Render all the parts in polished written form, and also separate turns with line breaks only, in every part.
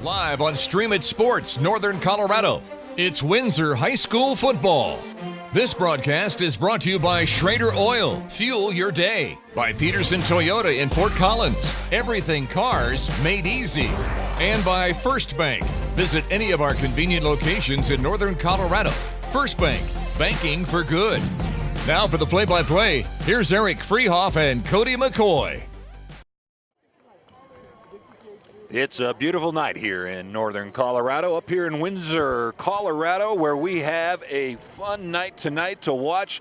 Live on Stream It Sports, Northern Colorado, it's Windsor High School football. This broadcast is brought to you by Schrader Oil, fuel your day. By Pedersen Toyota in Fort Collins, everything cars made easy. And by First Bank. Visit any of our convenient locations in Northern Colorado. First Bank, banking for good. Now for the play-by-play, here's Eric Friehauf and Cody McCoy.
It's a beautiful night here in Northern Colorado, up here in Windsor, Colorado, where we have a fun night tonight to watch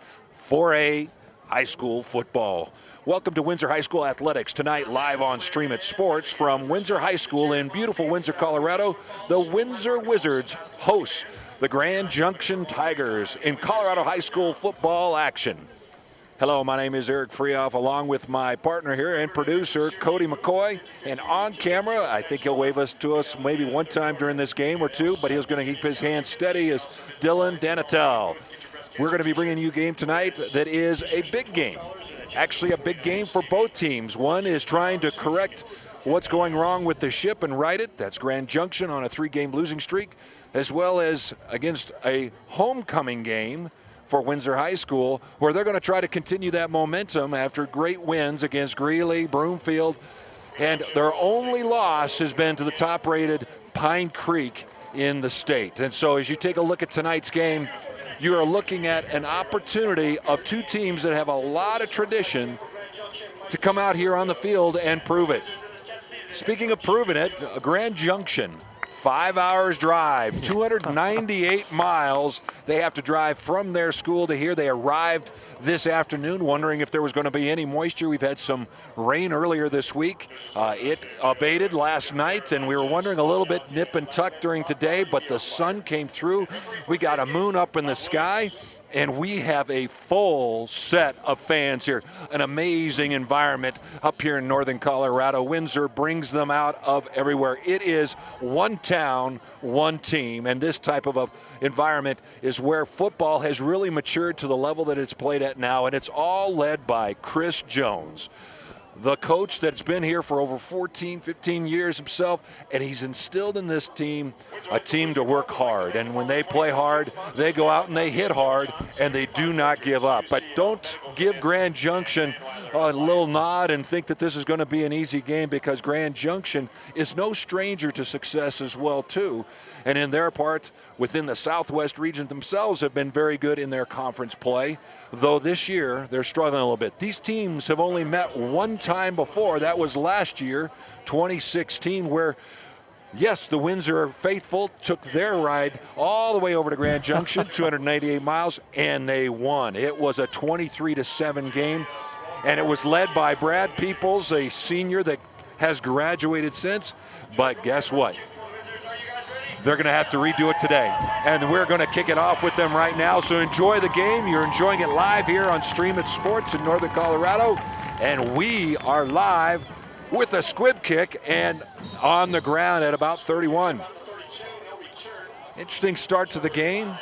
4A high school football. Welcome to Windsor High School Athletics. Tonight, live on Stream It Sports from Windsor High School in beautiful Windsor, Colorado. The Windsor Wizards host the Grand Junction Tigers in Colorado high school football action. Hello, my name is Eric Friehauf, along with my partner here and producer, Cody McCoy. And on camera, I think he'll wave to us maybe one time during this game or two, but he's going to keep his hand steady, is Dylan Danatel. We're going to be bringing you a game tonight that is a big game. Actually, a big game for both teams. One is trying to correct what's going wrong with the ship and right it. That's Grand Junction on a 3-game losing streak, as well as against a homecoming game for Windsor High School, where they're going to try to continue that momentum after great wins against Greeley, Broomfield, and their only loss has been to the top-rated Pine Creek in the state. And so as you take a look at tonight's game, you are looking at an opportunity of two teams that have a lot of tradition to come out here on the field and prove it. Speaking of proving it, Grand Junction, 5 hours drive, 298 miles. They have to drive from their school to here. They arrived this afternoon wondering if there was going to be any moisture. We've had some rain earlier this week. It abated last night, and we were wondering a little bit nip and tuck during today, but the sun came through. We got a moon up in the sky, and we have a full set of fans here. An amazing environment up here in Northern Colorado. Windsor brings them out of everywhere. It is one town, one team, and this type of a environment is where football has really matured to the level that it's played at now, and it's all led by Chris Jones, the coach that's been here for over 14, 15 years himself, and he's instilled in this team a team to work hard. And when they play hard, they go out and they hit hard, and they do not give up. But don't give Grand Junction a little nod and think that this is going to be an easy game, because Grand Junction is no stranger to success as well, too. And in their part, within the Southwest region themselves, have been very good in their conference play, though this year they're struggling a little bit. These teams have only met one time before. That was last year, 2016, where, yes, the Windsor faithful took their ride all the way over to Grand Junction, 298 miles, and they won. It was a 23-7 game, and it was led by Brad Peoples, a senior that has graduated since. But guess what? They're going to have to redo it today, and we're going to kick it off with them right now. So enjoy the game. You're enjoying it live here on Stream It Sports in Northern Colorado, and we are live with a squib kick and on the ground at about 31. Interesting start to the game.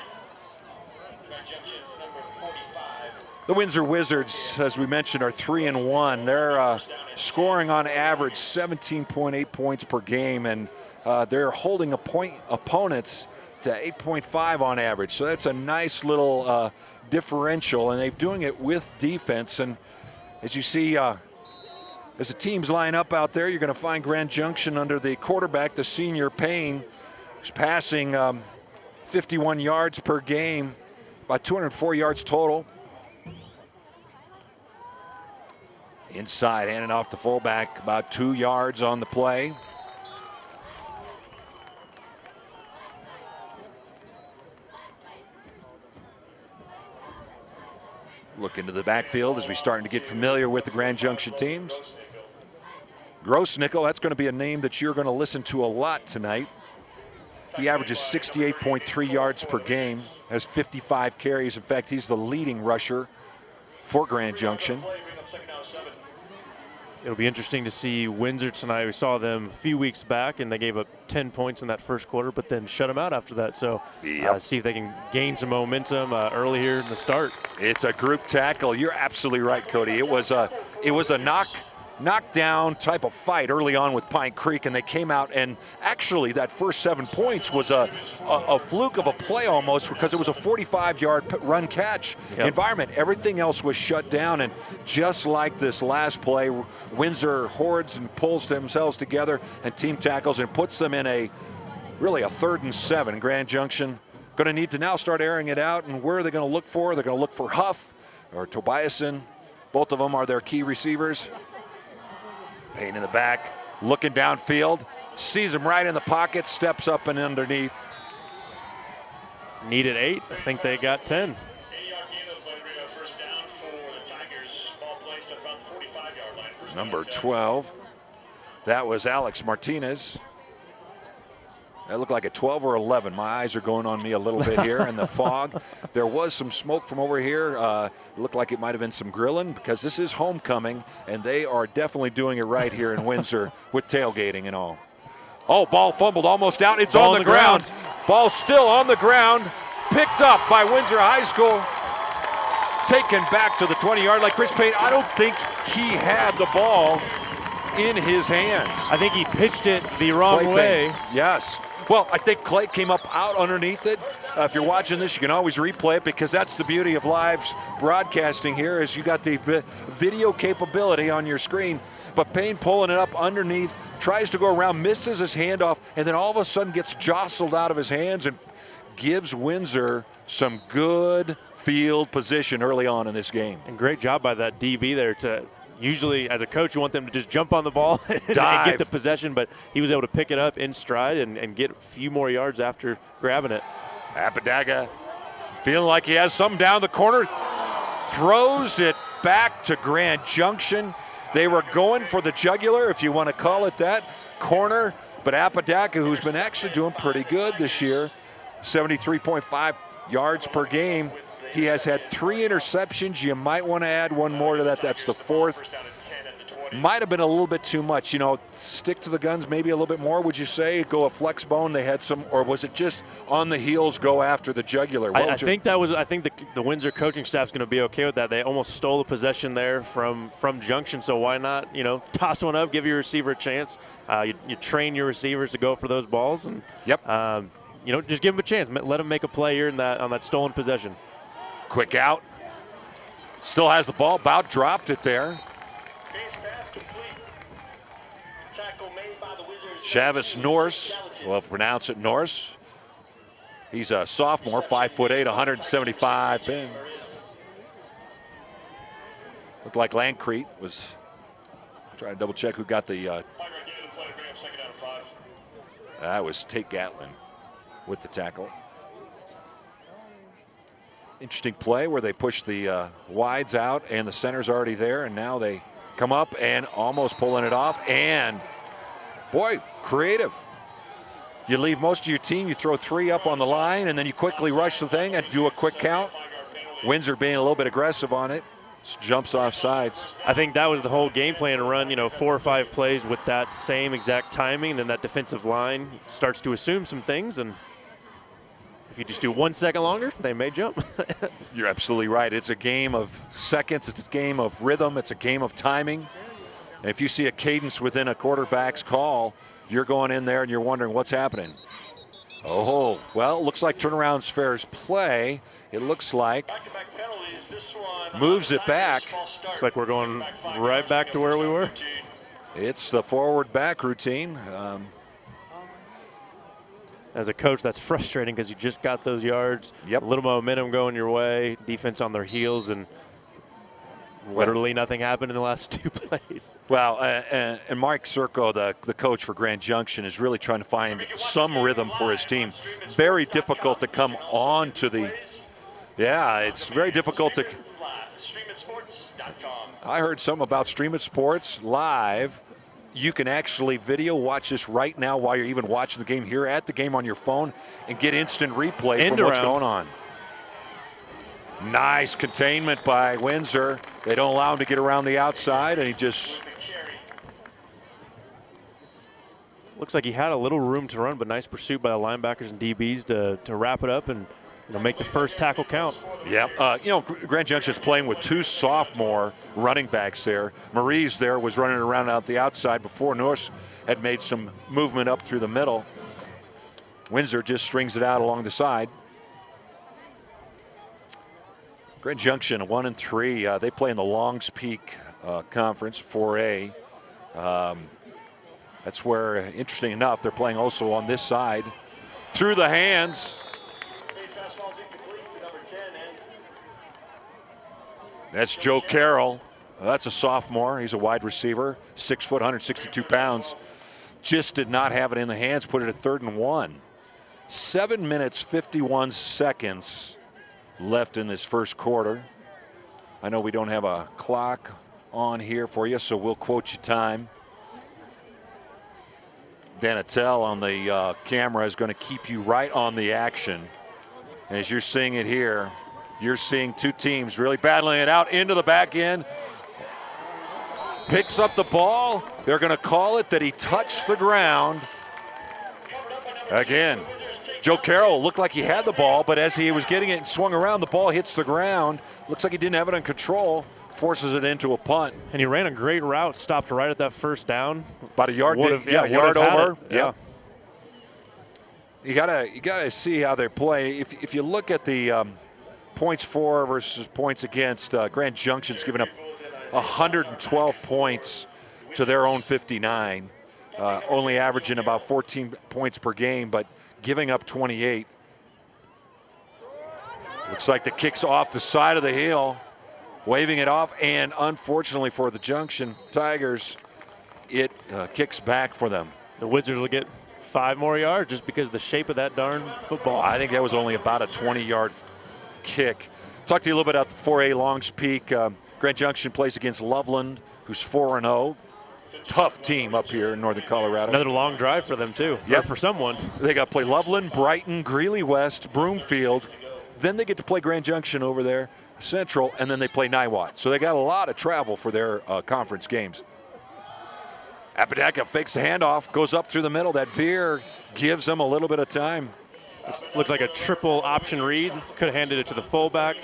The Windsor Wizards, as we mentioned, are 3-1. They're scoring on average 17.8 points per game, and they're holding opponents to 8.5 on average. So that's a nice little differential, and they're doing it with defense. And as you see, as the teams line up out there, you're going to find Grand Junction under the quarterback, the senior Payne, who's passing 51 yards per game, about 204 yards total. Inside, handing off to fullback, about 2 yards on the play. Look into the backfield as we're starting to get familiar with the Grand Junction teams. Grossnickel, that's going to be a name that you're going to listen to a lot tonight. He averages 68.3 yards per game, has 55 carries. In fact, he's the leading rusher for Grand Junction.
It'll be interesting to see Windsor tonight. We saw them a few weeks back, and they gave up 10 points in that first quarter, but then shut them out after that. So see if they can gain some momentum early here in the start.
It's a group tackle. You're absolutely right, Cody. It was a knock knockdown type of fight early on with Pine Creek, and they came out, and actually that first 7 points was a fluke of a play almost, because it was a 45-yard run catch environment. Everything else was shut down, and just like this last play, Windsor hoards and pulls themselves together and team tackles and puts them in a 3rd and 7. Grand Junction going to need to now start airing it out, and where are they going to look for? They're going to look for Huff or Tobiasen. Both of them are their key receivers. Payne in the back, looking downfield, sees him right in the pocket, steps up and underneath.
Needed 8. I think they got 10.
Number 12, that was Alex Martinez. That looked like a 12 or 11. My eyes are going on me a little bit here in the fog. There was some smoke from over here. It looked like it might have been some grilling, because this is homecoming, and they are definitely doing it right here in Windsor with tailgating and all. Oh, ball fumbled almost out. It's on the ground. Ball still on the ground. Picked up by Windsor High School. Taken back to the 20-yard line. Chris Payne, I don't think he had the ball in his hands.
I think he pitched it the wrong way.
Yes. Well, I think Clay came up out underneath it. If you're watching this, you can always replay it, because that's the beauty of live broadcasting here, is you got the video capability on your screen. But Payne pulling it up underneath, tries to go around, misses his handoff, and then all of a sudden gets jostled out of his hands and gives Windsor some good field position early on in this game.
And great job by that DB there to – usually, as a coach, you want them to just jump on the ball and get the possession, but he was able to pick it up in stride and get a few more yards after grabbing it.
Apodaca feeling like he has something down the corner, throws it back to Grand Junction. They were going for the jugular, if you want to call it that, corner, but Apodaca, who's been actually doing pretty good this year, 73.5 yards per game. He has had 3 interceptions. You might want to add one more to that. That's the 4th. Might have been a little bit too much. Stick to the guns maybe a little bit more, would you say? Go a flex bone. They had some, or was it just on the heels, go after the jugular?
I think the Windsor coaching staff's going to be okay with that. They almost stole the possession there from Junction, so why not, toss one up, give your receiver a chance. You train your receivers to go for those balls, and just give them a chance. Let them make a play here on that stolen possession.
Quick out. Still has the ball. About dropped it there. Chavis Norse. We'll pronounce it Norse. He's a sophomore, 5'8", 175 pounds. Looked like Landcrete was trying to double check who got the. That was Tate Gatlin with the tackle. Interesting play where they push the wides out, and the center's already there, and now they come up and almost pulling it off. And boy, creative. You leave most of your team, you throw 3 up on the line, and then you quickly rush the thing and do a quick count. Windsor being a little bit aggressive on it. Jumps off sides.
I think that was the whole game plan, to run 4 or 5 plays with that same exact timing. Then that defensive line starts to assume some things, and if you just do 1 second longer, they may jump.
You're absolutely right. It's a game of seconds. It's a game of rhythm. It's a game of timing. And if you see a cadence within a quarterback's call, you're going in there and you're wondering what's happening. Oh, well, it looks like turnaround's fair's play. It looks like moves it back.
Looks like we're going right back to where we were.
It's the forward back routine.
As a coach, that's frustrating because you just got those yards.
Yep.
A little momentum going your way, defense on their heels, and literally nothing happened in the last 2 plays.
Well, and Mike Circo, the coach for Grand Junction, is really trying to find some rhythm for his team. Very difficult to come on to the – it's very difficult to – I heard something about Stream It Sports Live. You can actually video watch this right now while you're even watching the game here at the game on your phone and get instant replay from what's going on. Nice containment by Windsor. They don't allow him to get around the outside, and he just...
Looks like he had a little room to run, but nice pursuit by the linebackers and DBs to wrap it up and make the first tackle count.
Yeah, Grand Junction's playing with 2 sophomore running backs there. Maurice there was running around out the outside before Norse had made some movement up through the middle. Windsor just strings it out along the side. Grand Junction 1-3. They play in the Longs Peak Conference 4A. That's where, interesting enough, they're playing also on this side. Through the hands. That's Joe Carroll. That's a sophomore. He's a wide receiver, 6 foot, 162 pounds. Just did not have it in the hands, put it at 3rd and 1. 7 minutes, 51 seconds left in this first quarter. I know we don't have a clock on here for you, so we'll quote you time. Danatel on the camera is going to keep you right on the action. And as you're seeing it here, you're seeing 2 teams really battling it out into the back end. Picks up the ball. They're going to call it that he touched the ground. Again, Joe Carroll looked like he had the ball, but as he was getting it and swung around, the ball hits the ground. Looks like he didn't have it in control. Forces it into a punt.
And he ran a great route, stopped right at that first down.
About a yard, a yard over.
Yeah.
You gotta see how they play. If you look at the points for versus points against, Grand Junction's given up 112 points to their own 59, only averaging about 14 points per game, but giving up 28. Looks like the kick's off the side of the hill, waving it off, and unfortunately for the Junction Tigers, it kicks back for them.
The Wizards will get 5 more yards just because of the shape of that darn football.
I think that was only about a 20-yard kick. Talk to you a little bit about the 4A Longs Peak. Grand Junction plays against Loveland, who's 4-0. Tough team up here in northern Colorado.
Another long drive for them, too.
Yeah,
for someone.
They got to play Loveland, Brighton, Greeley West, Broomfield. Then they get to play Grand Junction over there, Central, and then they play Niwot. So they got a lot of travel for their conference games. Apodaca fakes the handoff, goes up through the middle. That veer gives them a little bit of time.
It looked like a triple option read. Could have handed it to the fullback,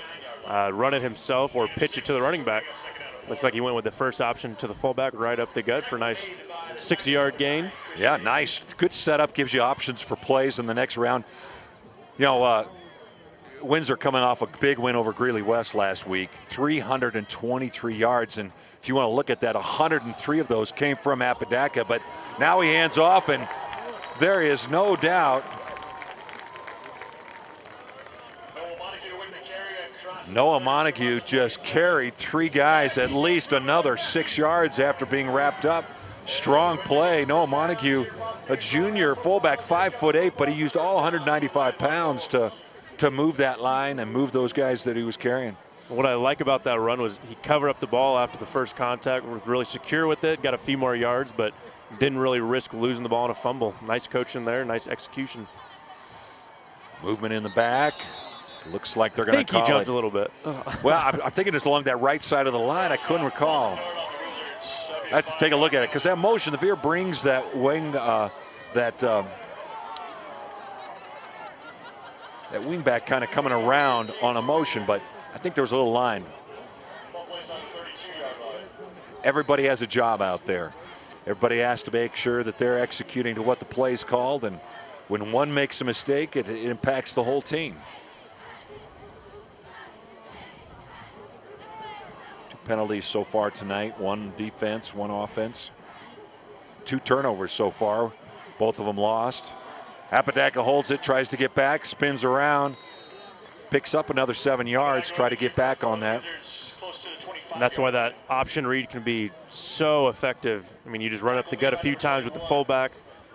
run it himself, or pitch it to the running back. Looks like he went with the first option to the fullback right up the gut for a nice 6-yard gain.
Yeah, nice. Good setup, gives you options for plays in the next round. Windsor coming off a big win over Greeley West last week, 323 yards. And if you want to look at that, 103 of those came from Apodaca. But now he hands off, and there is no doubt Noah Montague just carried 3 guys at least another 6 yards after being wrapped up. Strong play. Noah Montague, a junior fullback, 5'8", but he used all 195 pounds to move that line and move those guys that he was carrying.
What I like about that run was he covered up the ball after the first contact, was really secure with it, got a few more yards, but didn't really risk losing the ball in a fumble. Nice coaching there, nice execution.
Movement in the back. Looks like they're going to call it.
I think he jumped a little bit.
Well, I'm thinking it's along that right side of the line. I couldn't recall. I have to take a look at it because that motion, the veer brings that wing, that wing back kind of coming around on a motion, but I think there was a little line. Everybody has a job out there. Everybody has to make sure that they're executing to what the play's called, and when one makes a mistake, it impacts the whole team. 2 penalties so far tonight, 1 defense, 1 offense. 2 turnovers so far, both of them lost. Apodaca holds it, tries to get back, spins around, picks up another 7 yards, try to get back on that.
And that's why that option read can be so effective. I mean, you just run up the gut a few times with the fullback,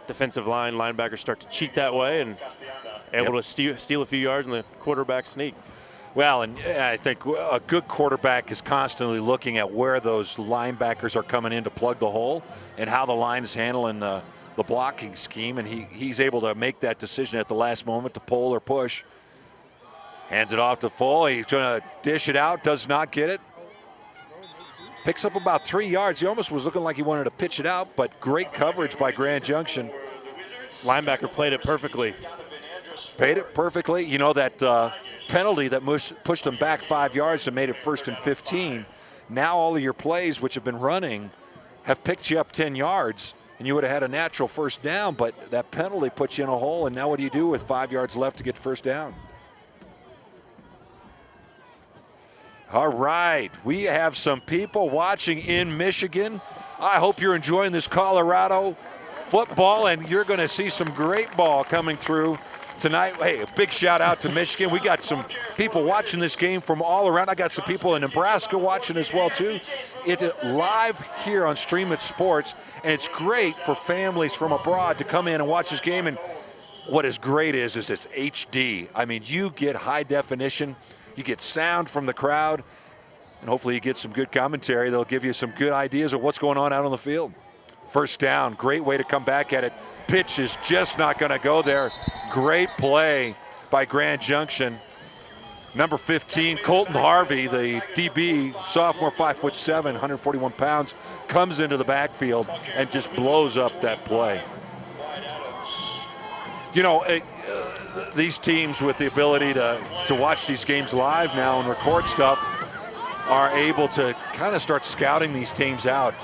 defensive line, linebackers start to cheat that way and able to steal a few yards in the quarterback sneak.
Well, and I think a good quarterback is constantly looking at where those linebackers are coming in to plug the hole and how the line is handling the blocking scheme, and he's able to make that decision at the last moment to pull or push. Hands it off to Full. He's going to dish it out, does not get it. Picks up about 3 yards. He almost was looking like he wanted to pitch it out, but great coverage by Grand Junction.
Linebacker played it perfectly.
Paid it perfectly. You know, that penalty that pushed them back 5 yards and made it 1st and 15. Now all of your plays, which have been running, have picked you up 10 yards, and you would have had a natural first down, but that penalty puts you in a hole, and now what do you do with 5 yards left to get first down? All right, we have some people watching in Michigan. I hope you're enjoying this Colorado football, and you're going to see some great ball coming through tonight. Hey, a big shout out to Michigan. We got some people watching this game from all around. I got some people in Nebraska watching as well too. It's live here on Stream It Sports, and it's great for families from abroad to come in and watch this game. And what is great is it's HD. I mean, you get high definition, you get sound from the crowd, and hopefully you get some good commentary. They'll give you some good ideas of what's going on out on the field. First down, great way to come back at it. Pitch is just not going to go there. Great play by Grand Junction. Number 15, Colton Harvey, the DB, sophomore, 5'7", 141 pounds, comes into the backfield and just blows up that play. You know, these teams with the ability to watch these games live now and record stuff are able to kind of start scouting these teams out.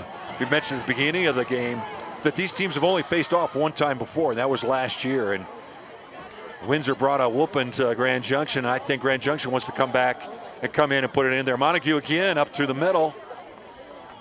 We mentioned at the beginning of the game that these teams have only faced off one time before, and that was last year. And Windsor brought a whooping to Grand Junction. I think Grand Junction wants to come back and come in and put it in there. Montague again up through the middle.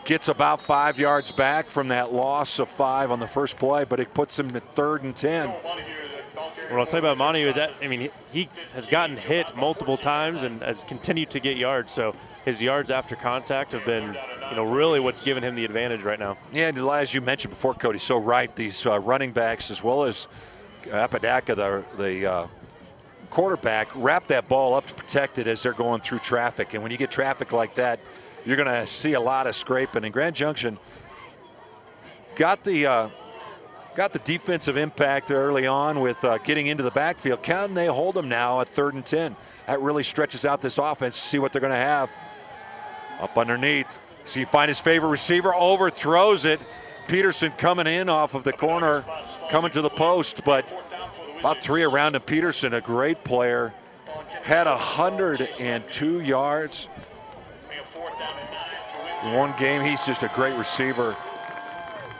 Gets about 5 yards back from that loss of 5 on the first play, but it puts him at 3rd and 10.
What I'll tell you about Montague is that, I mean, he has gotten hit multiple times and has continued to get yards. So his yards after contact have been, you know, really what's given him the advantage right now. Yeah,
and as you mentioned before, Cody, so right, these running backs as well as Apodaca, the quarterback, wrap that ball up to protect it as they're going through traffic. And when you get traffic like that, you're going to see a lot of scraping. And Grand Junction got the defensive impact early on with getting into the backfield. Can they hold them now at 3rd and 10? That really stretches out this offense to see what they're going to have. Up underneath. So you find his favorite receiver, overthrows it. Peterson coming in off of the corner, coming to the post, but about 3 around him. Peterson, a great player, had 102 yards. In one game, he's just a great receiver.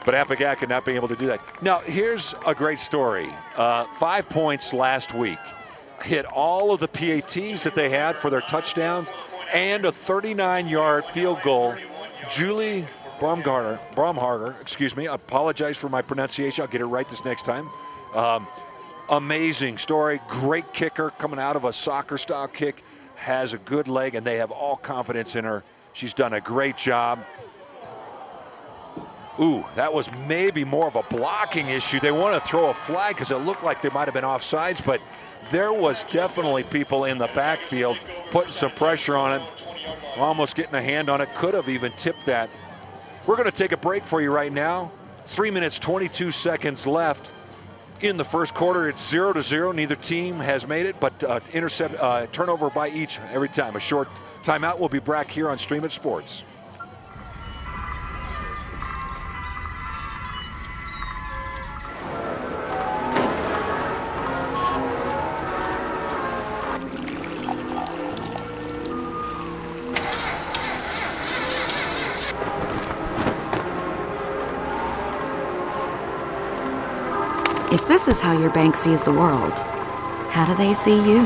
But Apodaca not being able to do that. Now, here's a great story. 5 points last week. Hit all of the PATs that they had for their touchdowns and a 39-yard field goal. Julie Bromharger, excuse me, I apologize for my pronunciation. I'll get it right this next time. Amazing story. Great kicker coming out of a soccer-style kick. Has a good leg, and they have all confidence in her. She's done a great job. Ooh, that was maybe more of a blocking issue. They want to throw a flag because it looked like they might have been offsides, but there was definitely people in the backfield putting some pressure on it, almost getting a hand on it, could have even tipped that. We're going to take a break for you right now. 3 minutes, 22 seconds left in the first quarter. It's 0-0. Neither team has made it, but turnover by each every time. A short timeout. We'll be back here on Stream It Sports.
If this is how your bank sees the world, how do they see you?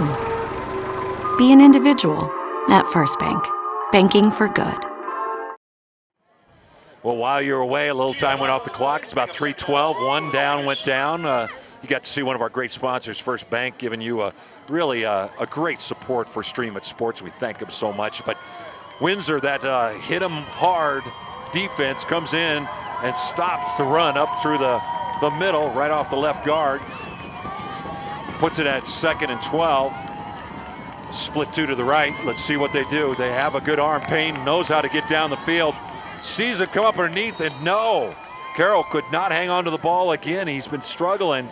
Be an individual at First Bank. Banking for good.
Well, while you're away, a little time went off the clock. It's about 3:12. One down went down. You got to see one of our great sponsors, First Bank, giving you a great support for Stream It Sports. We thank them so much. But Windsor, that hit them hard defense, comes in and stops the run up through the middle, right off the left guard. Puts it at 2nd and 12. Split 2 to the right. Let's see what they do. They have a good arm. Payne knows how to get down the field. Sees it come up underneath, and no. Carroll could not hang on to the ball again. He's been struggling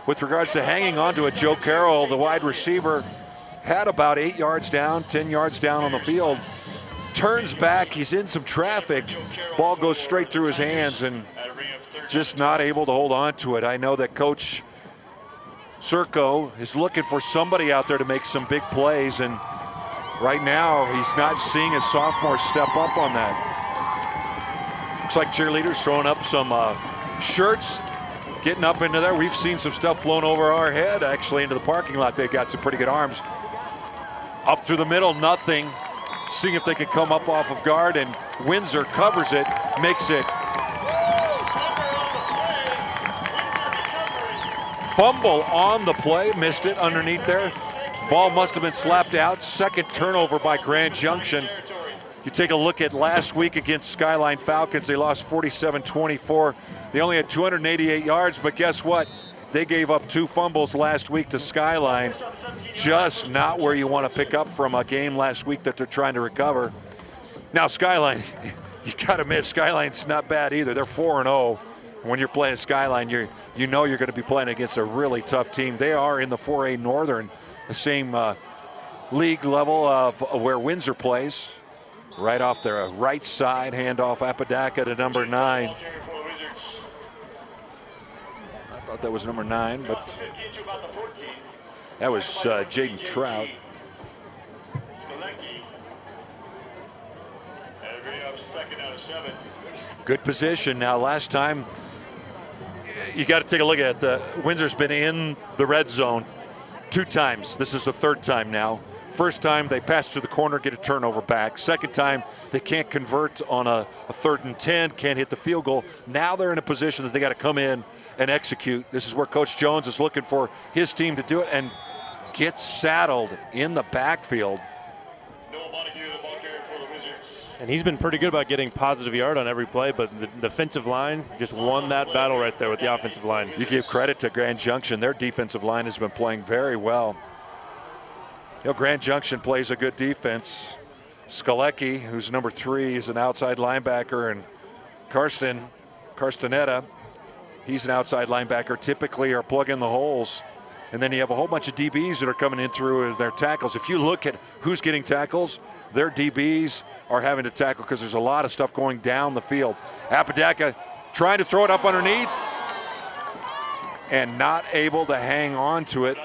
with regards to hanging on to it. Joe Carroll, the wide receiver, had about 8 yards down, 10 yards down on the field. Turns back. He's in some traffic. Ball goes straight through his hands, and just not able to hold on to it. I know that Coach Circo is looking for somebody out there to make some big plays, and right now he's not seeing his sophomore step up on that. Looks like cheerleaders throwing up some shirts, getting up into there. We've seen some stuff flown over our head, actually, into the parking lot. They've got some pretty good arms. Up through the middle, nothing. Seeing if they can come up off of guard, and Windsor covers it, makes it. Fumble on the play, missed it underneath there. Ball must have been slapped out. Second turnover by Grand Junction. You take a look at last week against Skyline Falcons, they lost 47-24. They only had 288 yards, but guess what? They gave up 2 fumbles last week to Skyline. Just not where you want to pick up from a game last week that they're trying to recover. Now Skyline, you got to admit, Skyline's not bad either. They're 4-0. When you're playing Skyline, you know you're going to be playing against a really tough team. They are in the 4A Northern, the same league level of where Windsor plays. Right off their right side, handoff Apodaca to number 9. I thought that was number 9, but that was Jaden Trout. Good position. Now last time, you got to take a look at it. Windsor's been in the red zone 2 times. This is the 3rd time now. First time they pass to the corner, get a turnover back. Second time they can't convert on a 3rd and 10, can't hit the field goal. Now they're in a position that they got to come in and execute. This is where Coach Jones is looking for his team to do it and get saddled in the backfield.
And he's been pretty good about getting positive yard on every play, but the defensive line just won that battle right there with the offensive line.
You give credit to Grand Junction. Their defensive line has been playing very well. You know, Grand Junction plays a good defense. Skalecki, who's number 3, is an outside linebacker, and Carstenetta, he's an outside linebacker, typically are plugging the holes. And then you have a whole bunch of DBs that are coming in through their tackles. If you look at who's getting tackles, their DBs are having to tackle because there's a lot of stuff going down the field. Apodaca trying to throw it up underneath and not able to hang on to it.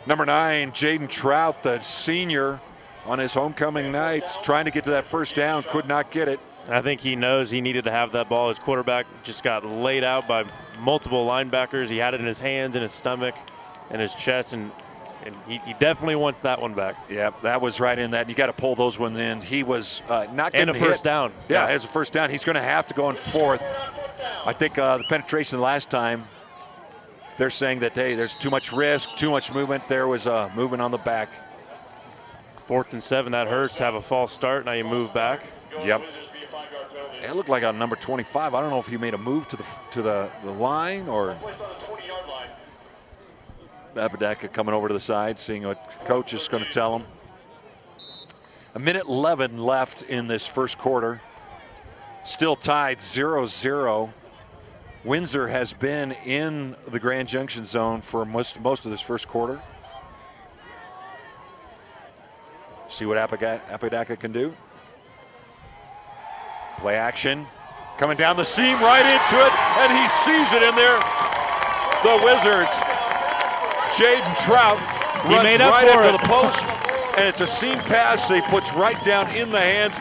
Number 9, Jaden Trout, the senior, on his homecoming night, trying to get to that first down, could not get it.
I think he knows he needed to have that ball. His quarterback just got laid out by multiple linebackers. He had it in his hands, in his stomach, and his chest, and he definitely wants that one back.
Yeah, that was right in that. You got to pull those ones in. He was not getting
a first down.
Yeah, as a first down. He's going to have to go in 4th. I think the penetration last time, they're saying that, hey, there's too much risk, too much movement. There was movement on the back.
4th and 7, that hurts to have a false start. Now you move back.
Yep. It looked like on number 25. I don't know if he made a move to the line or. Apodaca coming over to the side, seeing what coach is going to tell him. 1:11 left in this first quarter. Still tied 0-0. Windsor has been in the Grand Junction zone for most of this first quarter. See what Apodaca can do. Play action. Coming down the seam, right into it, and he sees it in there. The Wizards. Jaden Trout runs right into the post, and it's a seam pass he puts right down in the hands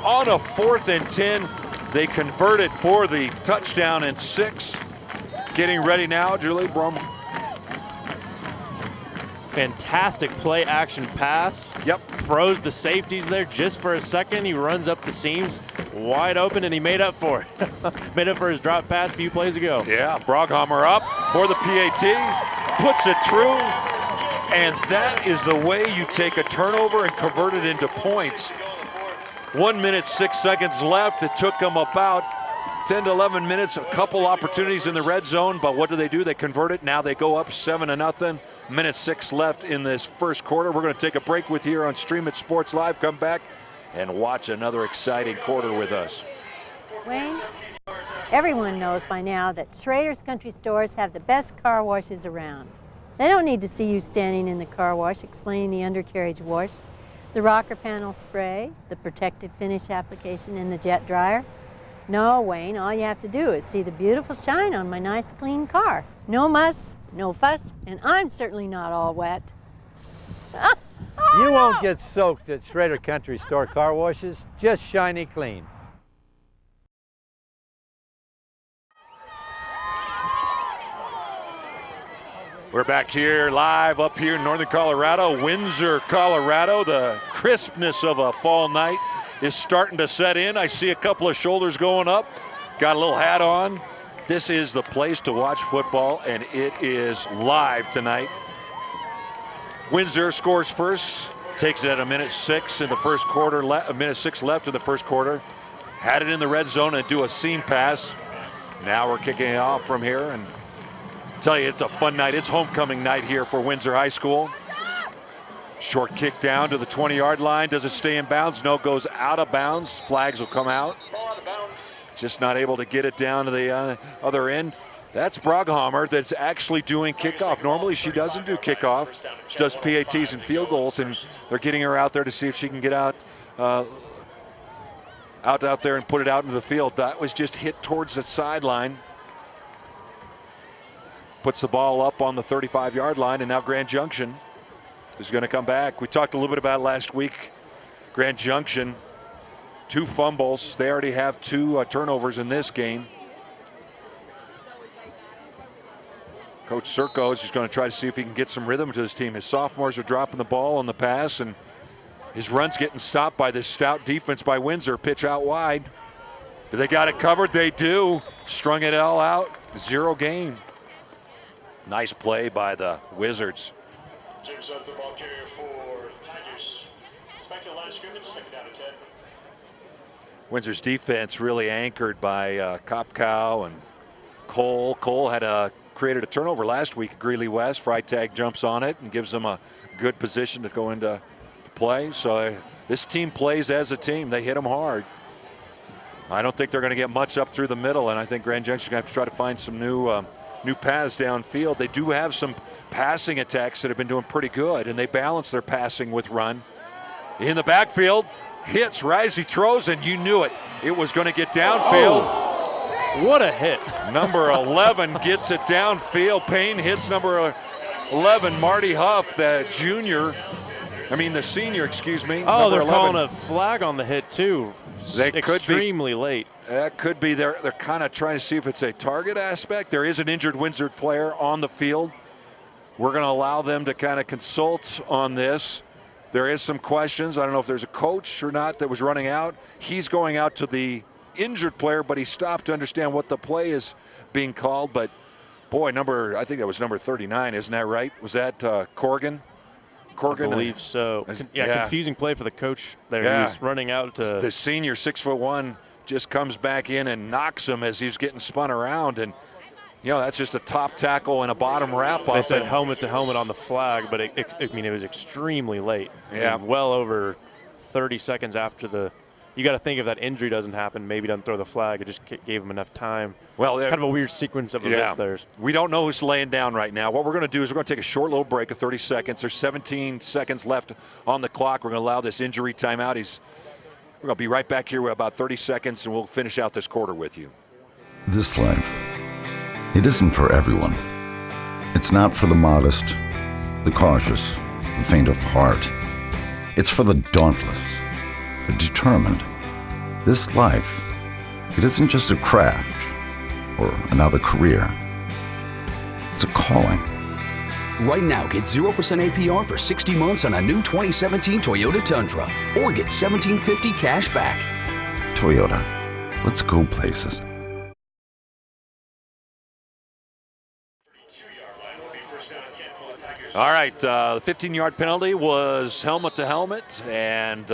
on a 4th and 10. They convert it for the touchdown and 6. Getting ready now, Julie Brum.
Fantastic play action pass.
Yep.
Froze the safeties there just for a second. He runs up the seams wide open, and he made up for it. Made up for his drop pass a few plays ago.
Yeah, Broghammer up for the PAT. Puts it through, and that is the way you take a turnover and convert it into points. 1 minute, 6 seconds left. It took them about 10 to 11 minutes, a couple opportunities in the red zone, but what do? They convert it. Now they go up 7-0. Minute 6 left in this first quarter. We're going to take a break with here on Stream It Sports Live. Come back and watch another exciting quarter with us.
Wayne, everyone knows by now that Schrader's Country Stores have the best car washes around. They don't need to see you standing in the car wash explaining the undercarriage wash, the rocker panel spray, the protective finish application, and the jet dryer. No, Wayne, all you have to do is see the beautiful shine on my nice clean car. No muss, no fuss, and I'm certainly not all wet.
You won't get soaked at Schrader Country Store car washes, just shiny clean.
We're back here live up here in northern Colorado, Windsor, Colorado. The crispness of a fall night is starting to set in. I see a couple of shoulders going up, got a little hat on. This is the place to watch football, and it is live tonight. Windsor scores first, takes it at a minute 6 in the first quarter, a minute 6 left in the first quarter. Had it in the red zone and do a seam pass. Now we're kicking it off from here, and tell you, it's a fun night. It's homecoming night here for Windsor High School. Short kick down to the 20-yard line. Does it stay in bounds? No, goes out of bounds. Flags will come out. Just not able to get it down to the other end. That's Broghammer that's actually doing kickoff. Normally she doesn't do kickoff. She does PATs and field goals, and they're getting her out there to see if she can get out there and put it out into the field. That was just hit towards the sideline. Puts the ball up on the 35-yard line, and now Grand Junction is going to come back. We talked a little bit about it last week. Grand Junction, 2 fumbles. They already have 2 turnovers in this game. Coach Serco is just going to try to see if he can get some rhythm to his team. His sophomores are dropping the ball on the pass, and his run's getting stopped by this stout defense by Windsor. Pitch out wide. Do they got it covered? They do. Strung it all out. 0 gain. Nice play by the Wizards. Windsor's defense really anchored by Kopkow and Cole. Cole had created a turnover last week at Greeley West. Freitag jumps on it and gives them a good position to go into play. So this team plays as a team. They hit them hard. I don't think they're going to get much up through the middle, and I think Grand Junction is going to have to try to find some new paths downfield. They do have some passing attacks that have been doing pretty good, and they balance their passing with run. In the backfield, hits, Risey throws, and you knew it. It was going to get downfield.
Oh, what a hit.
Number 11 gets it downfield. Payne hits number 11, Marty Huff, the senior, excuse me.
Oh, they're
11.
calling a flag on the hit, too.
They
extremely late.
That could be. They're kind of trying to see if it's a target aspect. There is an injured Windsor player on the field. We're going to allow them to kind of consult on this. There is some questions. I don't know if there's a coach or not that was running out. He's going out to the injured player, but he stopped to understand what the play is being called. But boy, I think that was number 39, isn't that right? Was that Corrigan?
I believe so. Confusing play for the coach there.
Yeah.
He's running out to
the senior, 6'1", just comes back in and knocks him as he's getting spun around, and that's just a top tackle and a bottom wrap up.
They said helmet to helmet on the flag, but it was extremely late.
Yeah,
well over 30 seconds after the. You got to think if that injury doesn't happen, maybe doesn't throw the flag. It just gave him enough time.
Well,
kind of a weird sequence of events there.
We don't know who's laying down right now. What we're going to do is we're going to take a short little break of 30 seconds. There's 17 seconds left on the clock. We're going to allow this injury timeout. We're going to be right back here with about 30 seconds, and we'll finish out this quarter with you.
This life, it isn't for everyone. It's not for the modest, the cautious, the faint of heart. It's for the dauntless, the determined. This life, it isn't just a craft or another career. It's a calling.
Right now, get 0% APR for 60 months on a new 2017 Toyota Tundra, or get $1,750 cash back.
Toyota, let's go places.
All right, the 15-yard penalty was helmet to helmet, and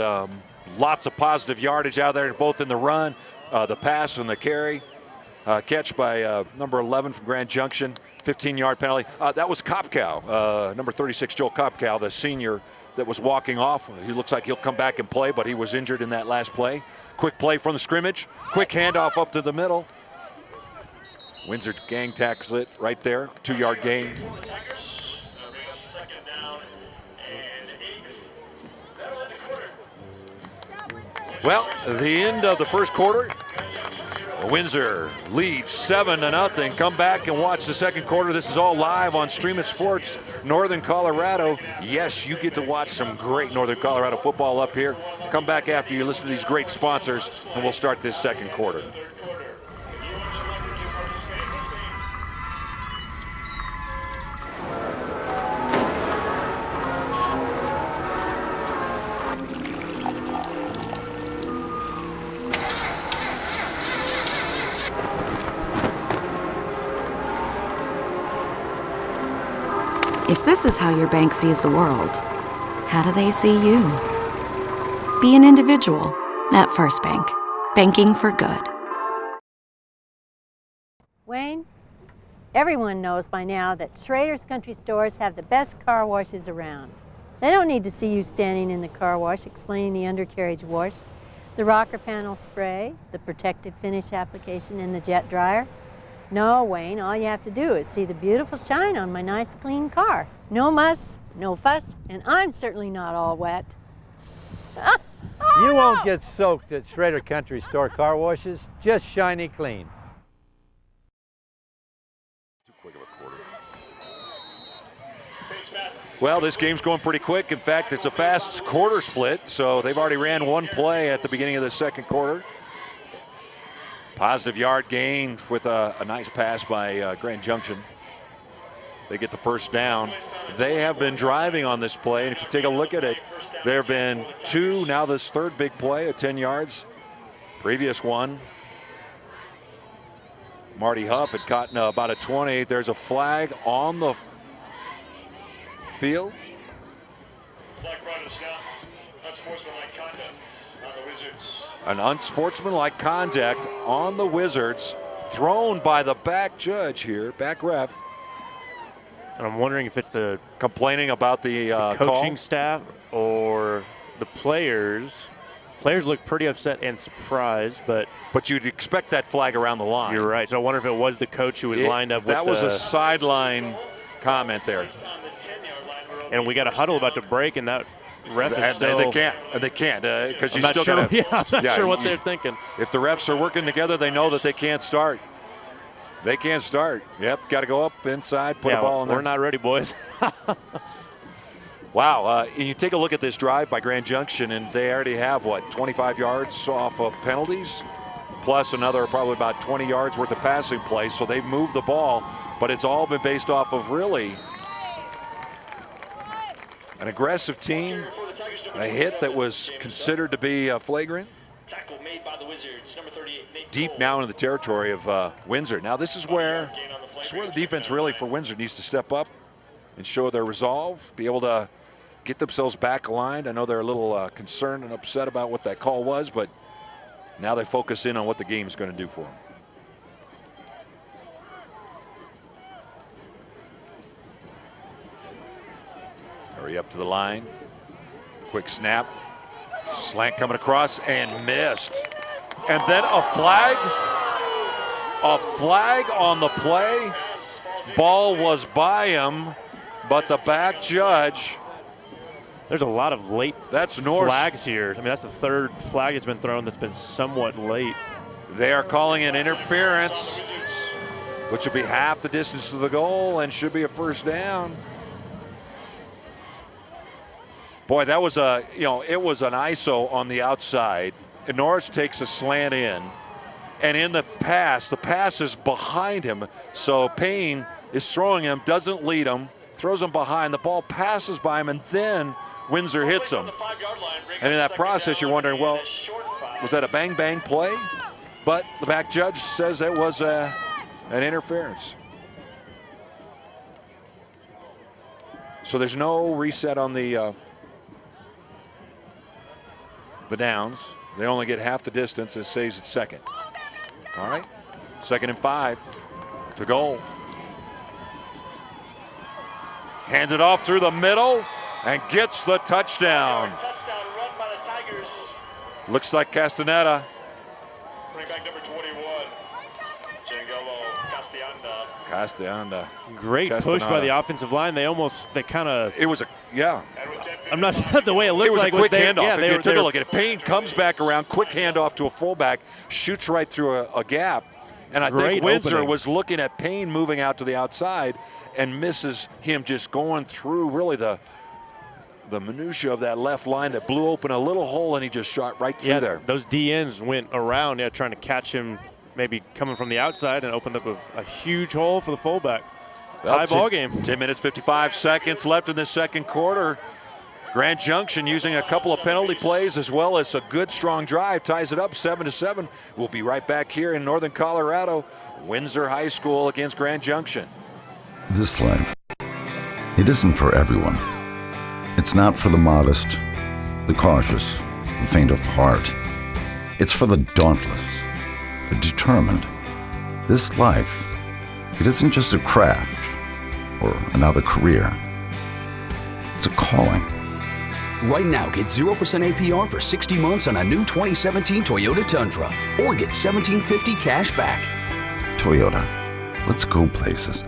lots of positive yardage out there, both in the run, the pass, and the carry. Catch by number 11 from Grand Junction, 15-yard penalty. That was Kopkow, number 36, Joel Kopkow, the senior that was walking off. He looks like he'll come back and play, but he was injured in that last play. Quick play from the scrimmage, quick handoff up to the middle. Windsor gang tackles it right there, 2-yard gain. Well, the end of the first quarter. Windsor leads 7-0. Come back and watch the second quarter. This is all live on Stream It Sports, Northern Colorado. Yes, you get to watch some great Northern Colorado football up here. Come back after you listen to these great sponsors, and we'll start this second quarter.
If this is how your bank sees the world, how do they see you? Be an individual at First Bank. Banking for good.
Wayne, everyone knows by now that Schrader's Country Stores have the best car washes around. They don't need to see you standing in the car wash explaining the undercarriage wash, the rocker panel spray, the protective finish application, and the jet dryer. No, Wayne, all you have to do is see the beautiful shine on my nice clean car. No muss, no fuss, and I'm certainly not all wet.
You won't get soaked at Schrader Country Store car washes, just shiny clean.
Too quick of a quarter. Well, this game's going pretty quick. In fact, it's a fast quarter split, so they've already ran one play at the beginning of the second quarter. Positive yard gain with a nice pass by Grand Junction. They get the first down. They have been driving on this play, and if you take a look at it, there have been two, now this third big play at 10 yards. Previous one, Marty Huff had caught about a 20. There's a flag on the field. An unsportsmanlike conduct on the Wizards, thrown by the back judge here, back ref.
And I'm wondering if it's the
complaining about the
coaching
call.
Staff or the players. Players look pretty upset and surprised, but
you'd expect that flag around the line.
You're right. So I wonder if it was the coach who was lined up with
that was a sideline comment there.
And we got a huddle about to break, and that ref is still.
They can't because you still
sure,
got to.
Yeah, I'm not sure what they're thinking.
If the refs are working together, they know that they can't start. They can't start. Yep, got to go up inside, put a ball in there.
We're not ready, boys.
Wow, and you take a look at this drive by Grand Junction, and they already have, 25 yards off of penalties, plus another probably about 20 yards worth of passing plays. So they've moved the ball, but it's all been based off of really an aggressive team, a hit that was considered to be flagrant. Deep now into the territory of Windsor. Now this is where the defense really for Windsor needs to step up and show their resolve, be able to get themselves back aligned. I know they're a little concerned and upset about what that call was, but now they focus in on what the game is going to do for them. Hurry up to the line. Quick snap. Slant coming across and missed. And then a flag. A flag on the play. Ball was by him, but the back judge.
There's a lot of late
North
flags here. I mean, that's the third flag that's been thrown that's been somewhat late.
They are calling an interference, which will be half the distance to the goal and should be a first down. Boy, that was it was an ISO on the outside. And Norris takes a slant in, and in the pass is behind him. So Payne is throwing him, doesn't lead him, throws him behind. The ball passes by him, and then Windsor hits him. And in that process, you're wondering, well, was that a bang-bang play? But the back judge says it was an interference. So there's no reset on the downs. They only get half the distance. It saves it second. All right, 2nd and 5 to goal. Hands it off through the middle and gets the touchdown. Looks like Castaneda.
Bring back number 21,
Castaneda.
Great push by the offensive line. It was a,
yeah.
I'm not sure the way it looked
it was
like.
a quick handoff.
Yeah,
if you took a look at it, Payne comes back around, quick handoff to a fullback, shoots right through a gap. And I think Windsor was looking at Payne moving out to the outside and misses him just going through really the minutia of that left line that blew open a little hole, and he just shot right through there.
Those DNs went around, trying to catch him maybe coming from the outside and opened up a huge hole for the fullback. Tie ball game.
10 minutes, 55 seconds left in the second quarter. Grand Junction using a couple of penalty plays as well as a good, strong drive ties it up 7-7. We'll be right back here in Northern Colorado. Windsor High School against Grand Junction.
This life, it isn't for everyone. It's not for the modest, the cautious, the faint of heart. It's for the dauntless, the determined. This life, it isn't just a craft or another career. It's a calling.
Right now, get 0% APR for 60 months on a new 2017 Toyota Tundra, or get $1,750 cash back.
Toyota, let's go places.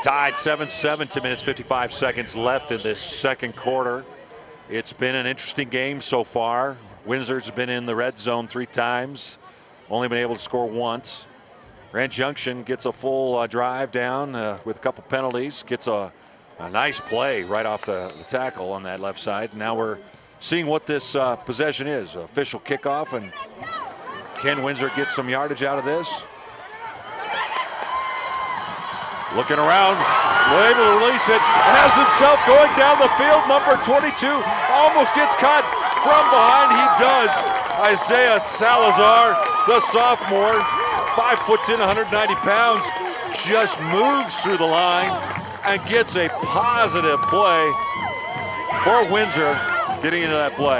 Tied 7-7, 10 minutes, 55 seconds left in this second quarter. It's been an interesting game so far. Windsor's been in the red zone 3 times, only been able to score once. Grand Junction gets a full drive down with a couple penalties, gets a nice play right off the tackle on that left side. Now we're seeing what this possession is. Official kickoff, and can Windsor get some yardage out of this? Looking around, able to release it, has himself going down the field. Number 22 almost gets caught from behind. He does. Isaiah Salazar, the sophomore, 5'10", 190 pounds, just moves through the line and gets a positive play for Windsor getting into that play.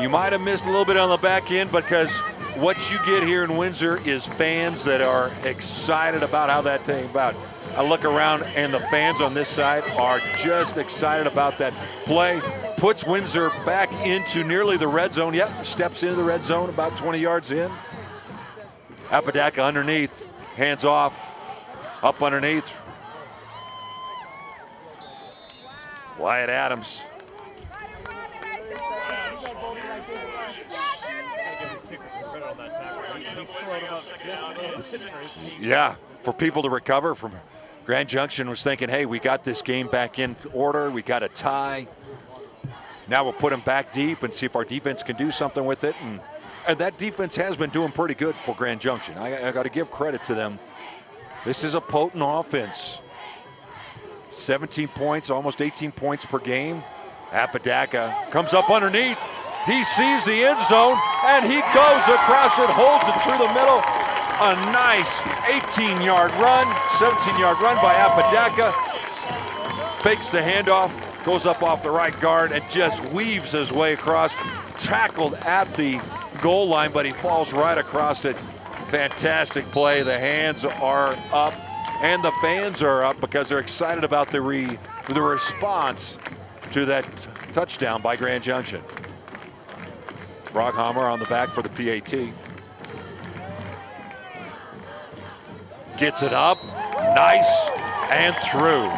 You might have missed a little bit on the back end because what you get here in Windsor is fans that are excited about how that came about. I look around and the fans on this side are just excited about that play. Puts Windsor back into nearly the red zone. Yep, steps into the red zone about 20 yards in. Apodaca underneath, hands off, up underneath. Wyatt Adams. Yeah, for people to recover from Grand Junction was thinking, hey, we got this game back in order. We got a tie. Now we'll put them back deep and see if our defense can do something with it. And that defense has been doing pretty good for Grand Junction. I got to give credit to them. This is a potent offense. 17 points, almost 18 points per game. Apodaca comes up underneath. He sees the end zone, and he goes across it, holds it through the middle. A nice 18-yard run, 17-yard run by Apodaca. Fakes the handoff, goes up off the right guard, and just weaves his way across. Tackled at the goal line, but he falls right across it. Fantastic play. The hands are up, and the fans are up because they're excited about the response to that touchdown by Grand Junction. Friehauf on the back for the PAT. Gets it up, nice, and through.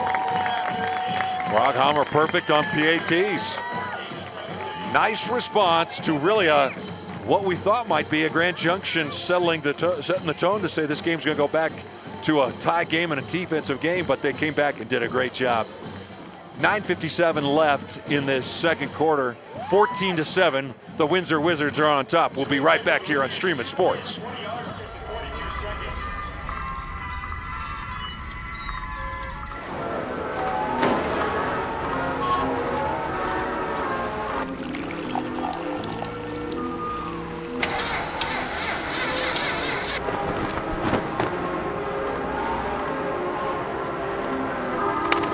Friehauf perfect on PATs. Nice response to really what we thought might be a Grand Junction setting the tone to say this game's going to go back to a tie game and a defensive game, but they came back and did a great job. 9:57 left in this second quarter, 14-7. The Windsor Wizards are on top. We'll be right back here on Stream It Sports.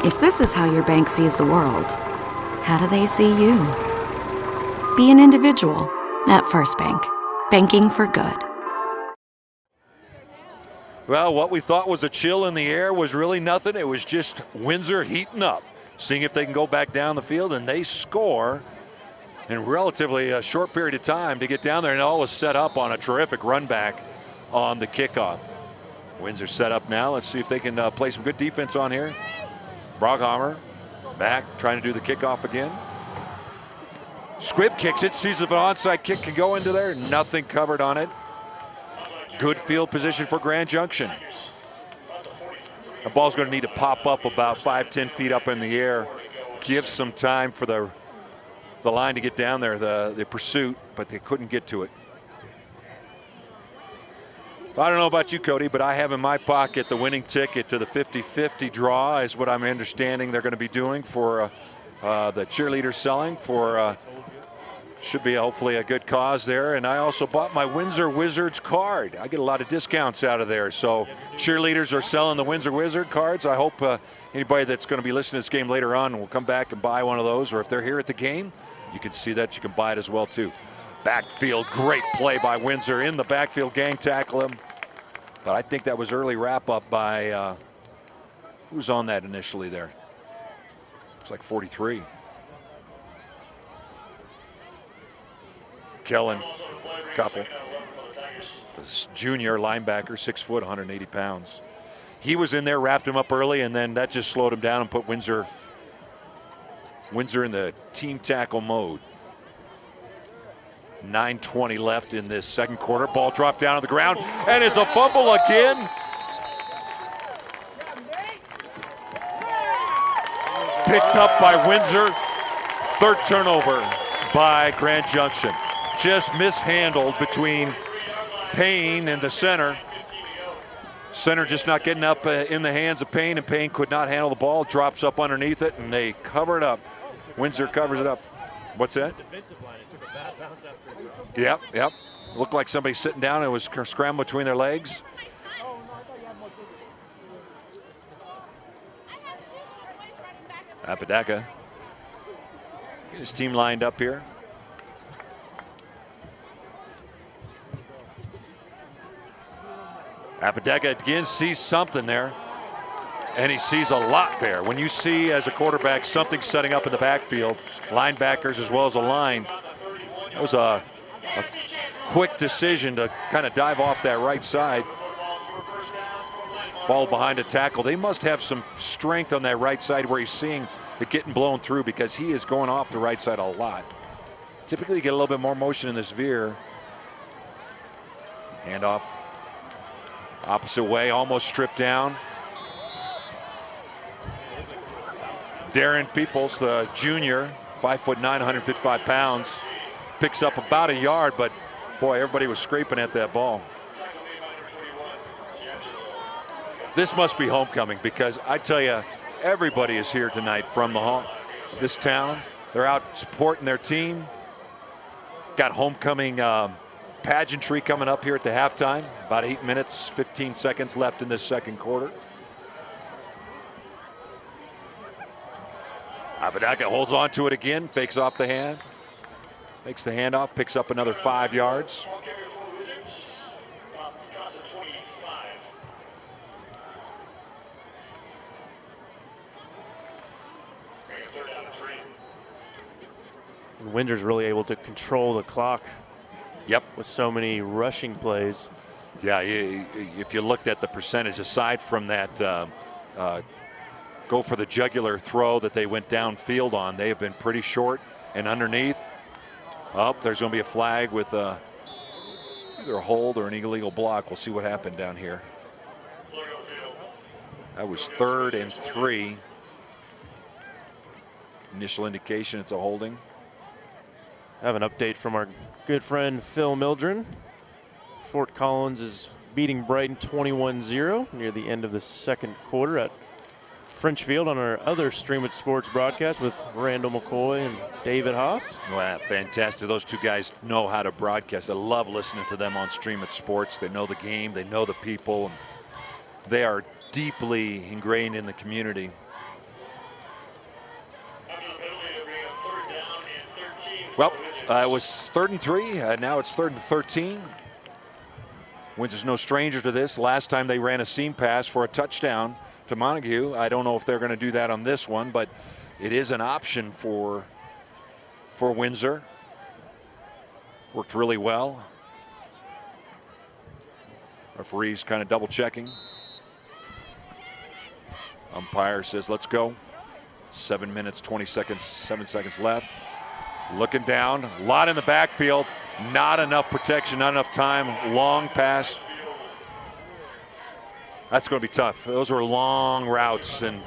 If this is how your bank sees the world, how do they see you? Be an individual at First Bank. Banking for good.
Well, what we thought was a chill in the air was really nothing. It was just Windsor heating up, seeing if they can go back down the field, and they score in relatively a short period of time to get down there, and all was set up on a terrific run back on the kickoff. Windsor set up now. Let's see if they can play some good defense on here. Broghammer back, trying to do the kickoff again. Squibb kicks it, sees if an onside kick can go into there. Nothing covered on it. Good field position for Grand Junction. The ball's going to need to pop up about 5-10 feet up in the air. Give some time for the line to get down there, the pursuit, but they couldn't get to it. I don't know about you, Cody, but I have in my pocket the winning ticket to the 50-50 draw is what I'm understanding they're going to be doing for the cheerleaders selling for should be hopefully a good cause there. And I also bought my Windsor Wizards card. I get a lot of discounts out of there. So cheerleaders are selling the Windsor Wizard cards. I hope anybody that's going to be listening to this game later on will come back and buy one of those, or if they're here at the game, you can see that, you can buy it as well too. Backfield, great play by Windsor in the backfield, gang tackle him. But I think that was early wrap up by, who's on that initially there? Looks like 43. Kellen, couple. This junior linebacker, 6 foot, 180 pounds. He was in there, wrapped him up early, and then that just slowed him down and put Windsor in the team tackle mode. 9:20 left in this second quarter. Ball dropped down on the ground, and it's a fumble again. Picked up by Windsor. Third turnover by Grand Junction. Just mishandled between Payne and the center. Center just not getting up in the hands of Payne, and Payne could not handle the ball. Drops up underneath it, and they cover it up. Windsor covers it up. What's that? Yep. Looked like somebody sitting down and was scrambling between their legs. Apodaca. Get his team lined up here. Apodaca again sees something there, and he sees a lot there. When you see as a quarterback something setting up in the backfield, linebackers as well as a line, that was a quick decision to kind of dive off that right side. Fall behind a tackle. They must have some strength on that right side where he's seeing it getting blown through, because he is going off the right side a lot. Typically you get a little bit more motion in this veer. Handoff. Opposite way, almost stripped down. Darren Peoples, the junior, 5'9", 155 pounds, picks up about a yard, but boy, everybody was scraping at that ball. This must be homecoming, because I tell you, everybody is here tonight from this town. They're out supporting their team. Got homecoming pageantry coming up here at the halftime. About 8 minutes, 15 seconds left in this second quarter. Apodaca holds on to it again, fakes off the hand, makes the handoff, picks up another 5 yards.
Windsor's really able to control the clock.
Yep.
With so many rushing plays.
Yeah, if you looked at the percentage, aside from that go for the jugular throw that they went downfield on, they have been pretty short and underneath. Oh, there's going to be a flag with either a hold or an illegal block. We'll see what happened down here. That was 3rd and 3. Initial indication it's a holding.
I have an update from our good friend Phil Mildren. Fort Collins is beating Brighton 21-0 near the end of the second quarter at French Field on our other Stream It Sports broadcast with Randall McCoy and David Haase.
Wow, fantastic. Those two guys know how to broadcast. I love listening to them on Stream It Sports. They know the game, they know the people, and they are deeply ingrained in the community. Well, it was 3rd and 3. Now it's 3rd and 13. Windsor's no stranger to this. Last time they ran a seam pass for a touchdown to Montague. I don't know if they're going to do that on this one, but it is an option for Windsor. Worked really well. Referee's kind of double checking. Umpire says, let's go. 7 minutes, 20 seconds, 7 seconds left. Looking down, a lot in the backfield. Not enough protection, not enough time. Long pass. That's going to be tough. Those were long routes, and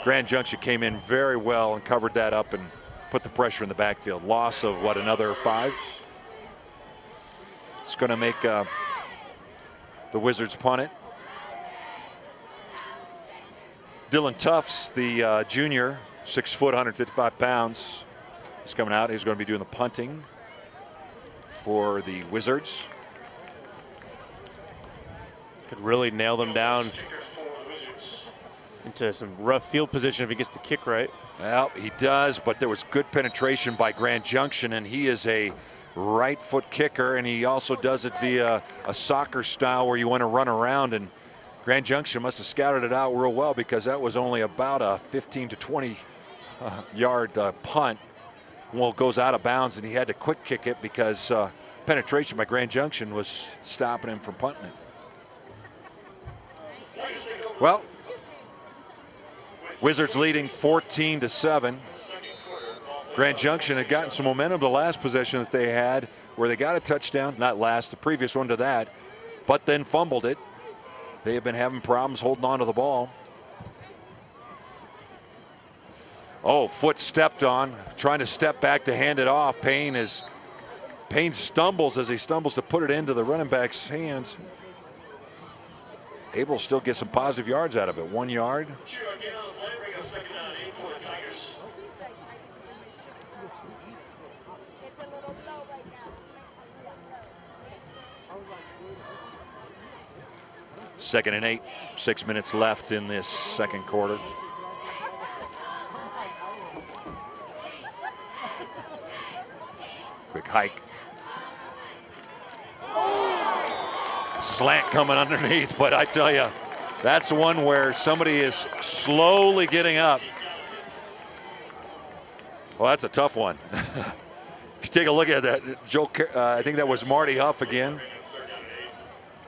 Grand Junction came in very well and covered that up and put the pressure in the backfield. Loss of, what, another 5? It's going to make the Wizards punt it. Dylan Tufts, the junior, 6 foot, 155 pounds. He's coming out. He's going to be doing the punting for the Wizards.
Could really nail them down into some rough field position if he gets the kick right.
Well, he does, but there was good penetration by Grand Junction, and he is a right foot kicker, and he also does it via a soccer style where you want to run around, and Grand Junction must have scouted it out real well, because that was only about a 15 to 20 yard punt. Well, it goes out of bounds, and he had to quick kick it because penetration by Grand Junction was stopping him from punting it. Well, Wizards leading 14-7. Grand Junction had gotten some momentum the last possession that they had, where they got a touchdown, not last, the previous one to that, but then fumbled it. They have been having problems holding on to the ball. Oh, foot stepped on, trying to step back to hand it off. Payne stumbles as he stumbles to put it into the running back's hands. Able to still get some positive yards out of it. 1 yard. Second and 8, 6 minutes left in this second quarter. Quick hike. Slant coming underneath, but I tell you, that's one where somebody is slowly getting up. Well, that's a tough one. If you take a look at that, I think that was Marty Huff again.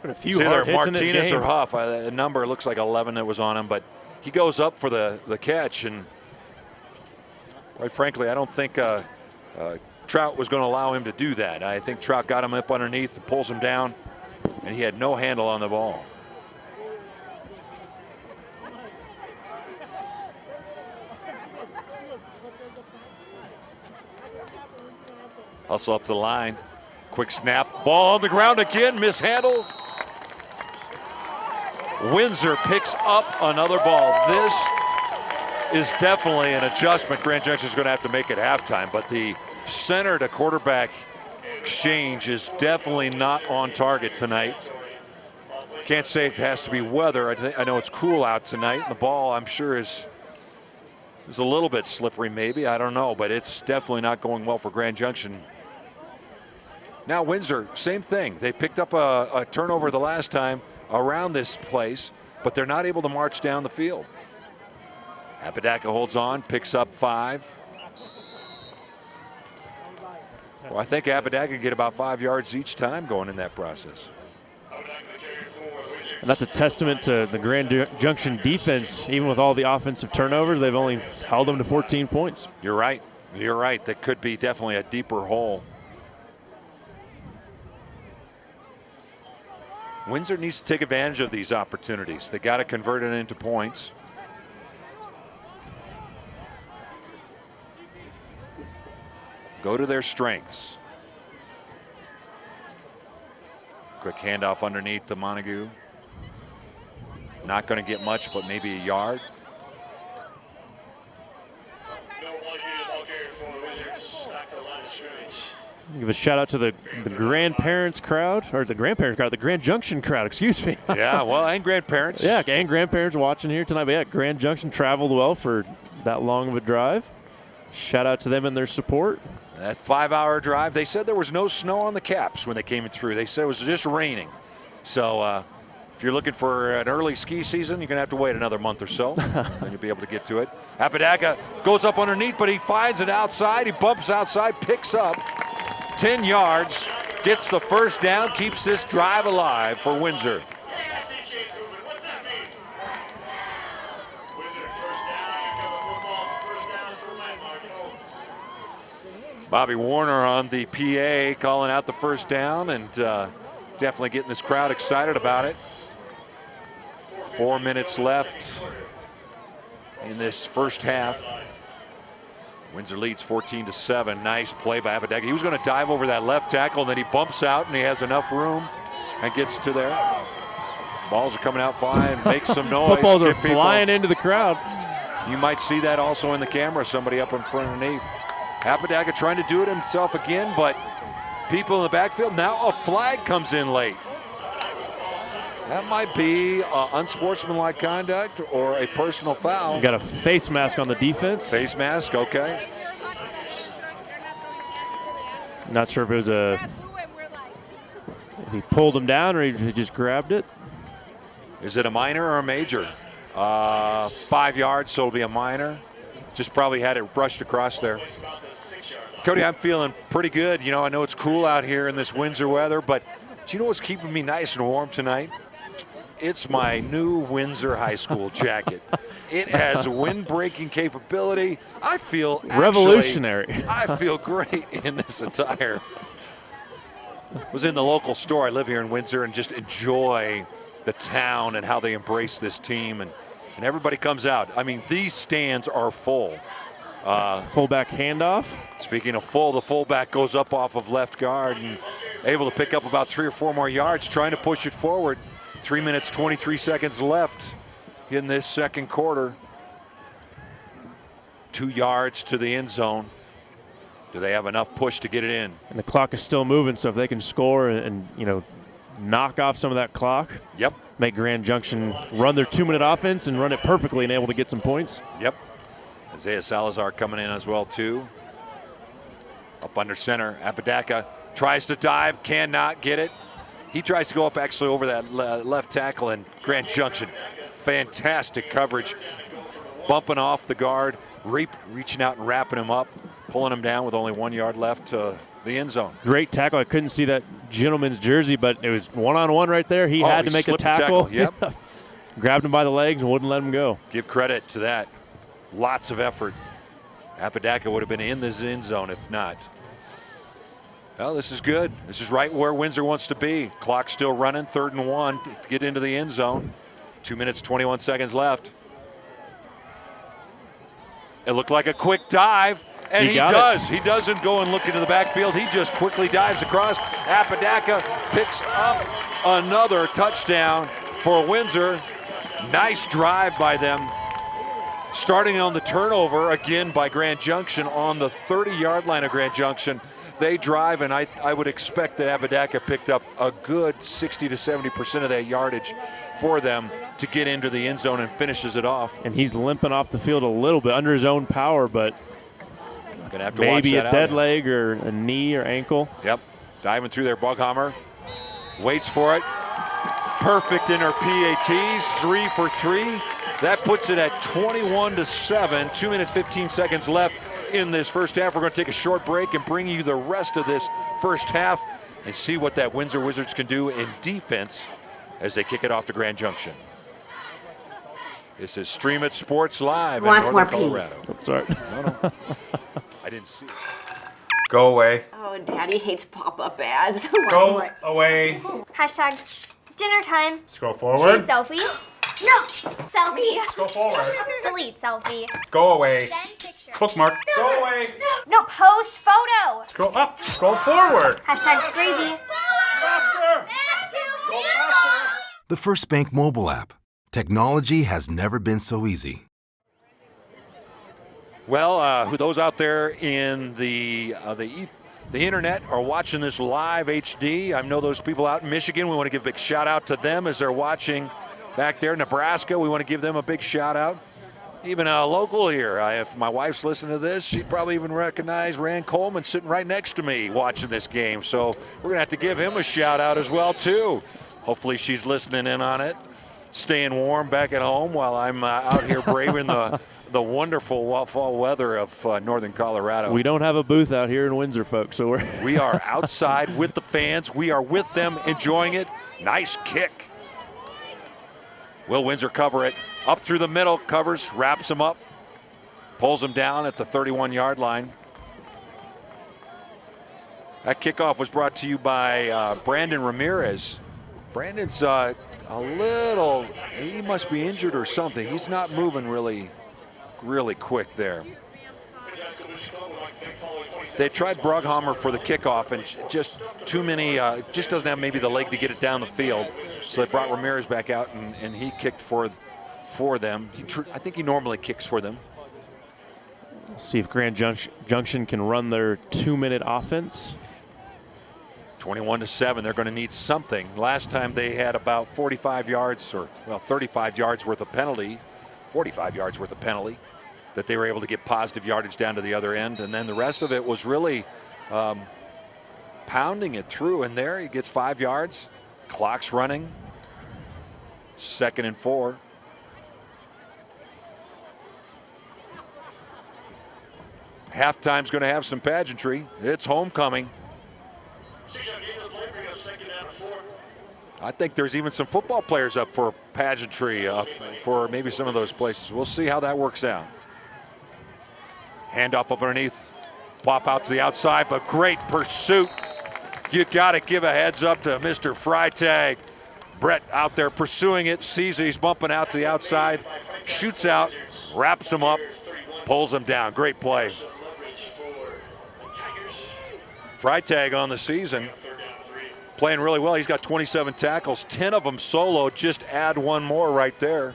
Been a few hard hits in this game.
Martinez or Huff. The number looks like 11 that was on him, but he goes up for the catch, and quite frankly, I don't think Trout was going to allow him to do that. I think Trout got him up underneath and pulls him down, and he had no handle on the ball. Hustle up the line. Quick snap. Ball on the ground again. Mishandled. Windsor picks up another ball. This is definitely an adjustment Grand Junction is going to have to make at halftime, but the center to quarterback exchange is definitely not on target tonight. Can't say it has to be weather. I know it's cool out tonight. The ball, I'm sure, is a little bit slippery maybe. I don't know, but it's definitely not going well for Grand Junction. Now Windsor, same thing. They picked up a turnover the last time around this place, but they're not able to march down the field. Apodaca holds on, picks up 5. Well, I think Apodaca can get about 5 yards each time going in that process.
And that's a testament to the Grand Junction defense. Even with all the offensive turnovers, they've only held them to 14 points.
You're right. You're right. That could be definitely a deeper hole. Windsor needs to take advantage of these opportunities. They got to convert it into points. Go to their strengths. Quick handoff underneath to Montague. Not going to get much, but maybe a yard.
Give a shout out to the grandparents crowd, or the grandparents crowd, the Grand Junction crowd, excuse me.
Yeah, well, and grandparents.
Yeah, and grandparents watching here tonight. But yeah, Grand Junction traveled well for that long of a drive. Shout out to them and their support.
That 5-hour drive, they said there was no snow on the caps when they came through. They said it was just raining. So if you're looking for an early ski season, you're going to have to wait another month or so, and you'll be able to get to it. Apodaca goes up underneath, but he finds it outside. He bumps outside, picks up 10 yards. gets the first down, keeps this drive alive for Windsor. Bobby Warner on the PA calling out the first down, and definitely getting this crowd excited about it. 4 minutes left in this first half. Windsor leads 14-7. Nice play by Apodaca. He was going to dive over that left tackle, and then he bumps out, and he has enough room and gets to there. Balls are coming out fine, makes some noise.
Footballs are flying into the crowd.
You might see that also in the camera, somebody up in front underneath. Apodaca trying to do it himself again, but people in the backfield. Now a flag comes in late. That might be unsportsmanlike conduct or a personal foul.
You got a face mask on the defense.
Face mask, okay.
Not sure if it was if he pulled him down or he just grabbed it.
Is it a minor or a major? 5 yards, so it'll be a minor. Just probably had it brushed across there. Cody, I'm feeling pretty good. You know, I know it's cool out here in this Windsor weather, but do you know what's keeping me nice and warm tonight? It's my new Windsor High School jacket. It has wind-breaking capability. I feel
revolutionary.
I feel great in this attire. Was in the local store. I live here in Windsor and just enjoy the town and how they embrace this team, and everybody comes out. I mean, these stands are full.
Fullback handoff.
Speaking of full, the fullback goes up off of left guard and able to pick up about 3 or 4 more yards, trying to push it forward. 3 minutes, 23 seconds left in this second quarter. 2 yards to the end zone. Do they have enough push to get it in?
And the clock is still moving, so if they can score and you know, knock off some of that clock.
Yep.
Make Grand Junction run their 2-minute offense and run it perfectly and able to get some points.
Yep. Isaiah Salazar coming in as well, too. Up under center. Apodaca tries to dive, cannot get it. He tries to go up actually over that left tackle, and Grand Junction, fantastic coverage. Bumping off the guard, reaching out and wrapping him up, pulling him down with only 1 yard left to the end zone.
Great tackle. I couldn't see that gentleman's jersey, but it was one-on-one right there. He had to make a tackle.
Yep.
Grabbed him by the legs and wouldn't let him go.
Give credit to that. Lots of effort. Apodaca would have been in this end zone if not. Well, this is good. This is right where Windsor wants to be. Clock still running, 3rd and 1 to get into the end zone. 2 minutes, 21 seconds left. It looked like a quick dive, and he does. He doesn't go and look into the backfield. He just quickly dives across. Apodaca picks up another touchdown for Windsor. Nice drive by them. Starting on the turnover again by Grand Junction on the 30-yard line of Grand Junction. They drive, and I would expect that Apodaca picked up a good 60 to 70% of that yardage for them to get into the end zone and finishes it off.
And he's limping off the field a little bit under his own power, but
gonna have to
maybe
watch that
a dead leg or a knee or ankle.
Yep, diving through there, Bughammer. Waits for it. Perfect in her PATs, 3 for 3. That puts it at 21-7, 2 minutes, 15 seconds left in this first half. We're going to take a short break and bring you the rest of this first half and see what that Windsor Wizards can do in defense as they kick it off to Grand Junction. This is Stream It Sports Live in Northern Colorado.
Oh, sorry.
No. I didn't see it.
Go away.
Oh, Daddy hates pop-up ads.
Go away.
Hashtag dinner time.
Scroll forward.
Choose selfie. No. Selfie.
Go forward.
Delete selfie.
Go away.
Then picture.
Bookmark. Go away.
No, post photo.
Scroll up. Scroll forward.
Hashtag gravy.
Faster. Go faster.
The First Bank mobile app. Technology has never been so easy.
Well, those out there in the internet are watching this live HD. I know those people out in Michigan. We want to give a big shout out to them as they're watching back there. Nebraska, we want to give them a big shout out. Even a local here. If my wife's listening to this, she'd probably even recognize Rand Coleman sitting right next to me watching this game. So we're going to have to give him a shout out as well, too. Hopefully she's listening in on it. Staying warm back at home while I'm out here braving the the wonderful fall weather of northern Colorado.
We don't have a booth out here in Windsor, folks, so
we are outside with the fans. We are with them, enjoying it. Nice kick. Will Windsor cover it? Up through the middle, covers, wraps him up, pulls him down at the 31-yard line. That kickoff was brought to you by Brandon Ramirez. Brandon's a little, he must be injured or something. He's not moving really quick there. They tried Brughammer for the kickoff and just too many, just doesn't have maybe the leg to get it down the field. So they brought Ramirez back out and he kicked for them. I think he normally kicks for them.
See if Grand Junction can run their 2-minute offense.
21-7, they're going to need something. Last time they had about 45 yards, or 35 yards worth of penalty, 45 yards worth of penalty, that they were able to get positive yardage down to the other end. And then the rest of it was really pounding it through. And there he gets 5 yards. Clock's running. 2nd and 4. Halftime's going to have some pageantry. It's homecoming. I think there's even some football players up for pageantry for maybe some of those places. We'll see how that works out. Handoff up underneath. Pop out to the outside, but great pursuit. You got to give a heads up to Mr. Friehauf. Brett out there pursuing it, sees it, he's bumping out to the outside, shoots out, wraps him up, pulls him down. Great play. Friehauf on the season, playing really well. He's got 27 tackles, 10 of them solo. Just add one more right there.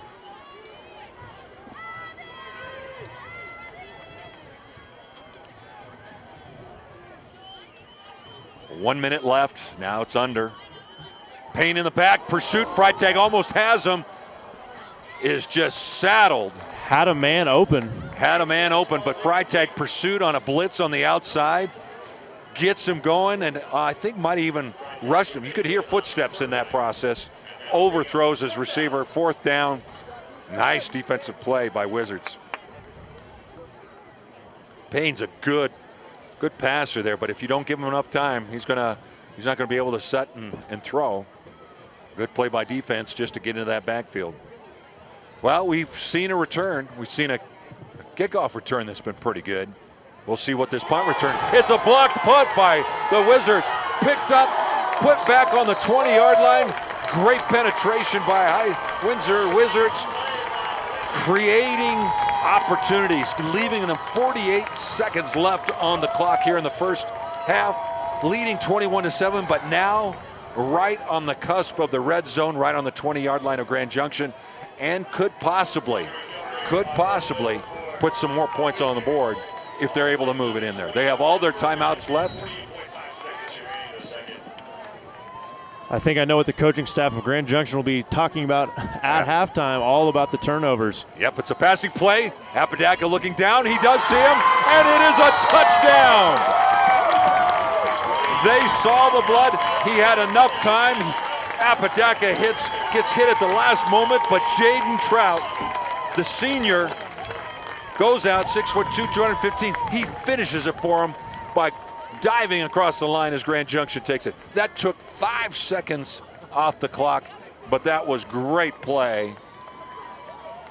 One minute left. Now it's under. Payne in the back. Pursuit. Friehauf almost has him. Is just saddled.
Had a man open.
Had a man open, but Friehauf pursued on a blitz on the outside. Gets him going, and I think might even rushed him. You could hear footsteps in that process. Overthrows his receiver. 4th down. Nice defensive play by Wizards. Payne's a good passer there, but if you don't give him enough time, he's not gonna be able to set and throw. Good play by defense just to get into that backfield. Well, we've seen a return. We've seen a kickoff return that's been pretty good. We'll see what this punt return. It's a blocked punt by the Wizards. Picked up, put back on the 20-yard line. Great penetration by Windsor Wizards. Creating opportunities, leaving them 48 seconds left on the clock here in the first half. Leading 21-7, but now right on the cusp of the red zone, right on the 20-yard line of Grand Junction, and could possibly put some more points on the board if they're able to move it in there. They have all their timeouts left.
I think I know what the coaching staff of Grand Junction will be talking about at halftime, all about the turnovers.
Yep, it's a passing play. Apodaca looking down. He does see him, and it is a touchdown. They saw the blood. He had enough time. Apodaca gets hit at the last moment, but Jaden Trout, the senior, goes out 6'2", 215. He finishes it for him by diving across the line as Grand Junction takes it. That took 5 seconds off the clock, but that was great play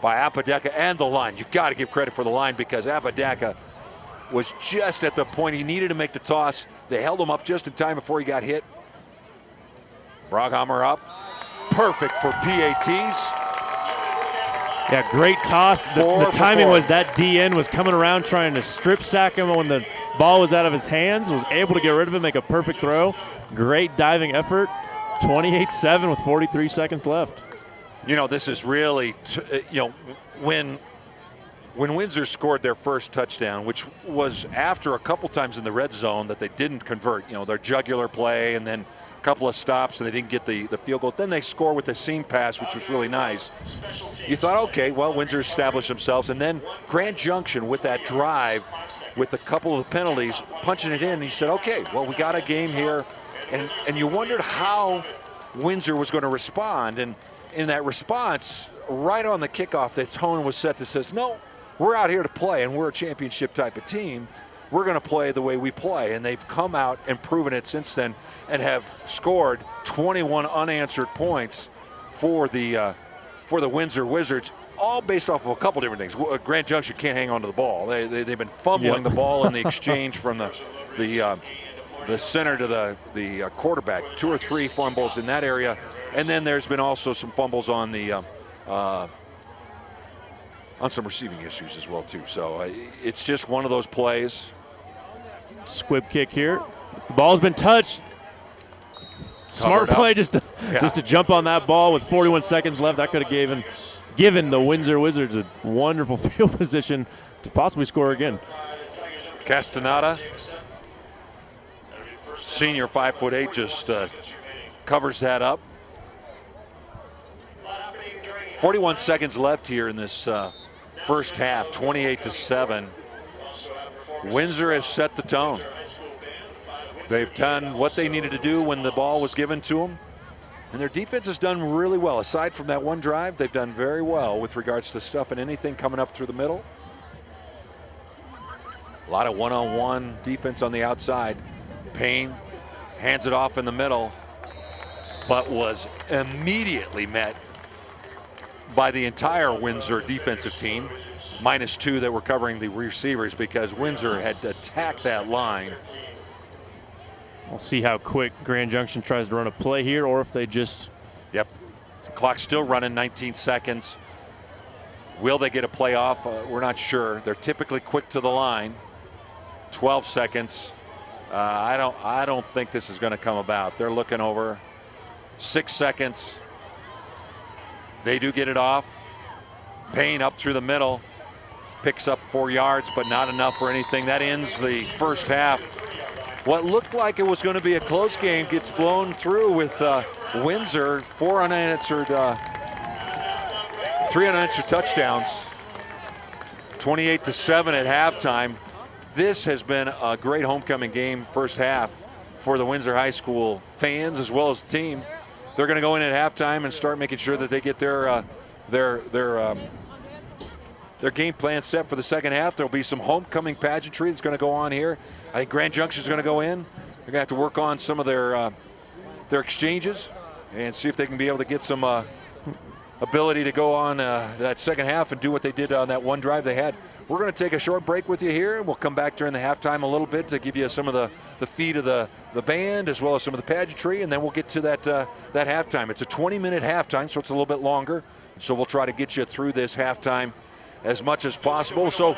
by Apodaca and the line. You got to give credit for the line because Apodaca was just at the point he needed to make the toss. They held him up just in time before he got hit. Brughammer up. Perfect for PATs.
Yeah, great toss. The timing was that DN was coming around trying to strip sack him when the ball was out of his hands, was able to get rid of it, make a perfect throw. Great diving effort. 28-7 with 43 seconds left.
You know, this is really, when Windsor scored their first touchdown, which was after a couple times in the red zone that they didn't convert, their jugular play and then a couple of stops and they didn't get the field goal. Then they score with a seam pass, which was really nice. You thought, okay, well, Windsor established themselves. And then Grand Junction with that drive, with a couple of penalties, punching it in. And he said, okay, well, we got a game here. And you wondered how Windsor was going to respond. And in that response, right on the kickoff, the tone was set that says, no, we're out here to play, and we're a championship type of team. We're going to play the way we play. And they've come out and proven it since then and have scored 21 unanswered points for the Windsor Wizards, all based off of a couple different things. Grand Junction can't hang on to the ball. They've been fumbling the ball in the exchange from the center to the quarterback. 2 or 3 fumbles in that area. And then there's been also some fumbles on the on some receiving issues as well too. So it's just one of those plays.
Squib kick here. The ball's been touched. Smart play just to jump on that ball with 41 seconds left. That could have given the Windsor Wizards a wonderful field position to possibly score again.
Castaneda, senior 5'8", just covers that up. 41 seconds left here in this first half, 28-7. Windsor has set the tone. They've done what they needed to do when the ball was given to them. And their defense has done really well. Aside from that one drive, they've done very well with regards to stuffing anything coming up through the middle. A lot of one-on-one defense on the outside. Payne hands it off in the middle, but was immediately met by the entire Windsor defensive team, -2 that were covering the receivers because Windsor had attacked that line.
We'll see how quick Grand Junction tries to run a play here, or if they just...
Yep, the clock's still running, 19 seconds. Will they get a play off? We're not sure. They're typically quick to the line. 12 seconds. I don't think this is going to come about. They're looking over. 6 seconds. They do get it off. Payne up through the middle. Picks up 4 yards, but not enough for anything. That ends the first half. What looked like it was going to be a close game gets blown through with Windsor. 3 unanswered touchdowns. 28-7 at halftime. This has been a great homecoming game first half for the Windsor High School fans as well as the team. They're going to go in at halftime and start making sure that they get their game plan set for the second half. There'll be some homecoming pageantry that's going to go on here. I think Grand Junction is going to go in. They're going to have to work on some of their exchanges and see if they can be able to get some ability to go on that second half and do what they did on that one drive they had. We're going to take a short break with you here. We'll come back during the halftime a little bit to give you some of the feed of the band as well as some of the pageantry, and then we'll get to that halftime. It's a 20-minute halftime, so it's a little bit longer. So we'll try to get you through this halftime as much as possible. So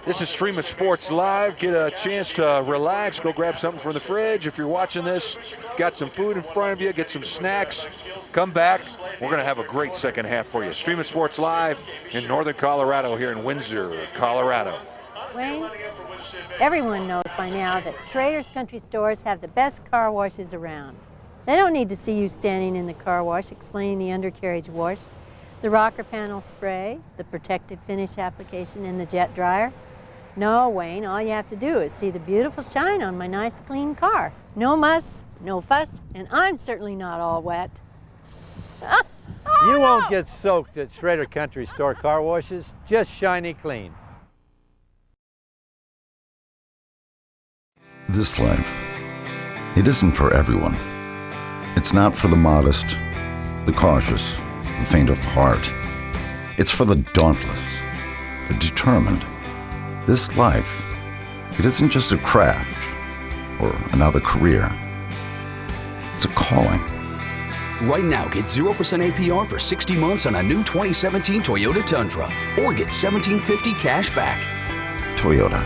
this is Streaming Sports Live. Get a chance to relax, go grab something from the fridge. If you're watching this, got some food in front of you, get some snacks, come back. We're going to have a great second half for you. Streaming Sports Live in Northern Colorado here in Windsor, Colorado.
Wayne, everyone knows by now that Schrader's Country Stores have the best car washes around. They don't need to see you standing in the car wash explaining the undercarriage wash, the rocker panel spray, the protective finish application, and the jet dryer. No, Wayne, all you have to do is see the beautiful shine on my nice clean car. No muss, no fuss, and I'm certainly not all wet.
You won't get soaked at Schrader Country Store car washes, just shiny clean.
This life, it isn't for everyone. It's not for the modest, the cautious, the faint of heart. It's for the dauntless, the determined. This life, it isn't just a craft or another career. It's a calling.
Right now, get 0% APR for 60 months on a new 2017 Toyota Tundra, or get $1,750 cash back.
Toyota,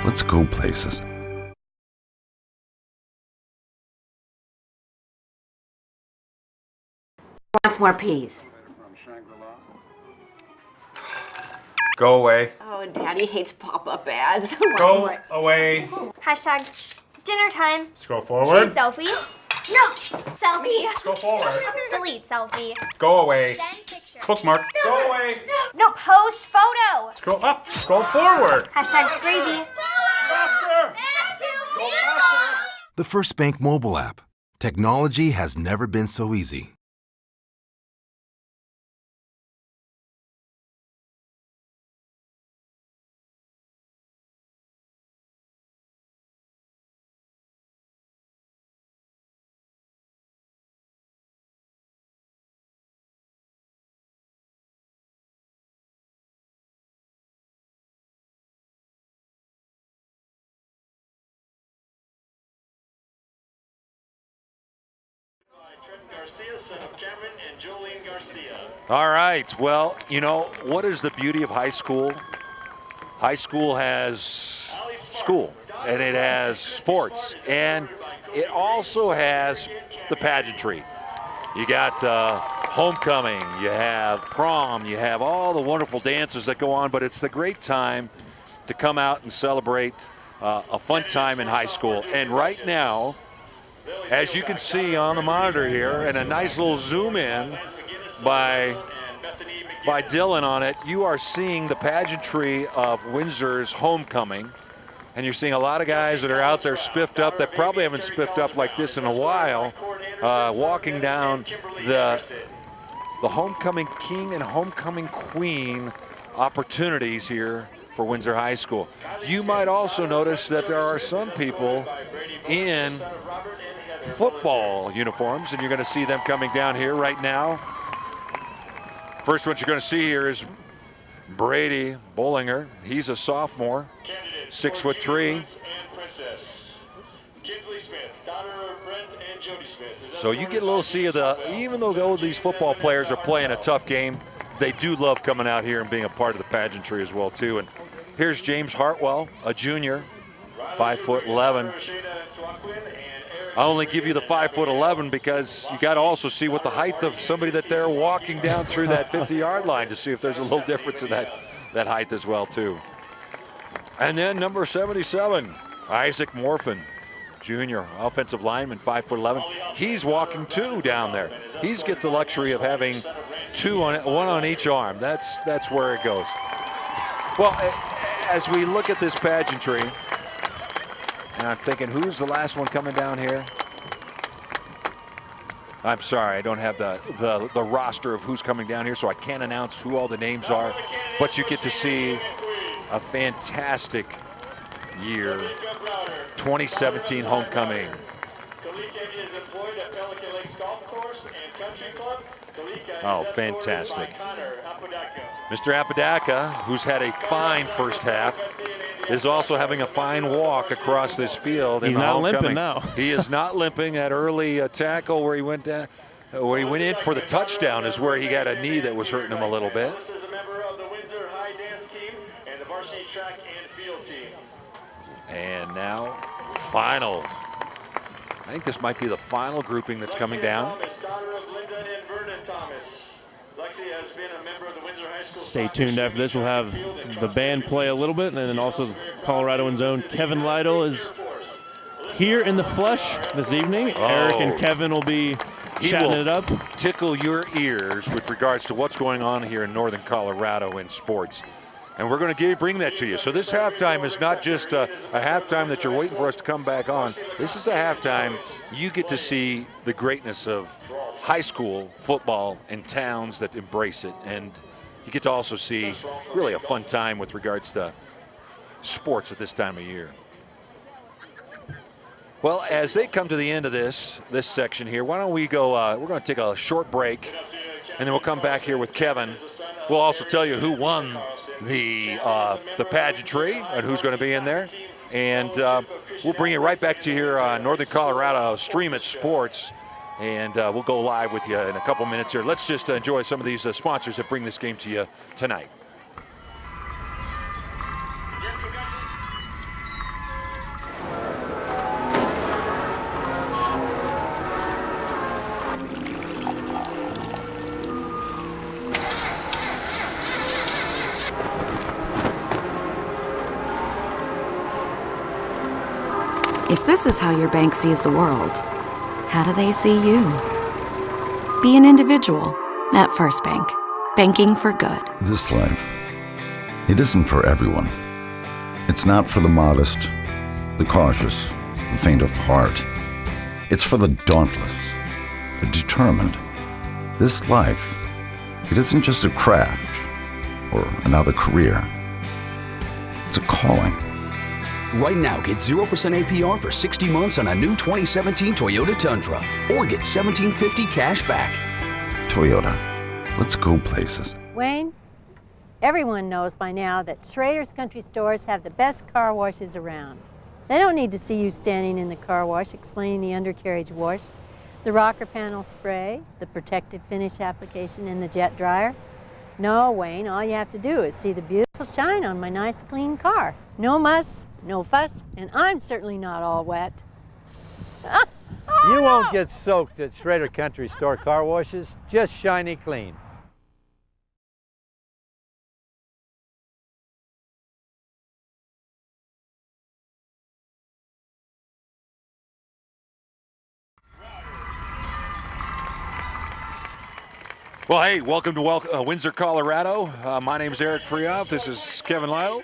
let's go places.
Wants more peas.
Go away.
Oh, Daddy hates pop-up ads.
Go away.
Hashtag dinner time.
Scroll forward.
Choose selfie. No! Selfie.
Go forward.
Delete selfie.
Go away.
Then picture.
Bookmark. Go away.
No, post photo.
Scroll up. Scroll forward.
Hashtag gravy.
Faster. Go faster.
The First Bank mobile app. Technology has never been so easy.
All right. Well, you know, what is the beauty of high school? High school has school, and it has sports, and it also has the pageantry. You got homecoming, you have prom, you have all the wonderful dances that go on, but it's a great time to come out and celebrate a fun time in high school. And right now, as you can see on the monitor here, and a nice little zoom in by Dylan on it, you are seeing the pageantry of Windsor's homecoming. And you're seeing a lot of guys that are out there spiffed up that probably haven't spiffed up like this in a while, walking down the homecoming king and homecoming queen opportunities here for Windsor High School. You might also notice that there are some people in football uniforms, and you're going to see them coming down here right now. First one you're going to see here is Brady Bolinger. He's a sophomore, 6'3". So you get a little see of even though these football players are playing a tough game, they do love coming out here and being a part of the pageantry as well too. And here's James Hartwell, a junior, 5'11". I only give you the 5'11" because you got to also see what the height of somebody that they're walking down through that 50-yard line to see if there's a little difference in that height as well too. And then number 77, Isaac Morfin, junior, offensive lineman, 5'11". He's walking two down there. He's get the luxury of having one on each arm. That's where it goes. Well, as we look at this pageantry, and I'm thinking, who's the last one coming down here? I'm sorry, I don't have the roster of who's coming down here, so I can't announce who all the names are. But you get to see a fantastic year, 2017 homecoming. Oh, fantastic. Mr. Apodaca, who's had a fine first half, is also having a fine walk across this field.
He's not limping now.
He is not limping. That early tackle where he went down, where he went in for the touchdown, is where he got a knee that was hurting him a little bit. And now, finals. I think this might be the final grouping that's coming down.
Stay tuned after this. We'll have the band play a little bit, and then also Coloradoans' own Kevin Lytle is here in the flesh this evening.
Oh.
Eric and Kevin will be chatting it up.
Tickle your ears with regards to what's going on here in Northern Colorado in sports. And we're going to bring that to you. So this halftime is not just a halftime that you're waiting for us to come back on. This is a halftime you get to see the greatness of high school football in towns that embrace it. And you get to also see really a fun time with regards to sports at this time of year. Well, as they come to the end of this section here, why don't we go, we're going to take a short break, and then we'll come back here with Kevin. We'll also tell you who won the pageantry and who's going to be in there. And we'll bring it right back to you here on Northern Colorado Stream It Sports. And we'll go live with you in a couple minutes here. Let's just enjoy some of these sponsors that bring this game to you tonight.
If this is how your bank sees the world, how do they see you? Be an individual at First Bank. Banking for good.
This life, it isn't for everyone. It's not for the modest, the cautious, the faint of heart. It's for the dauntless, the determined. This life, it isn't just a craft or another career. It's a calling.
Right now, get 0% APR for 60 months on a new 2017 Toyota Tundra, or get $1,750 cash back.
Toyota, let's go places.
Wayne, everyone knows by now that Schrader's Country Stores have the best car washes around. They don't need to see you standing in the car wash explaining the undercarriage wash. The rocker panel spray, the protective finish application in the jet dryer. No, Wayne, all you have to do is see the beautiful shine on my nice clean car. No muss, no fuss, and I'm certainly not all wet.
You won't get soaked at Schrader Country Store car washes, just shiny clean.
Well, hey, welcome to Windsor, Colorado. My name is Eric Friehauf. This is Kevin Lytle.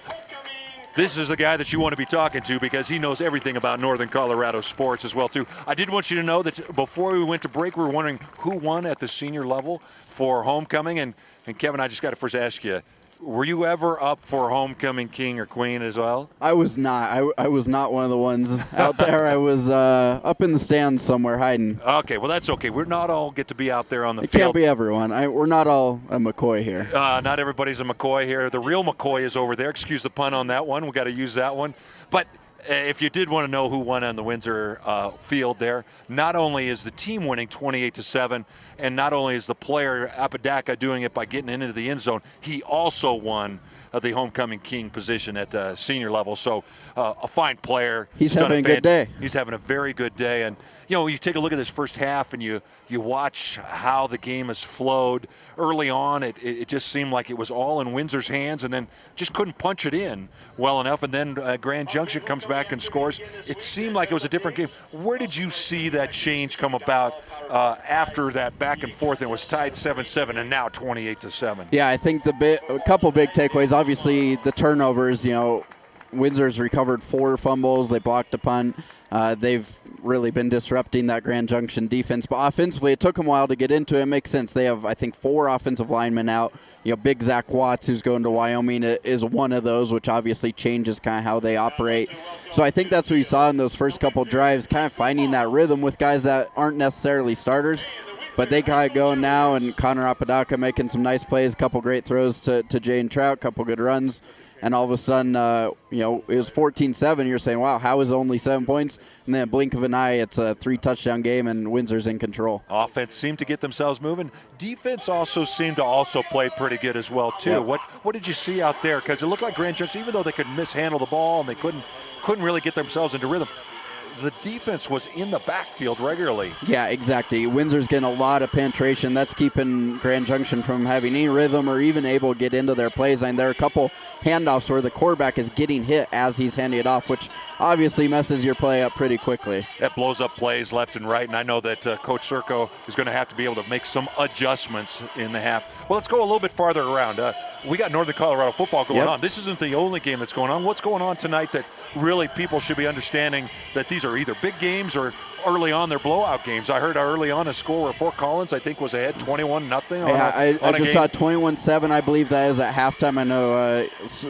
This is the guy that you want to be talking to because he knows everything about Northern Colorado sports as well, too. I did want you to know that before we went to break, we were wondering who won at the senior level for homecoming. And Kevin, I just got to first ask you, were you ever up for homecoming king or queen as well?
I was not. I was not one of the ones out there. I was up in the stands somewhere hiding.
Okay, well, that's okay. We're not all get to be out there on the
It
field.
can't be everyone. We're not all a McCoy here.
Not everybody's a McCoy here. The real McCoy is over there. Excuse the pun on that one. We got to use that one. But if you did want to know who won on the Windsor field there, not only is the team winning 28-7, and not only is the player Apodaca doing it by getting into the end zone, he also won the homecoming king position at the senior level. So a fine player.
He's having a good day.
He's having a very good day. And, you know, you take a look at this first half and you watch how the game has flowed. Early on, it just seemed like it was all in Windsor's hands and then just couldn't punch it in well enough. And then Grand Junction comes back and scores. It seemed like it was a different game. Where did you see that change come about after that back and forth? It was tied 7-7 and now 28-7.
Yeah, I think a couple big takeaways. Obviously, the turnovers. You know, Windsor's recovered 4 fumbles. They blocked a punt. They've really been disrupting that Grand Junction defense. But offensively, it took them a while to get into it. It makes sense. They have, I think, 4 offensive linemen out. You know, big Zach Watts, who's going to Wyoming, is one of those, which obviously changes kind of how they operate. So I think that's what you saw in those first couple drives, kind of finding that rhythm with guys that aren't necessarily starters. But they got it going now, and Connor Apodaca making some nice plays, a couple great throws to Jaden Trout, a couple good runs. And all of a sudden, you know, it was 14-7. You're saying, wow, how is it only 7 points? And then blink of an eye, it's a 3-touchdown game, and Windsor's in control.
Offense seemed to get themselves moving. Defense also seemed to play pretty good as well, too.
Yep.
What did you see out there? Because it looked like Grand Junction, even though they could mishandle the ball and they couldn't really get themselves into rhythm, the defense was in the backfield regularly.
Yeah, exactly. Windsor's getting a lot of penetration. That's keeping Grand Junction from having any rhythm or even able to get into their plays. And there are a couple handoffs where the quarterback is getting hit as he's handing it off, which obviously messes your play up pretty quickly.
That blows up plays left and right, and I know that Coach Circo is going to have to be able to make some adjustments in the half. Well, let's go a little bit farther around. We got Northern Colorado football going on. This isn't the only game that's going on. What's going on tonight that really people should be understanding that these are either big games or early on they're blowout games? I heard early on a score where Fort Collins, I think, was ahead 21-0.
I just saw 21-7. I believe that is at halftime. I know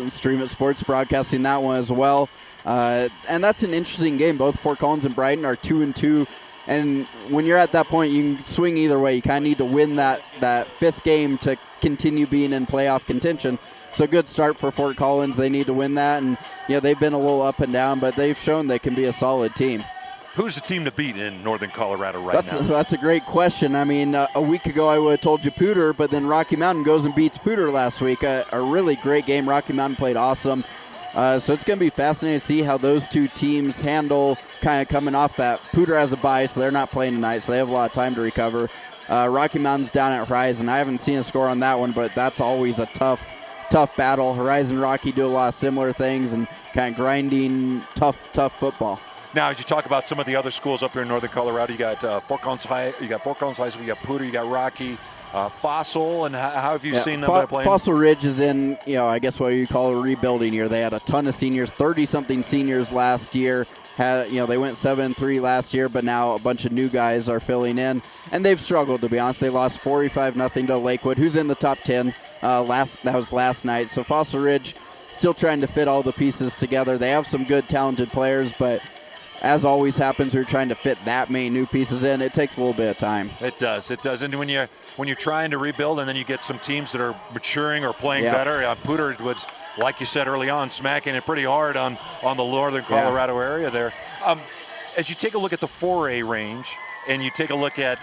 Stream It Sports broadcasting that one as well. And that's an interesting game. Both Fort Collins and Brighton are 2-2. And when you're at that point, you can swing either way. You kind of need to win that 5th game to continue being in playoff contention. So good start for Fort Collins. They need to win that. And, you know, they've been a little up and down, but they've shown they can be a solid team.
Who's the team to beat in Northern Colorado now?
That's a great question. I mean, a week ago I would have told you Pooter, but then Rocky Mountain goes and beats Pooter last week. A really great game. Rocky Mountain played awesome. So it's going to be fascinating to see how those two teams handle kind of coming off that. Pooter has a bye, so they're not playing tonight, so they have a lot of time to recover. Rocky Mountain's down at Horizon. I haven't seen a score on that one, but that's always a tough battle. Horizon Rocky do a lot of similar things and kind of grinding, tough football.
Now, as you talk about some of the other schools up here in Northern Colorado, you got Fort Collins High, you got Fort Collins High School, you got Pooter, you got Rocky, Fossil, and how have you seen them playing?
Fossil Ridge is in, you know, I guess what you call a rebuilding year. They had a ton of seniors, 30-something seniors last year. They went 7-3 last year, but now a bunch of new guys are filling in, and they've struggled, to be honest. They lost 45-0 to Lakewood, who's in the top 10. That was last night. So Fossil Ridge still trying to fit all the pieces together. They have some good, talented players, but as always happens, we're trying to fit that many new pieces in. It takes a little bit of time.
It does. And when you're trying to rebuild, and then you get some teams that are maturing or playing better. Pooter was, like you said early on, smacking it pretty hard on the Northern Colorado area there. As you take a look at the 4A range, and you take a look at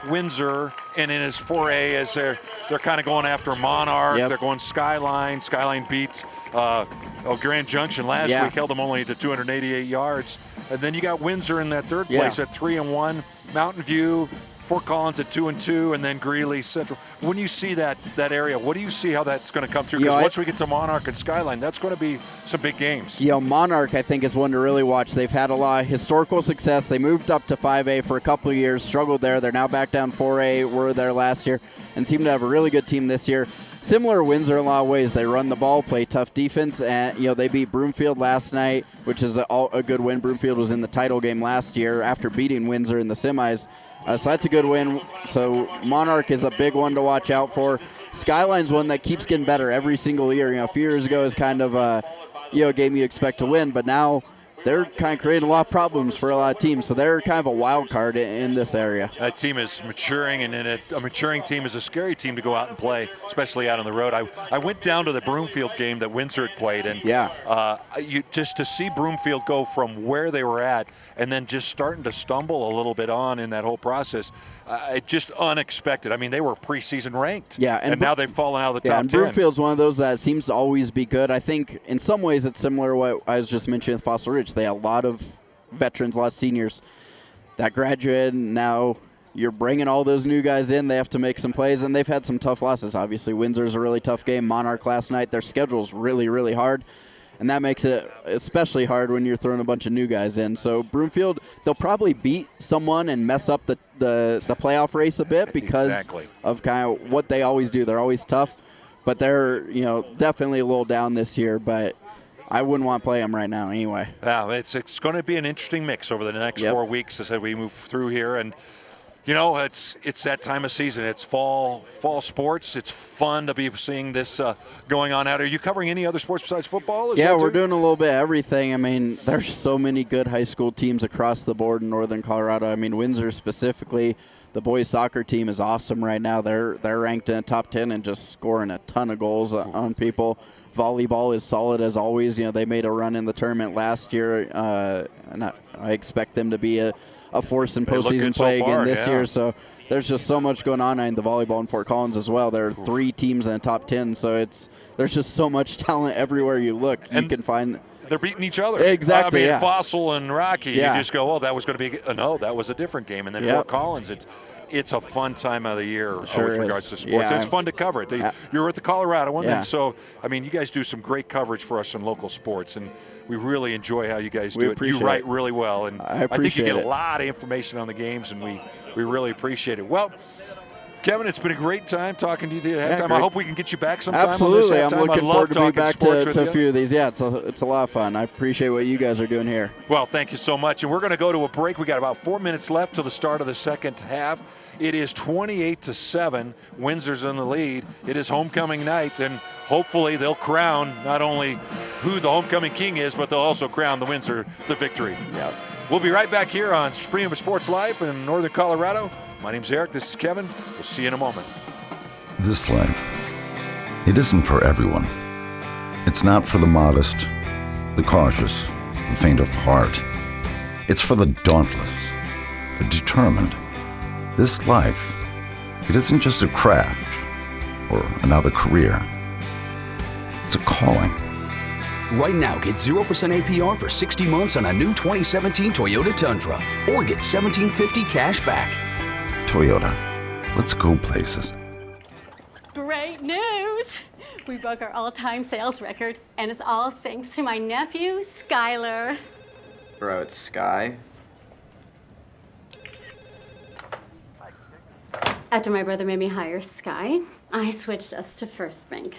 Windsor, and in his 4A, as they're kind of going after Monarch.
Yep.
They're going Skyline. Skyline beat Grand Junction last week, held them only to 288 yards. And then you got Windsor in that third place at 3-1. Mountain View, Fort Collins at 2-2, and then Greeley Central. When you see that area, what do you see how that's going to come through? Because once we get to Monarch and Skyline, that's going to be some big games.
Monarch, I think, is one to really watch. They've had a lot of historical success. They moved up to 5A for a couple of years, struggled there. They're now back down 4A, were there last year, and seem to have a really good team this year. Similar to Windsor in a lot of ways. They run the ball, play tough defense, and they beat Broomfield last night, which is a good win. Broomfield was in the title game last year after beating Windsor in the semis. So that's a good win. So Monarch is a big one to watch out for. Skyline's one that keeps getting better every single year. A few years ago is kind of a game you expect to win, but now they're kind of creating a lot of problems for a lot of teams. So they're kind of a wild card in this area.
That team is maturing, and a maturing team is a scary team to go out and play, especially out on the road. I went down to the Broomfield game that Windsor had played, and you just to see Broomfield go from where they were at and then just starting to stumble a little bit on in that whole process, just unexpected. I mean, they were preseason ranked, and now they've fallen out of the top 10.
And Broomfield's one of those that seems to always be good. I think in some ways it's similar to what I was just mentioning with Fossil Ridge. They have a lot of veterans, a lot of seniors that graduated, and now you're bringing all those new guys in. They have to make some plays, and they've had some tough losses. Obviously, Windsor's a really tough game. Monarch last night, their schedule's really, really hard, and that makes it especially hard when you're throwing a bunch of new guys in. So Broomfield, they'll probably beat someone and mess up the playoff race a bit because of kind of what they always do. They're always tough, but they're definitely a little down this year, but I wouldn't want to play them right now anyway.
Yeah, it's going to be an interesting mix over the next 4 weeks as we move through here. And, it's that time of season. It's fall sports. It's fun to be seeing this going on out. Are you covering any other sports besides football?
We're doing a little bit of everything. I mean, there's so many good high school teams across the board in Northern Colorado. I mean, Windsor specifically, the boys soccer team is awesome right now. They're ranked in the top 10 and just scoring a ton of goals on people. Volleyball is solid as always. They made a run in the tournament last year, and I expect them to be a force in postseason play again this year. So there's just so much going on in the volleyball in Fort Collins as well. There are 3 teams in the top 10, so there's just so much talent everywhere you look. You can find.
They're beating each other.
Exactly.
I mean, Fossil and Rocky. You just go, that was going to be. No, that was a different game. And then Fort Collins, it's a fun time of the year with regards to sports. It's fun to cover it. You're at the Colorado one, and so you guys do some great coverage for us in local sports, and we really enjoy how you guys do it. You write really well, and I think you get a lot of information on the games, and we really appreciate it. Well, Kevin, it's been a great time talking to you at halftime. I hope we can get you back sometime.
Absolutely.
On this halftime.
I'm looking forward to be back to a few of these.
It's
a lot of fun. I appreciate what you guys are doing here.
Well, thank you so much. And we're going to go to a break. We got about 4 minutes left till the start of the second half. It is 28-7. Windsor's in the lead. It is homecoming night, and hopefully they'll crown not only who the homecoming king is, but they'll also crown the Windsor the victory.
Yep.
We'll be right back here on Friehauf Sports Live in Northern Colorado. My name's Eric. This is Kevin. We'll see you in a moment.
This life, it isn't for everyone. It's not for the modest, the cautious, the faint of heart. It's for the dauntless, the determined. This life, it isn't just a craft or another career. It's a calling.
Right now, get 0% APR for 60 months on a new 2017 Toyota Tundra, or get $1,750 cash back.
Toyota, let's go places.
Great news! We broke our all-time sales record, and it's all thanks to my nephew, Skylar.
Bro, it's Sky.
After my brother made me hire Sky, I switched us to First Bank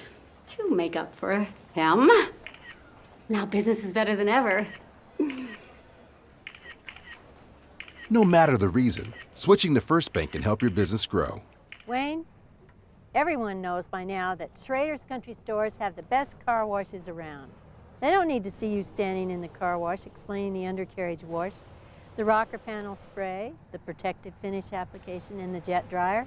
to make up for him. Now business is better than ever.
No matter the reason, switching to First Bank can help your business grow.
Wayne, everyone knows by now that Schrader's Country Stores have the best car washes around. They don't need to see you standing in the car wash explaining the undercarriage wash, the rocker panel spray, the protective finish application, and the jet dryer.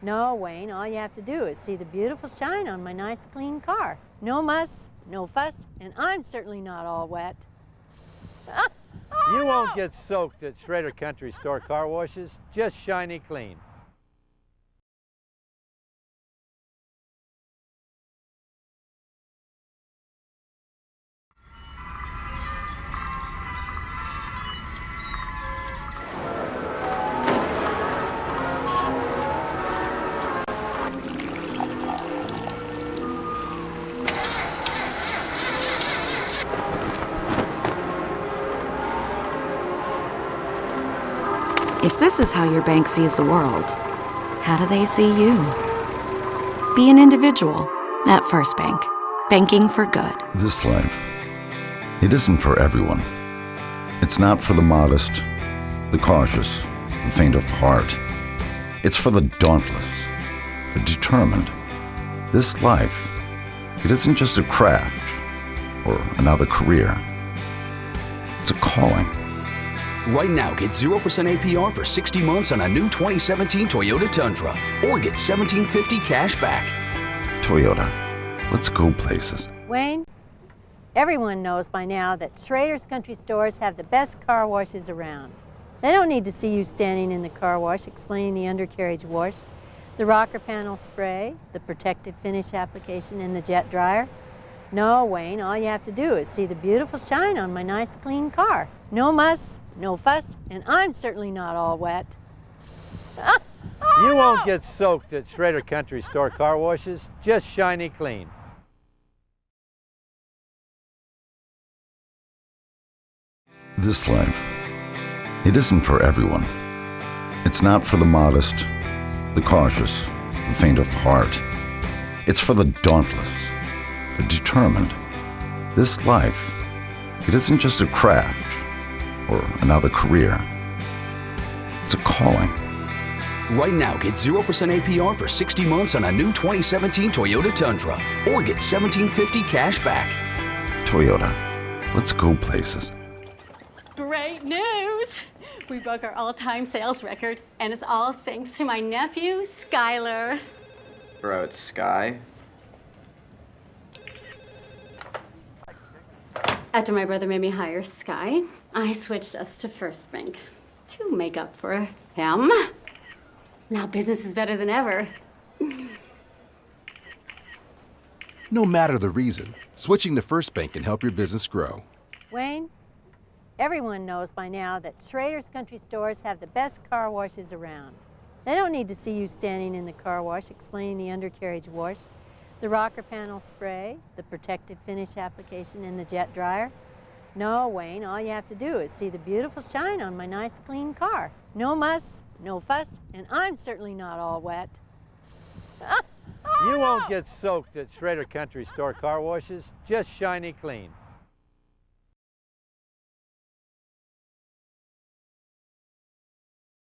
No, Wayne, all you have to do is see the beautiful shine on my nice clean car. No muss, no fuss, and I'm certainly not all wet.
You won't get soaked at Schrader Country Store car washes, just shiny clean.
If this is how your bank sees the world, how do they see you? Be an individual at First Bank. Banking for good.
This life, it isn't for everyone. It's not for the modest, the cautious, the faint of heart. It's for the dauntless, the determined. This life, it isn't just a craft or another career. It's a calling.
Right now, get 0% APR for 60 months on a new 2017 Toyota Tundra, or get $1,750 cash back.
Toyota, let's go places.
Wayne, everyone knows by now that Schrader's Country Stores have the best car washes around. They don't need to see you standing in the car wash explaining the undercarriage wash, the rocker panel spray, the protective finish application, and the jet dryer. No, Wayne, all you have to do is see the beautiful shine on my nice clean car. No muss, no fuss, and I'm certainly not all wet.
You won't get soaked at Schrader Country Store car washes, just shiny clean.
This life, it isn't for everyone. It's not for the modest, the cautious, the faint of heart. It's for the dauntless, the determined. This life, it isn't just a craft or another career. It's a calling.
Right now, get 0% APR for 60 months on a new 2017 Toyota Tundra, or get $1,750 cash back.
Toyota, let's go places.
Great news! We broke our all-time sales record, and it's all thanks to my nephew, Skylar.
Bro, it's Sky.
After my brother made me hire Sky, I switched us to First Bank to make up for him. Now business is better than ever.
No matter the reason, switching to First Bank can help your business grow.
Wayne, everyone knows by now that Schrader's Country Stores have the best car washes around. They don't need to see you standing in the car wash explaining the undercarriage wash, the rocker panel spray, the protective finish application, and the jet dryer. No, Wayne, all you have to do is see the beautiful shine on my nice clean car. No muss, no fuss, and I'm certainly not all wet.
You won't get soaked at Schrader Country Store car washes, just shiny clean.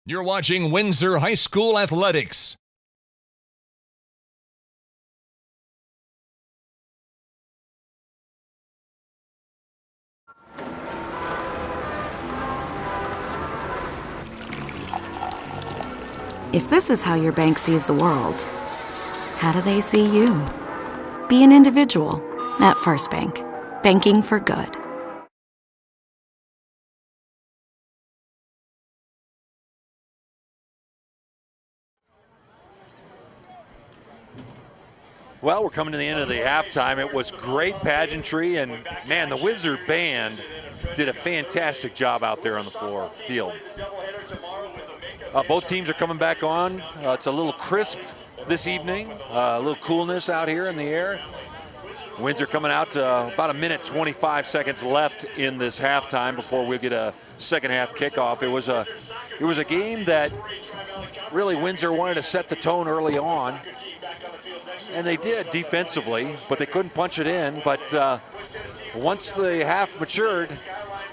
You're watching Windsor High School Athletics.
If this is how your bank sees the world, how do they see you? Be an individual at First Bank. Banking for good.
Well, we're coming to the end of the halftime. It was great pageantry, and man, the Windsor band did a fantastic job out there on the field. Both teams are coming back on. It's a little crisp this evening, a little coolness out here in the air. Windsor coming out to about 1:25 left in this halftime before we get a second half kickoff. It was a game that really Windsor wanted to set the tone early on, and they did defensively, but they couldn't punch it in. But once the half matured,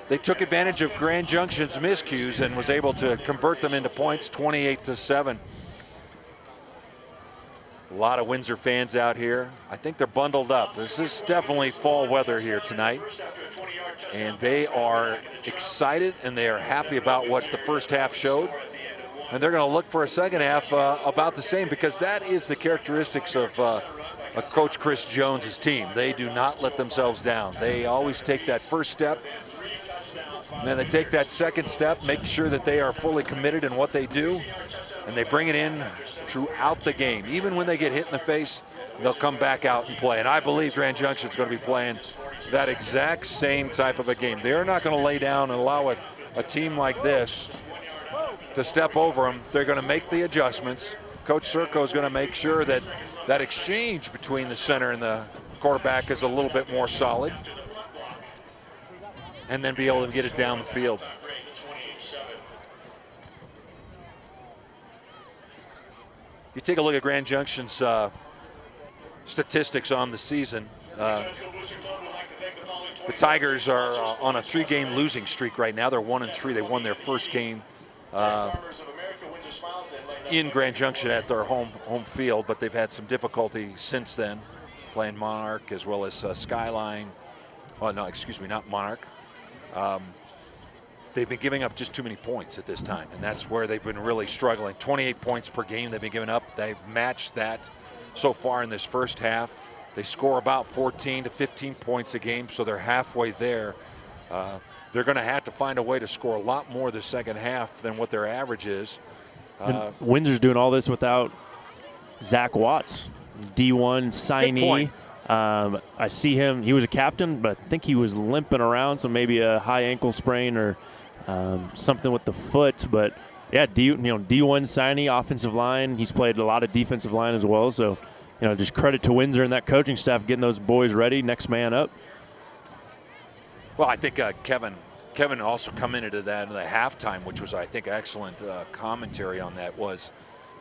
they took advantage of Grand Junction's miscues and was able to convert them into points, 28-7. A lot of Windsor fans out here. I think they're bundled up. This is definitely fall weather here tonight. And they are excited and they are happy about what the first half showed. And they're going to look for a second half about the same, because that is the characteristics of Coach Chris Jones's team. They do not let themselves down. They always take that first step. And then they take that second step, make sure that they are fully committed in what they do, and they bring it in throughout the game. Even when they get hit in the face, they'll come back out and play. And I believe Grand Junction is going to be playing that exact same type of a game. They're not going to lay down and allow a team like this to step over them. They're going to make the adjustments. Coach Serco is going to make sure that that exchange between the center and the quarterback is a little bit more solid, and then be able to get it down the field. You take a look at Grand Junction's statistics on the season. The Tigers are on a 3-game losing streak right now. They're 1-3. They won their first game in Grand Junction at their home field, but they've had some difficulty since then, playing Monarch as well as Skyline. Oh, no, excuse me, not Monarch. They've been giving up just too many points at this time, and that's where they've been really struggling. 28 points per game they've been giving up. They've matched that so far in this first half. They score about 14 to 15 points a game, so they're halfway there. They're going to have to find a way to score a lot more the second half than what their average is.
Windsor's doing all this without Zach Watts, D1 signee. I see him. He was a captain, but I think he was limping around, so maybe a high ankle sprain or something with the foot. But yeah, D1 signee, offensive line. He's played a lot of defensive line as well. So just credit to Windsor and that coaching staff getting those boys ready. Next man up.
Well, I think Kevin also commented to that in the halftime, which was, I think, excellent commentary on that. Was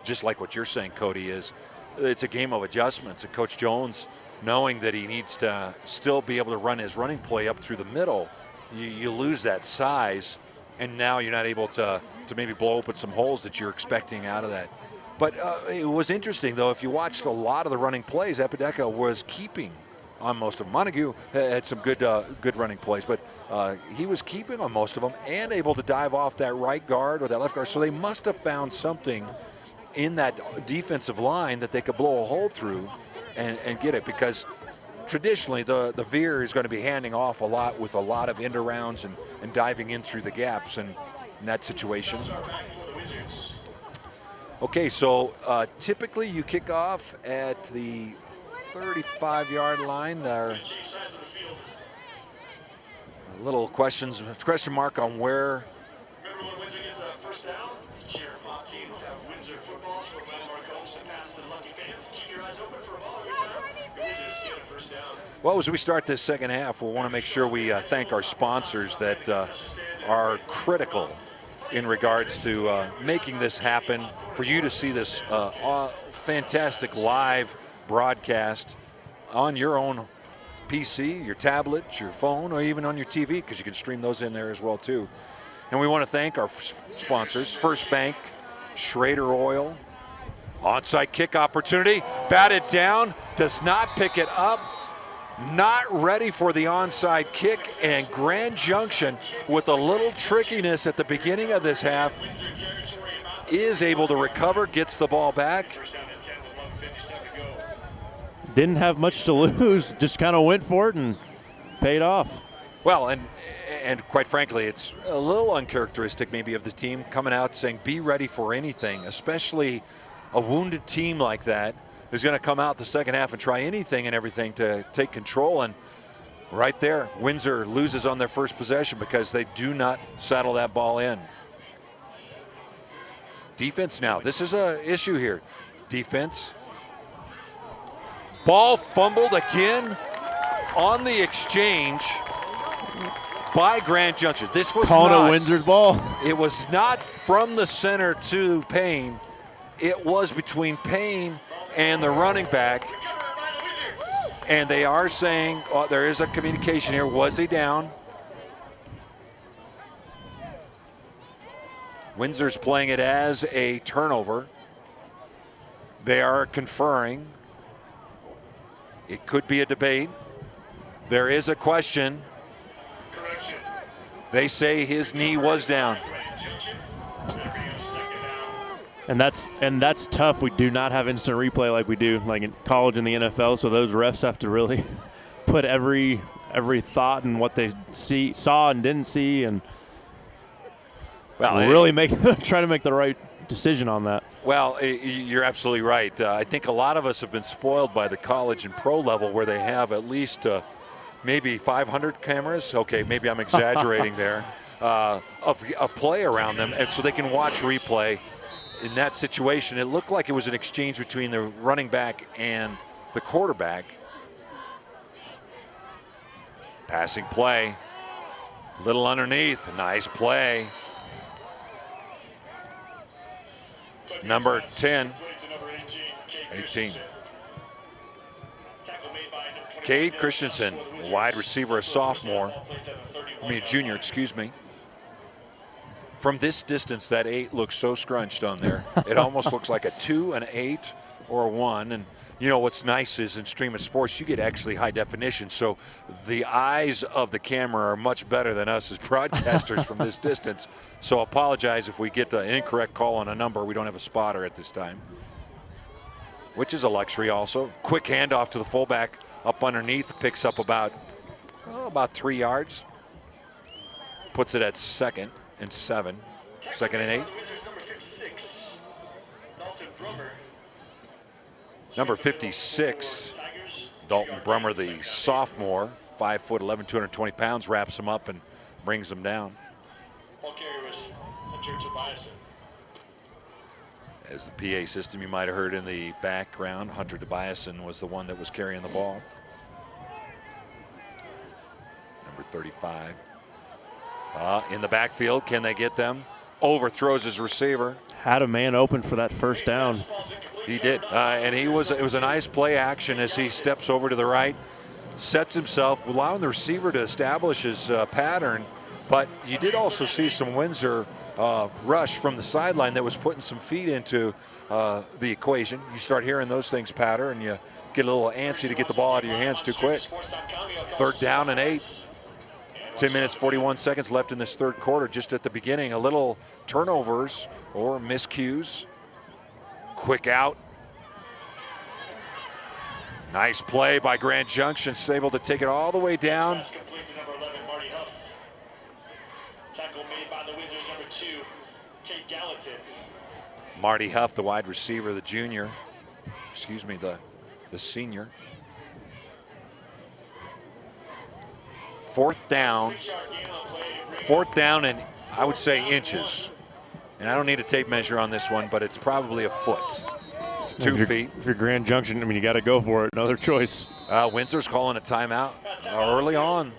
just like what you're saying, Cody, is it's a game of adjustments. And Coach Jones, knowing that he needs to still be able to run his running play up through the middle, you lose that size, and now you're not able to maybe blow open some holes that you're expecting out of that. But it was interesting, though, if you watched a lot of the running plays, Apodaca was keeping on most of them. Montague had some good running plays, but he was keeping on most of them and able to dive off that right guard or that left guard. So they must have found something in that defensive line that they could blow a hole through and get it, because traditionally the veer is going to be handing off a lot with a lot of end arounds and diving in through the gaps in that situation. Okay, so typically you kick off at the 35-yard line. There a little question mark on where well, as we start this second half, we'll want to make sure we thank our sponsors that are critical in regards to making this happen, for you to see this fantastic live broadcast on your own PC, your tablet, your phone, or even on your TV, because you can stream those in there as well too. And we want to thank our sponsors: First Bank, Schrader Oil. Onside kick opportunity, batted down, does not pick it up. Not ready for the onside kick, and Grand Junction, with a little trickiness at the beginning of this half, is able to recover, gets the ball back.
Didn't have much to lose, just kind of went for it and paid off.
Well, and quite frankly, it's a little uncharacteristic maybe of the team coming out saying be ready for anything, especially a wounded team like that is going to come out the second half and try anything and everything to take control. And right there, Windsor loses on their first possession because they do not saddle that ball in. Defense now. This is an issue here. Defense. Ball fumbled again on the exchange by Grand Junction. This was
calling
not
a Windsor's ball.
It was not from the center to Payne. It was between Payne and the running back, and they are saying there is a communication here. Was he down? Windsor's playing it as a turnover. They are conferring. It could be a debate. There is a question. They say his knee was down.
And that's tough. We do not have instant replay like we do like in college and the NFL, so those refs have to really put every thought in what they saw and didn't see, and
Well,
really try to make the right decision on that.
Well, you're absolutely right. I think a lot of us have been spoiled by the college and pro level where they have at least maybe 500 cameras. Okay, maybe I'm exaggerating there. Of play around them, and so they can watch replay. In that situation, it looked like it was an exchange between the running back and the quarterback. Passing play, little underneath, nice play. Number 10, 18. Cade Christensen, wide receiver, a sophomore. A junior, excuse me. From this distance, that 8 looks so scrunched on there. It almost looks like a 2, an 8, or a 1. And you know what's nice is in Stream of Sports, you get actually high definition. So the eyes of the camera are much better than us as broadcasters from this distance. So apologize if we get an incorrect call on a number. We don't have a spotter at this time, which is a luxury also. Quick handoff to the fullback up underneath, picks up about 3 yards. Puts it at 2nd and 7, 2nd and 8. Number 56, Dalton Brummer, the sophomore, 5'11", 220 pounds, wraps him up and brings him down. As the PA system you might have heard in the background, Hunter Tobiasen was the one that was carrying the ball. Number 35. In the backfield, can they get them? Overthrows his receiver.
Had a man open for that first down.
He did, and it was a nice play action as he steps over to the right, sets himself, allowing the receiver to establish his pattern. But you did also see some Windsor rush from the sideline that was putting some feet into the equation. You start hearing those things patter, and you get a little antsy to get the ball out of your hands too quick. 3rd down and 8. 10 minutes, 41 seconds left in this third quarter. Just at the beginning, a little turnovers or miscues. Quick out. Nice play by Grand Junction, able to take it all the way down. Marty Huff, the wide receiver, the junior. Excuse me, the senior. 4th down and I would say inches. And I don't need a tape measure on this one, but it's probably a foot to 2 feet.
If you're Grand Junction, I mean, you got to go for it. Another choice.
Windsor's calling a timeout early on.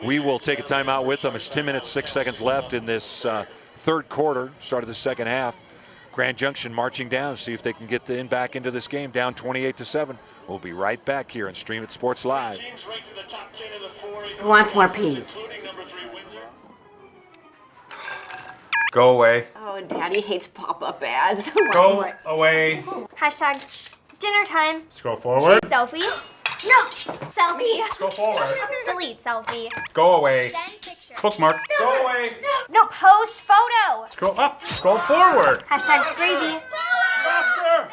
We will take a timeout with them. It's 10 minutes, 6 seconds left in this third quarter, start of the second half. Grand Junction marching down to see if they can get back into this game, down 28-7. We'll be right back here and Stream It Sports Live.
Who wants more peas?
Go away.
Oh, Daddy hates pop-up ads.
Go away.
Hashtag dinner time.
Scroll forward.
Cheese selfie. No. Selfie.
Scroll forward.
Delete selfie.
Go away.
Send picture.
Bookmark. Go away.
No, post photo.
Scroll up. Scroll forward.
Hashtag gravy.
Faster.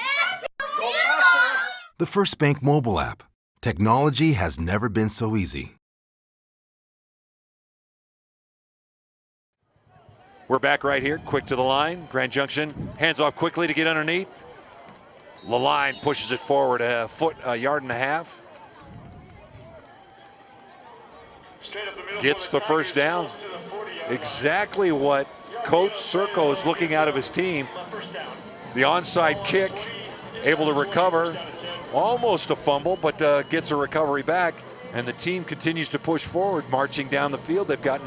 Go faster.
The First Bank mobile app. Technology has never been so easy.
We're back right here, quick to the line. Grand Junction hands off quickly to get underneath. The line pushes it forward a yard and a half. Gets the first down. Exactly what Coach Circo is looking out of his team. The onside kick, able to recover. Almost a fumble, but gets a recovery back. And the team continues to push forward, marching down the field. They've got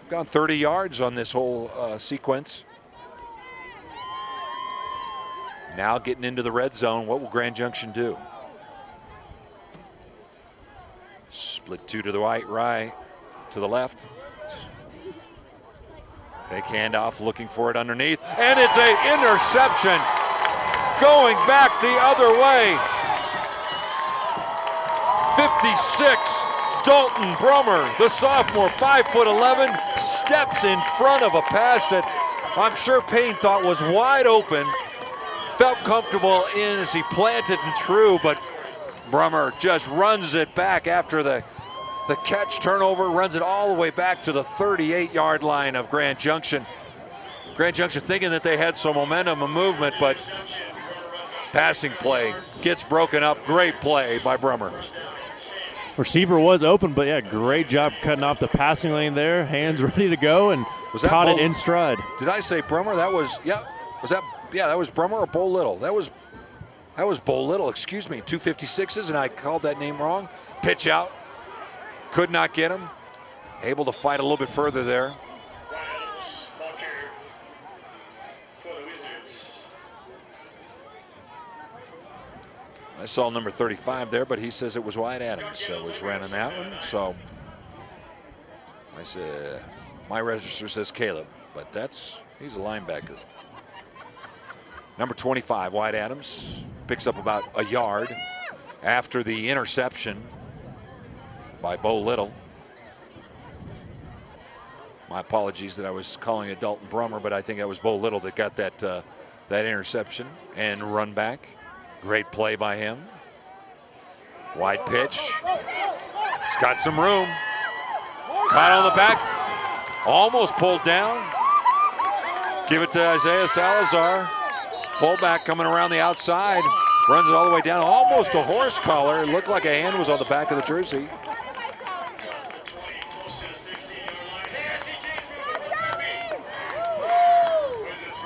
gone 30 yards on this whole sequence. Now getting into the red zone. What will Grand Junction do? Split 2 to the right, to the left. Fake handoff, looking for it underneath. And it's an interception. Going back the other way. 56, Dalton Brummer, the sophomore, 5'11", steps in front of a pass that I'm sure Payne thought was wide open. Felt comfortable in as he planted and threw, but Brummer just runs it back after the the catch, turnover, runs it all the way back to the 38-yard line of Grand Junction. Grand Junction thinking that they had some momentum and movement, but passing play gets broken up. Great play by Brummer.
Receiver was open, but yeah, great job cutting off the passing lane there. Hands ready to go and caught it in stride.
Did I say Brummer? That was, that was Brummer or Bo Little? That was Bo Little, excuse me. 256s, and I called that name wrong. Pitch out. Could not get him. Able to fight a little bit further there. I saw number 35 there, but he says it was Wyatt Adams that was running that one. So I said, my register says Caleb, but he's a linebacker. Number 25, Wyatt Adams, picks up about a yard after the interception by Bo Little. My apologies that I was calling it Dalton Brummer, but I think that was Bo Little that got that interception and run back. Great play by him. Wide pitch. He's got some room. Caught on the back. Almost pulled down. Give it to Isaiah Salazar. Fullback coming around the outside. Runs it all the way down. Almost a horse collar. It looked like a hand was on the back of the jersey.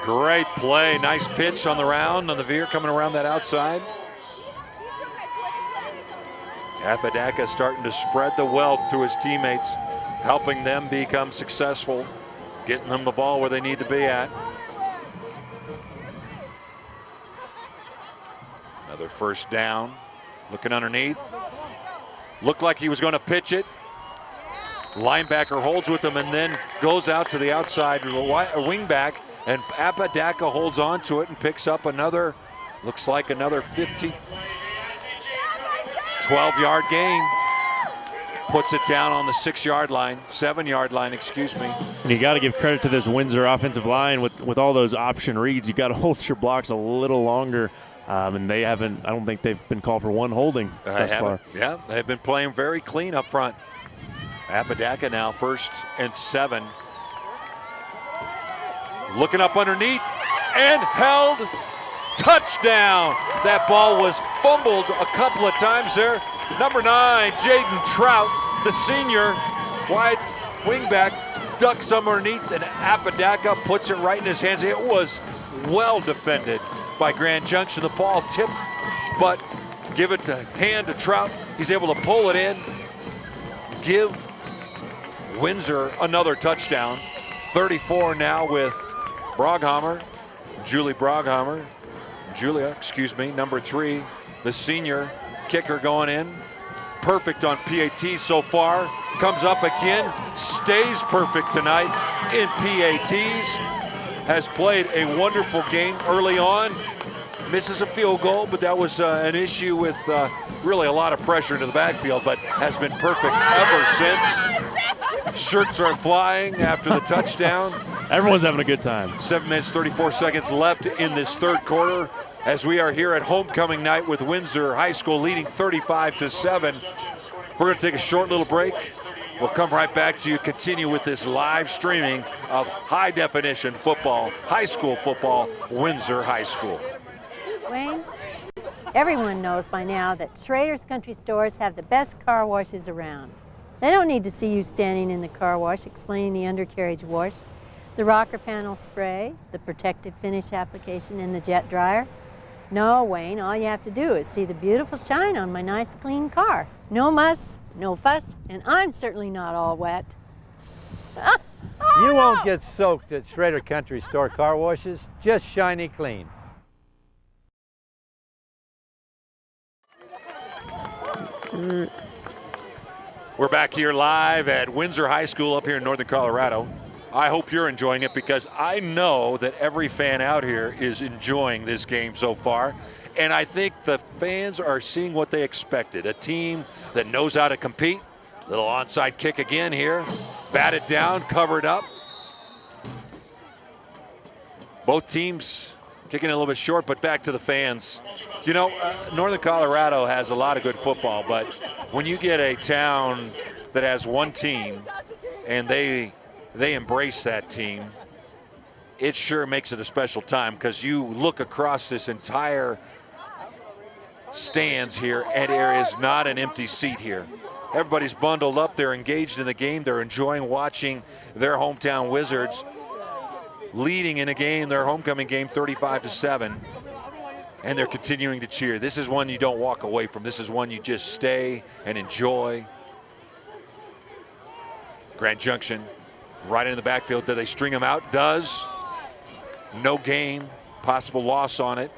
Great play, nice pitch on the round, on the veer coming around that outside. Apodaca starting to spread the wealth to his teammates, helping them become successful, getting them the ball where they need to be at. Another first down, looking underneath. Looked like he was going to pitch it. Linebacker holds with him and then goes out to the outside, a wing back. And Apodaca holds on to it and picks up another, looks like another 12-yard gain. Puts it down on the 6-yard line, 7-yard line, excuse me.
And you got to give credit to this Windsor offensive line with all those option reads. You got to hold your blocks a little longer. And they haven't, I don't think they've been called for one holding thus far.
Yeah, they've been playing very clean up front. Apodaca now 1st and 7. Looking up underneath and held. Touchdown. That ball was fumbled a couple of times there. Number 9, Jaden Trout, the senior, wide wingback, ducks somewhere underneath, and Apodaca puts it right in his hands. It was well defended by Grand Junction. The ball tipped, but give it to hand to Trout. He's able to pull it in, give Windsor another touchdown. 34 now with Julia, number 3, the senior kicker going in. Perfect on PATs so far. Comes up again, stays perfect tonight in PATs. Has played a wonderful game early on. Misses a field goal, but that was an issue with really a lot of pressure into the backfield, but has been perfect ever since. Shirts are flying after the touchdown.
Everyone's having a good time.
7 minutes, 34 seconds left in this third quarter as we are here at homecoming night with Windsor High School leading 35-7. We're going to take a short little break. We'll come right back to you, continue with this live streaming of high-definition football, high school football, Windsor High School.
Wayne, everyone knows by now that Schrader's Country Stores have the best car washes around. They don't need to see you standing in the car wash explaining the undercarriage wash, the rocker panel spray, the protective finish application, and the jet dryer. No, Wayne, all you have to do is see the beautiful shine on my nice clean car. No muss, no fuss, and I'm certainly not all wet.
You won't get soaked at Schrader Country Store car washes, just shiny clean.
We're back here live at Windsor High School up here in northern Colorado. I hope you're enjoying it because I know that every fan out here is enjoying this game so far. And I think the fans are seeing what they expected. A team that knows how to compete. Little onside kick again here. Batted down, covered up. Both teams kicking a little bit short, but back to the fans. You know, northern Colorado has a lot of good football, but when you get a town that has one team and they embrace that team, it sure makes it a special time, because you look across this entire stands here and there is not an empty seat here. Everybody's bundled up, they're engaged in the game, they're enjoying watching their hometown Wizards leading in a game, their homecoming game, 35-7, and they're continuing to cheer. This is one you don't walk away from. This is one you just stay and enjoy. Grand Junction right into the backfield. Do they string him out? Does. No gain, possible loss on it.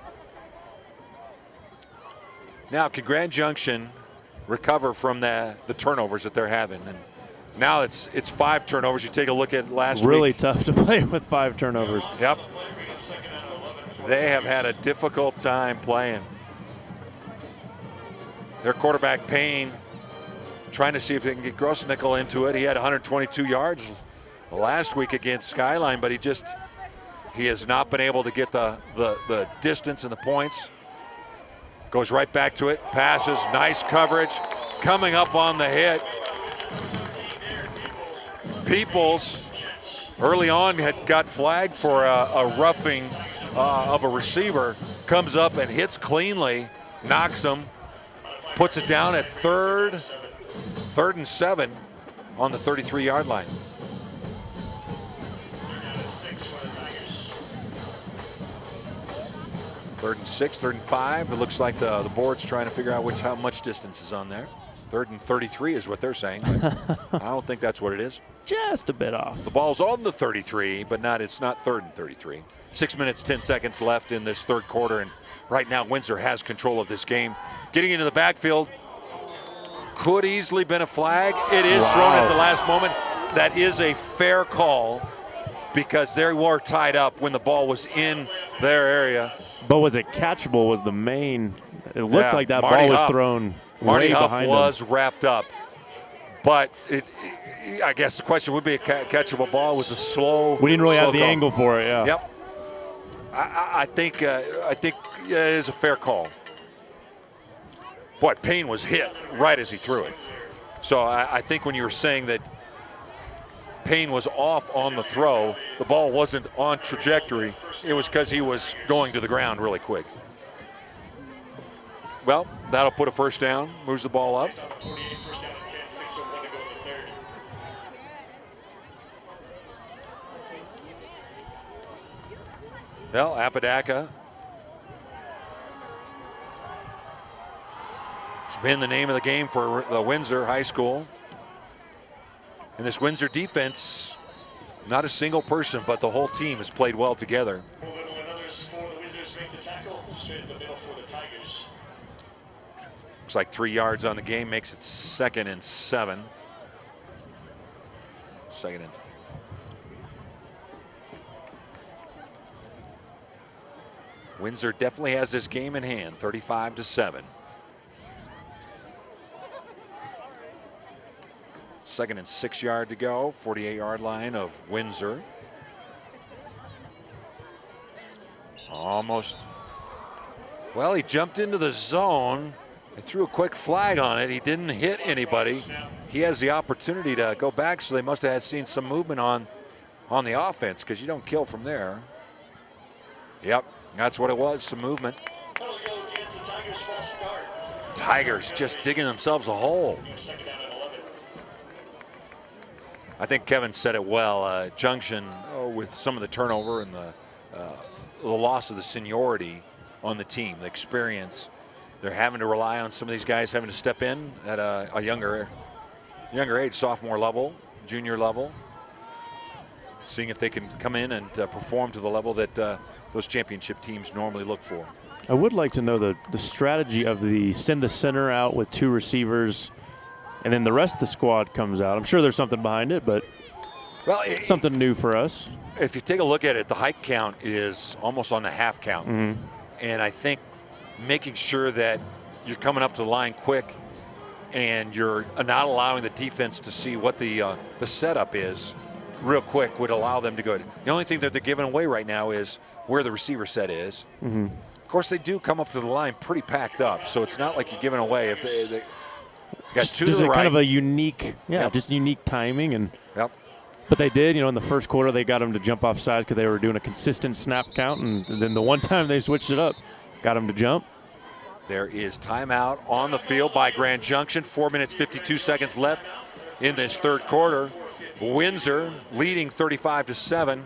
Now, can Grand Junction recover from the turnovers that they're having? And now it's 5 turnovers. You take a look at last week.
Really tough to play with 5 turnovers.
Yep. They have had a difficult time playing. Their quarterback, Payne, trying to see if they can get Grossnickel into it. He had 122 yards last week against Skyline, but he has not been able to get the distance and the points. Goes right back to it, passes, nice coverage, coming up on the hit. Peoples early on got flagged for a roughing of a receiver, comes up and hits cleanly, knocks him, puts it down at third and 7 on the 33-yard line. Third and 6, 3rd and 5. It looks like the board's trying to figure out how much distance is on there. 3rd and 33 is what they're saying. I don't think that's what it is.
Just a bit off.
The ball's on the 33, but it's not 3rd and 33. 6 minutes, 10 seconds left in this third quarter, and right now Windsor has control of this game. Getting into the backfield, could easily been a flag. It is thrown at the last moment. That is a fair call, because they were tied up when the ball was in their area.
But was it catchable was the main. It looked like that ball was thrown
Marty
way
Huff
behind
was
him.
wrapped up. But I guess the question would be a catchable ball. It was a slow.
We didn't really have the
call.
angle for it, yeah.
Yep. I think it is a fair call. Boy, Payne was hit right as he threw it. So I think when you were saying that Payne was off on the throw, the ball wasn't on trajectory. It was because he was going to the ground really quick. Well, that'll put a first down, moves the ball up. Well, Apodaca. It's been the name of the game for the Windsor High School. And this Windsor defense, not a single person, but the whole team has played well together. Looks like 3 yards on the game, makes it 2nd and 7. Windsor definitely has this game in hand, 35-7. 2nd and 6 yard to go, 48-yard line of Windsor. Almost. Well, he jumped into the zone. They threw a quick flag on it. He didn't hit anybody. He has the opportunity to go back, so they must have seen some movement on the offense, because you don't kill from there. Yep, that's what it was, some movement. Tigers just digging themselves a hole. I think Kevin said it well. Junction, with some of the turnover and the loss of the seniority on the team, the experience, they're having to rely on some of these guys having to step in at a younger age, sophomore level, junior level, seeing if they can come in and perform to the level that those championship teams normally look for.
I would like to know the strategy of send the center out with 2 receivers, and then the rest of the squad comes out. I'm sure there's something behind it, but something new for us.
If you take a look at it, the hike count is almost on the half count.
Mm-hmm.
And I think making sure that you're coming up to the line quick and you're not allowing the defense to see what the setup is real quick would allow them to go. The only thing that they're giving away right now is where the receiver set is.
Mm-hmm.
Of course, they do come up to the line pretty packed up, so it's not like you're giving away. If Got
just
two to the right.
kind of a unique, just unique timing. And but they did, in the first quarter they got them to jump off sides because they were doing a consistent snap count, and then the one time they switched it up, got them to jump.
There is timeout on the field by Grand Junction. 4 minutes, 52 seconds left in this third quarter. Windsor leading 35-7.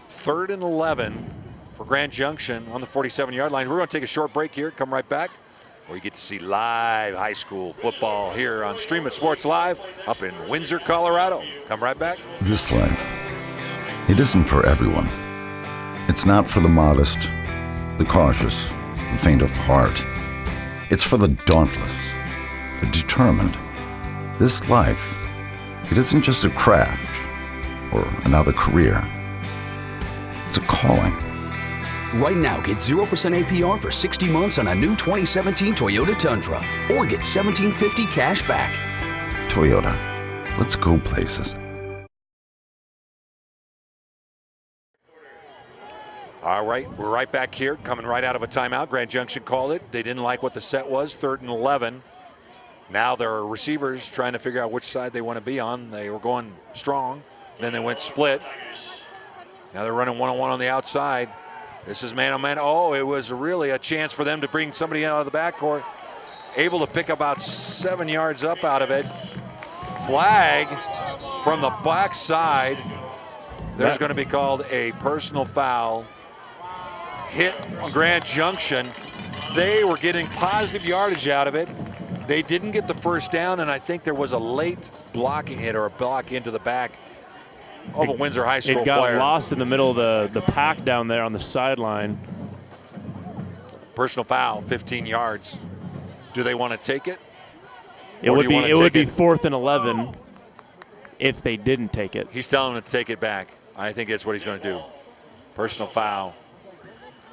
3rd and 11 for Grand Junction on the 47-yard line. We're going to take a short break here. Come right back, where you get to see live high school football here on Stream It Sports Live up in Windsor, Colorado. Come right back.
This life, it isn't for everyone. It's not for the modest, the cautious, the faint of heart. It's for the dauntless, the determined. This life, it isn't just a craft or another career. It's a calling.
Right now, get 0% APR for 60 months on a new 2017 Toyota Tundra, or get $1,750 cash back.
Toyota, let's go places.
All right, we're right back here, coming right out of a timeout. Grand Junction called it. They didn't like what the set was, 3rd and 11. Now there are receivers trying to figure out which side they want to be on. They were going strong, then they went split. Now they're running one-on-one on the outside. This is man-on-man. Oh, it was really a chance for them to bring somebody out of the backcourt. Able to pick about 7 yards up out of it. Flag from the backside. There's going to be called a personal foul. Hit Grand Junction. They were getting positive yardage out of it. They didn't get the first down, and I think there was a late blocking hit or a block into the back of a Windsor High School player.
It got lost in the middle of the pack down there on the sideline.
Personal foul, 15 yards. Do they want to take it?
It would be 4th and 11 if they didn't take it.
He's telling them to take it back. I think that's what he's going to do. Personal foul.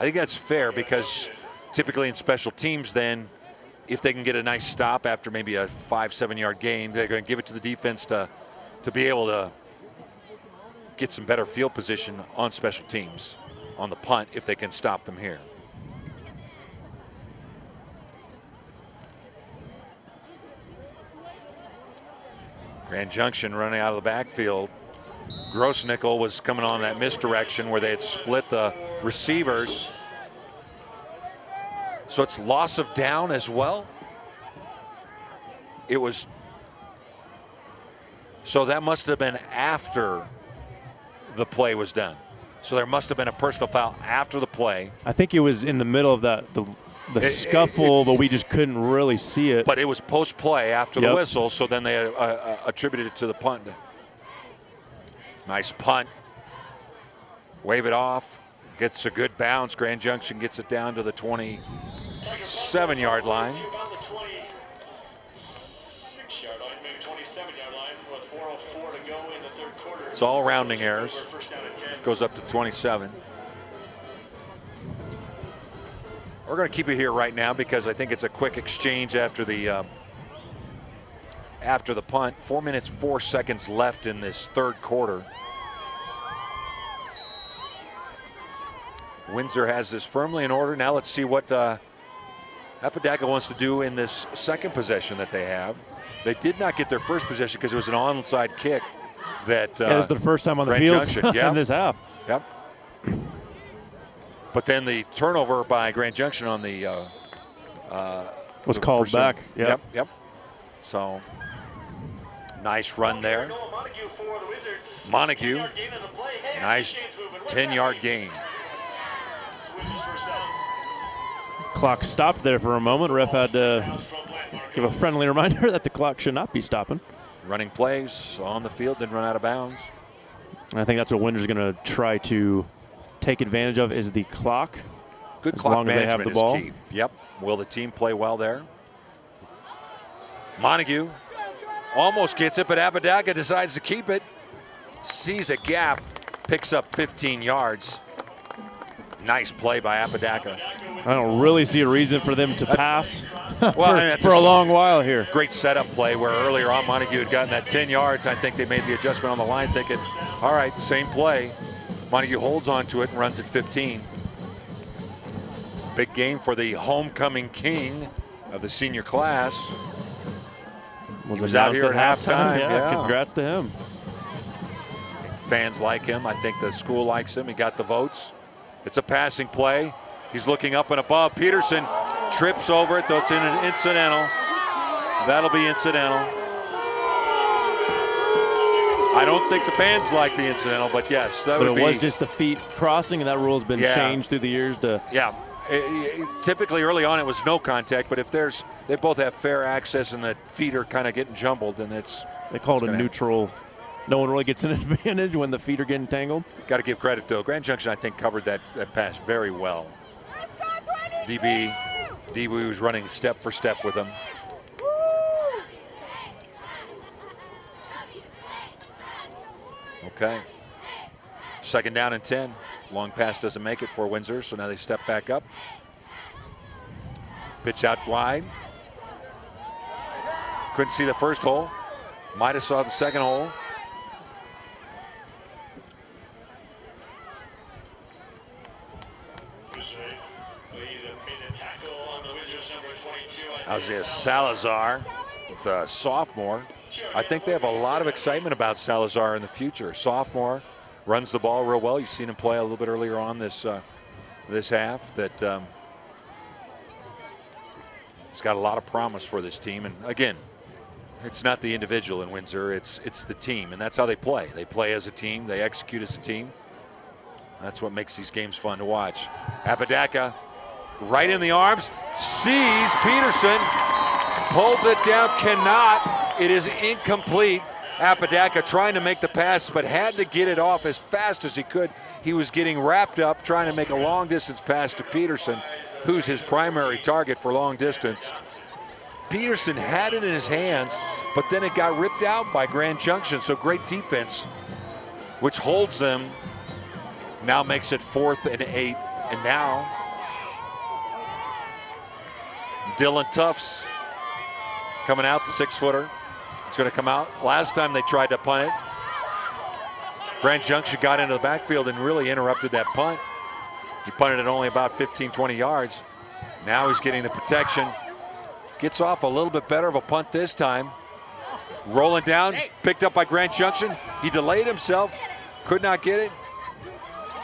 I think that's fair because typically in special teams then, if they can get a nice stop after maybe a 5-7 yard gain, they're going to give it to the defense to be able to get some better field position on special teams on the punt if they can stop them here. Grand Junction running out of the backfield. Grossnickel was coming on that misdirection where they had split the receivers. So it's loss of down as well. It was, so that must have been after the play was done. So there must have been a personal foul after the play.
I think it was in the middle of that the scuffle, but we just couldn't really see it.
But it was post-play after the whistle, so then they attributed it to the punt. Nice punt. Wave it off. Gets a good bounce. Grand Junction gets it down to the 27-yard line. It's all rounding errors. It goes up to 27. We're going to keep it here right now because I think it's a quick exchange after the punt. 4 minutes, 4 seconds left in this third quarter. Windsor has this firmly in order. Now let's see what Apodaca wants to do in this second possession that they have. They did not get their first possession because it was an onside kick. That
it was the first time on the
Grand
field
Junction,
in this half.
Yep. But then the turnover by Grand Junction on the
was called back.
Yep. So nice run there. Montague, nice 10-yard gain.
Clock stopped there for a moment. Ref had to give a friendly reminder that the clock should not be stopping.
Running plays on the field, didn't run out of bounds.
I think that's what Windsor's going to try to take advantage of is the clock.
Good
as
clock
long as they have
management
the ball.
is key. Yep. Will the team play well there? Montague almost gets it, but Apodaca decides to keep it. Sees a gap, picks up 15 yards. Nice play by Apodaca.
I don't really see a reason for them to pass
well,
for a long while here.
Great setup play where earlier on Montague had gotten that 10 yards. I think they made the adjustment on the line thinking, all right, same play. Montague holds on to it and runs at 15. Big game for the homecoming king of the senior class. was out here at halftime.
Yeah, congrats to him.
Fans like him. I think the school likes him. He got the votes. It's a passing play. He's looking up and above. Peterson trips over it, though it's incidental. That'll be incidental. I don't think the fans like the incidental, but yes, that would be.
But it was just the feet crossing, and that rule has been changed through the years to.
Yeah. Typically early on it was no contact, but if they both have fair access and the feet are kind of getting jumbled, then
they call it a neutral. No one really gets an advantage when the feet are getting tangled.
Got to give credit though. Grand Junction, I think, covered that pass very well. DB was running step for step with him. Okay. 2nd down and 10. Long pass doesn't make it for Windsor, so now they step back up. Pitch out wide. Couldn't see the first hole. Might have saw the second hole. Isaiah Salazar, the sophomore. I think they have a lot of excitement about Salazar in the future. Sophomore, runs the ball real well. You've seen him play a little bit earlier on this half. That he's got a lot of promise for this team. And again, it's not the individual in Windsor. It's the team, and that's how they play. They play as a team. They execute as a team. That's what makes these games fun to watch. Apodaca, right in the arms, sees Peterson, pulls it down, cannot. It is incomplete. Apodaca trying to make the pass, but had to get it off as fast as he could. He was getting wrapped up trying to make a long distance pass to Peterson, who's his primary target for long distance. Peterson had it in his hands, but then it got ripped out by Grand Junction, so great defense, which holds them. Now makes it 4th and 8, and now Dylan Tufts coming out, the 6-footer. It's going to come out. Last time they tried to punt it, Grand Junction got into the backfield and really interrupted that punt. He punted it only about 15, 20 yards. Now he's getting the protection. Gets off a little bit better of a punt this time. Rolling down, picked up by Grand Junction. He delayed himself, could not get it.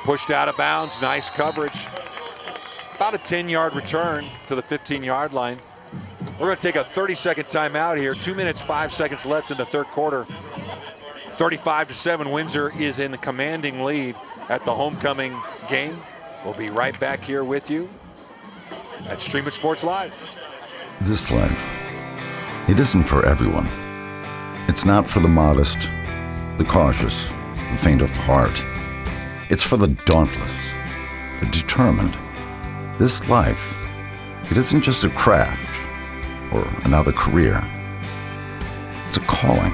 Pushed out of bounds, nice coverage. About a 10-yard return to the 15-yard line. We're going to take a 30-second timeout here. 2 minutes, 5 seconds left in the third quarter. 35-7, Windsor is in a commanding lead at the homecoming game. We'll be right back here with you at Stream It Sports Live.
This life, it isn't for everyone. It's not for the modest, the cautious, the faint of heart. It's for the dauntless, the determined. This life, it isn't just a craft or another career. It's a calling.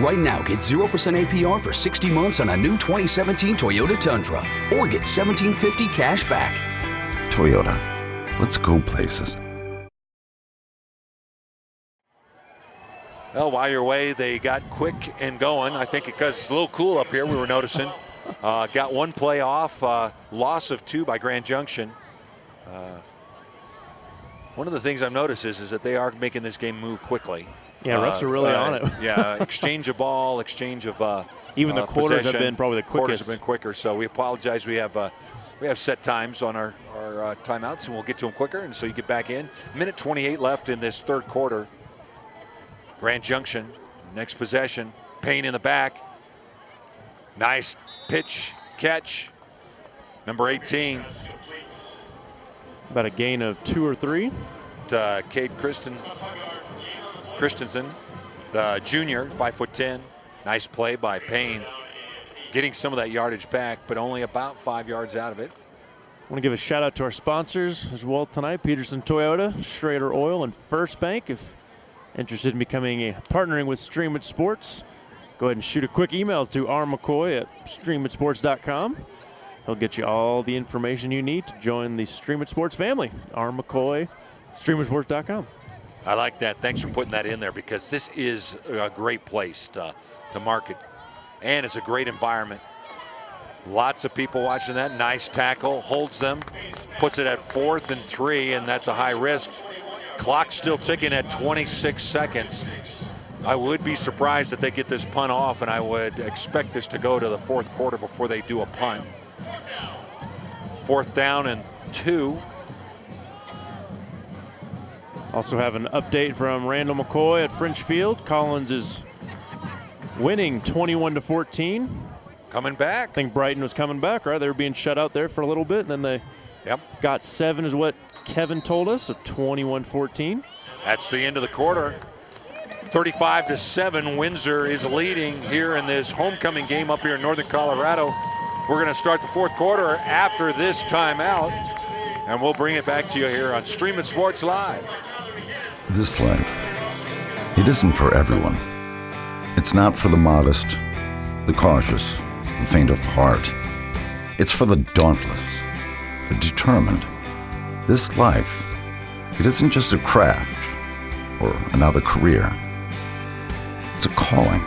Right now, get 0% APR for 60 months on a new 2017 Toyota Tundra, or get $1,750 cash back.
Toyota, let's go places.
Well, while you're away, they got quick and going. I think because it's a little cool up here, we were noticing. Got one play off, loss of 2 by Grand Junction. One of the things I've noticed is that they are making this game move quickly.
Yeah, refs are really on it.
Yeah, exchange of ball, exchange of
even the quarters
possession.
have been probably the quickest.
Quarters have been quicker, so we apologize. We have set times on our timeouts, and we'll get to them quicker, and so you get back in. Minute 28 left in this third quarter. Grand Junction, next possession, Payne in the back. Nice pitch, catch. Number 18.
About a gain of 2 or 3.
Cade Christensen, the junior, 5'10". Nice play by Payne. Getting some of that yardage back, but only about 5 yards out of it.
I want to give a shout out to our sponsors as well tonight, Pedersen Toyota, Schrader Oil, and First Bank. If interested in partnering with Stream It Sports, go ahead and shoot a quick email to McCoy at streamitsports.com. He'll get you all the information you need to join the Stream It Sports family. McCoy, streamitsports.com.
I like that. Thanks for putting that in there, because this is a great place to market, and it's a great environment. Lots of people watching that. Nice tackle, holds them, puts it at 4th and 3, and that's a high risk. Clock still ticking at 26 seconds. I would be surprised if they get this punt off, and I would expect this to go to the fourth quarter before they do a punt. 4th down and 2.
Also have an update from Randall McCoy at French Field. Collins is winning 21-14.
Coming back.
I think Brighton was coming back, right? They were being shut out there for a little bit, and then they got 7 is what Kevin told us, so 21-14.
That's the end of the quarter. 35-7, Windsor is leading here in this homecoming game up here in Northern Colorado. We're going to start the fourth quarter after this timeout, and we'll bring it back to you here on Streaming Sports Live.
This life, it isn't for everyone. It's not for the modest, the cautious, the faint of heart. It's for the dauntless, the determined. This life, it isn't just a craft or another career. It's a calling.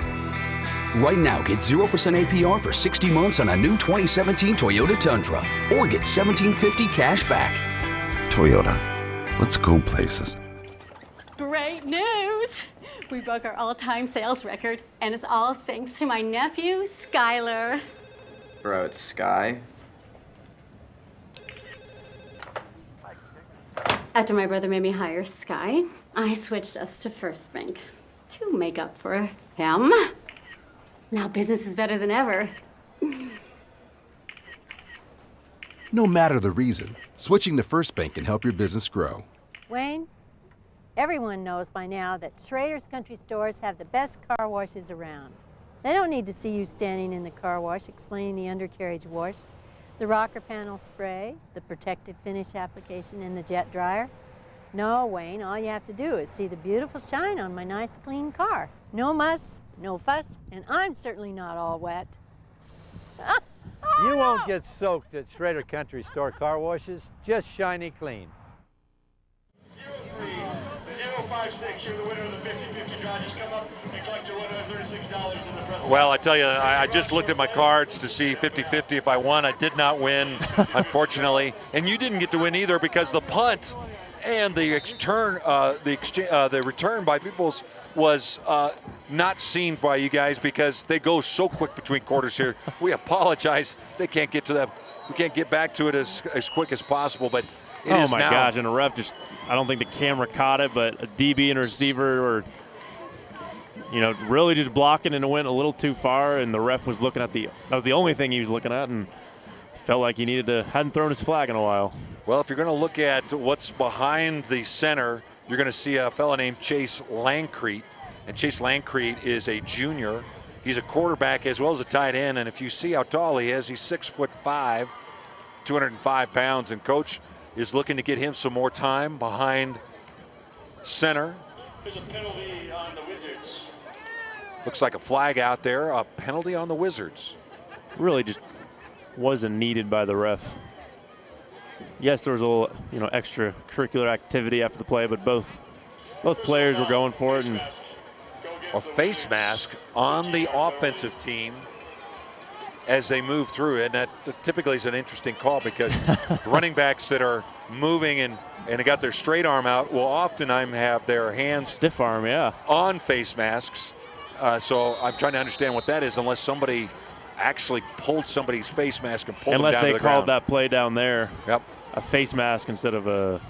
Right now, get 0% APR for 60 months on a new 2017 Toyota Tundra, or get $1,750 cash back.
Toyota, let's go places.
Great news! We broke our all-time sales record, and it's all thanks to my nephew, Skylar.
Bro, it's Sky.
After my brother made me hire Sky, I switched us to First Bank to make up for him. Now business is better than ever.
No matter the reason, switching to First Bank can help your business grow.
Wayne, everyone knows by now that Schrader's Country Stores have the best car washes around. They don't need to see you standing in the car wash explaining the undercarriage wash, the rocker panel spray, the protective finish application, and the jet dryer. No, Wayne, all you have to do is see the beautiful shine on my nice clean car. No muss, no fuss, and I'm certainly not all wet.
You won't get soaked at Schrader Country Store car washes, just shiny clean.
056, you're the winner of the 50-50 draw. Just come up and collect your $136 in the present.
Well, I tell you, I just looked at my cards to see 50-50 if I won. I did not win, unfortunately. And you didn't get to win either because the punt and the return by Peoples was not seen by you guys because they go so quick between quarters here. We apologize. They can't get to that. We can't get back to it as quick as possible, but it is now.
Oh my gosh, and a ref just, I don't think the camera caught it, but a DB and a receiver were, really just blocking, and it went a little too far, and the ref was looking at that was the only thing he was looking at, and felt like he hadn't thrown his flag in a while.
Well, if you're going to look at what's behind the center, you're going to see a fella named Chase Lancrete. And Chase Lancrete is a junior. He's a quarterback as well as a tight end. And if you see how tall he is, he's 6'5", 205 pounds. And Coach is looking to get him some more time behind center.
There's a penalty on the Wizards.
Looks like a flag out there, a penalty on the Wizards.
Really just wasn't needed by the ref. Yes, there was a little, extracurricular activity after the play, but both players were going for it. And
a face mask on the offensive team as they move through it. And that typically is an interesting call because running backs that are moving and got their straight arm out will oftentimes have their hands
stiff arm,
on face masks. So I'm trying to understand what that is unless somebody actually pulled somebody's face mask and pulled them down to the ground.
Unless they called that play down there.
Yep.
A face mask instead of a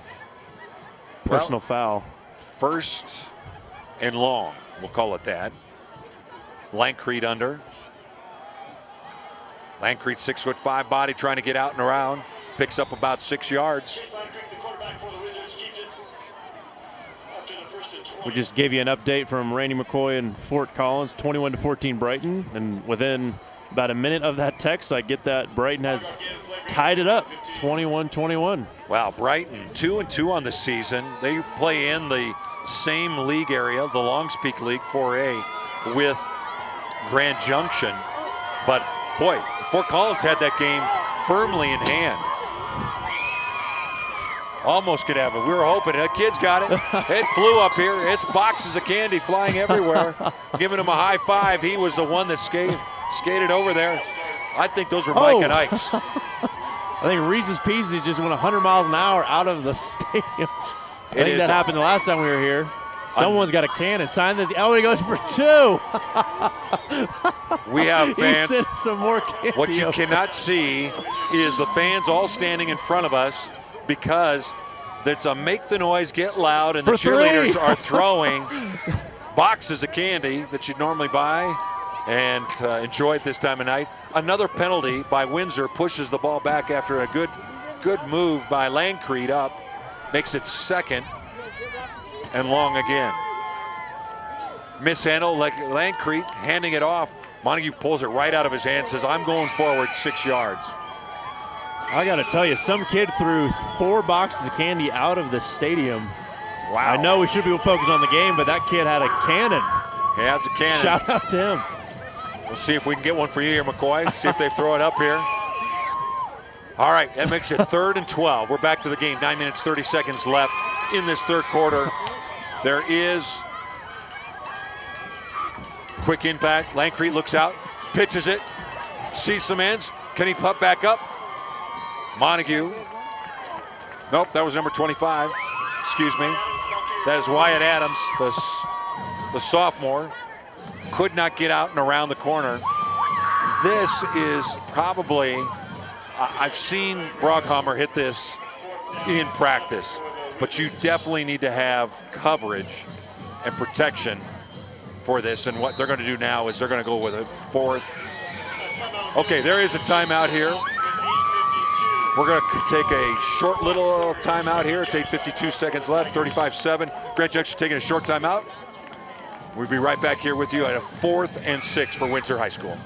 personal foul.
First and long, we'll call it that. Lancrete under. Lancrete 6'5" body trying to get out and around. Picks up about 6 yards.
We just gave you an update from Randy McCoy and Fort Collins, 21-14 Brighton. And within about a minute of that text, I get that Brighton has tied it up, 21-21.
Wow, Brighton 2-2 on the season. They play in the same league area, the Longs Peak League 4A, with Grand Junction. But boy, Fort Collins had that game firmly in hand. Almost could have it. We were hoping. The kids got it. It flew up here. It's boxes of candy flying everywhere. Giving him a high five. He was the one that skated over there. I think those were Mike and Ike's.
I think Reese's Pieces just went 100 miles an hour out of the stadium. I think that happened the last time we were here. Someone's got a cannon. Sign this. Oh, he goes for 2.
We have fans.
He sent some more candy.
What you cannot see is the fans all standing in front of us because it's a make the noise, get loud, and the cheerleaders are throwing boxes of candy that you'd normally buy and enjoy at this time of night. Another penalty by Windsor pushes the ball back after a good move by Lancrete up. Makes it 2nd and long again. Mishandle, like Lancrete handing it off. Montague pulls it right out of his hand, says, I'm going forward 6 yards.
I got to tell you, some kid threw 4 boxes of candy out of the stadium.
Wow.
I know we should be focused on the game, but that kid had a cannon.
He has a cannon.
Shout out to him.
We'll see if we can get one for you here, McCoy. See if they throw it up here. All right, that makes it 3rd and 12. We're back to the game. 9 minutes, 30 seconds left in this third quarter. There is quick impact. Lancrete looks out, pitches it, sees some ends. Can he put back up? Montague. Nope, that was number 25. Excuse me. That is Wyatt Adams, the sophomore. Could not get out and around the corner. This is probably, I've seen Broghammer hit this in practice, but you definitely need to have coverage and protection for this. And what they're going to do now is they're going to go with a 4th. Okay, there is a timeout here. We're going to take a short little timeout here. It's 8:52 seconds left, 35-7. Grand Junction taking a short timeout. We'll be right back here with you at a 4th and 6 for Windsor High School.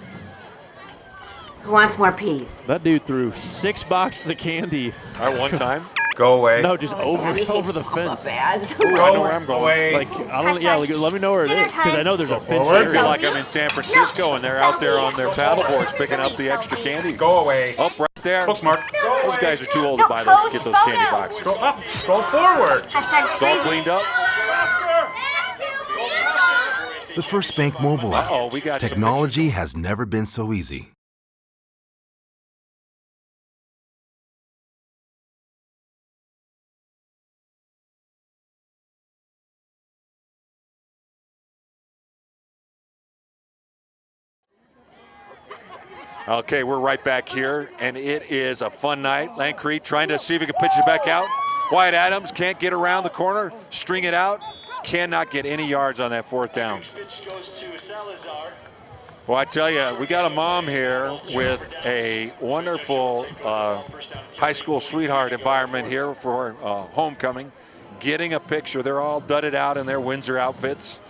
Who wants more peas?
That dude threw 6 boxes of candy.
At one time?
Go away.
No, just over the fence.
Ads.
Ooh, I know where I'm going.
Away.
Like, I don't. Yeah, like, let me know where it is, because I know there's a fence
I
area.
feel like I'm in San Francisco and they're out there on their paddle boards picking up the extra candy.
Go away.
Up right there.
Bookmark.
Those guys are too old to buy those, get those candy boxes.
Go up. Scroll forward.
It's all cleaned up.
The First Bank mobile app.
Uh-oh, we got some
Technology has never been so easy.
Okay, we're right back here, and it is a fun night. Lancrete trying to see if he can pitch it back out. Wyatt Adams can't get around the corner, string it out, cannot get any yards on that 4th down. Well, I tell you, we got a mom here with a wonderful high school sweetheart environment here for homecoming, getting a picture. They're all dudded out in their Windsor outfits.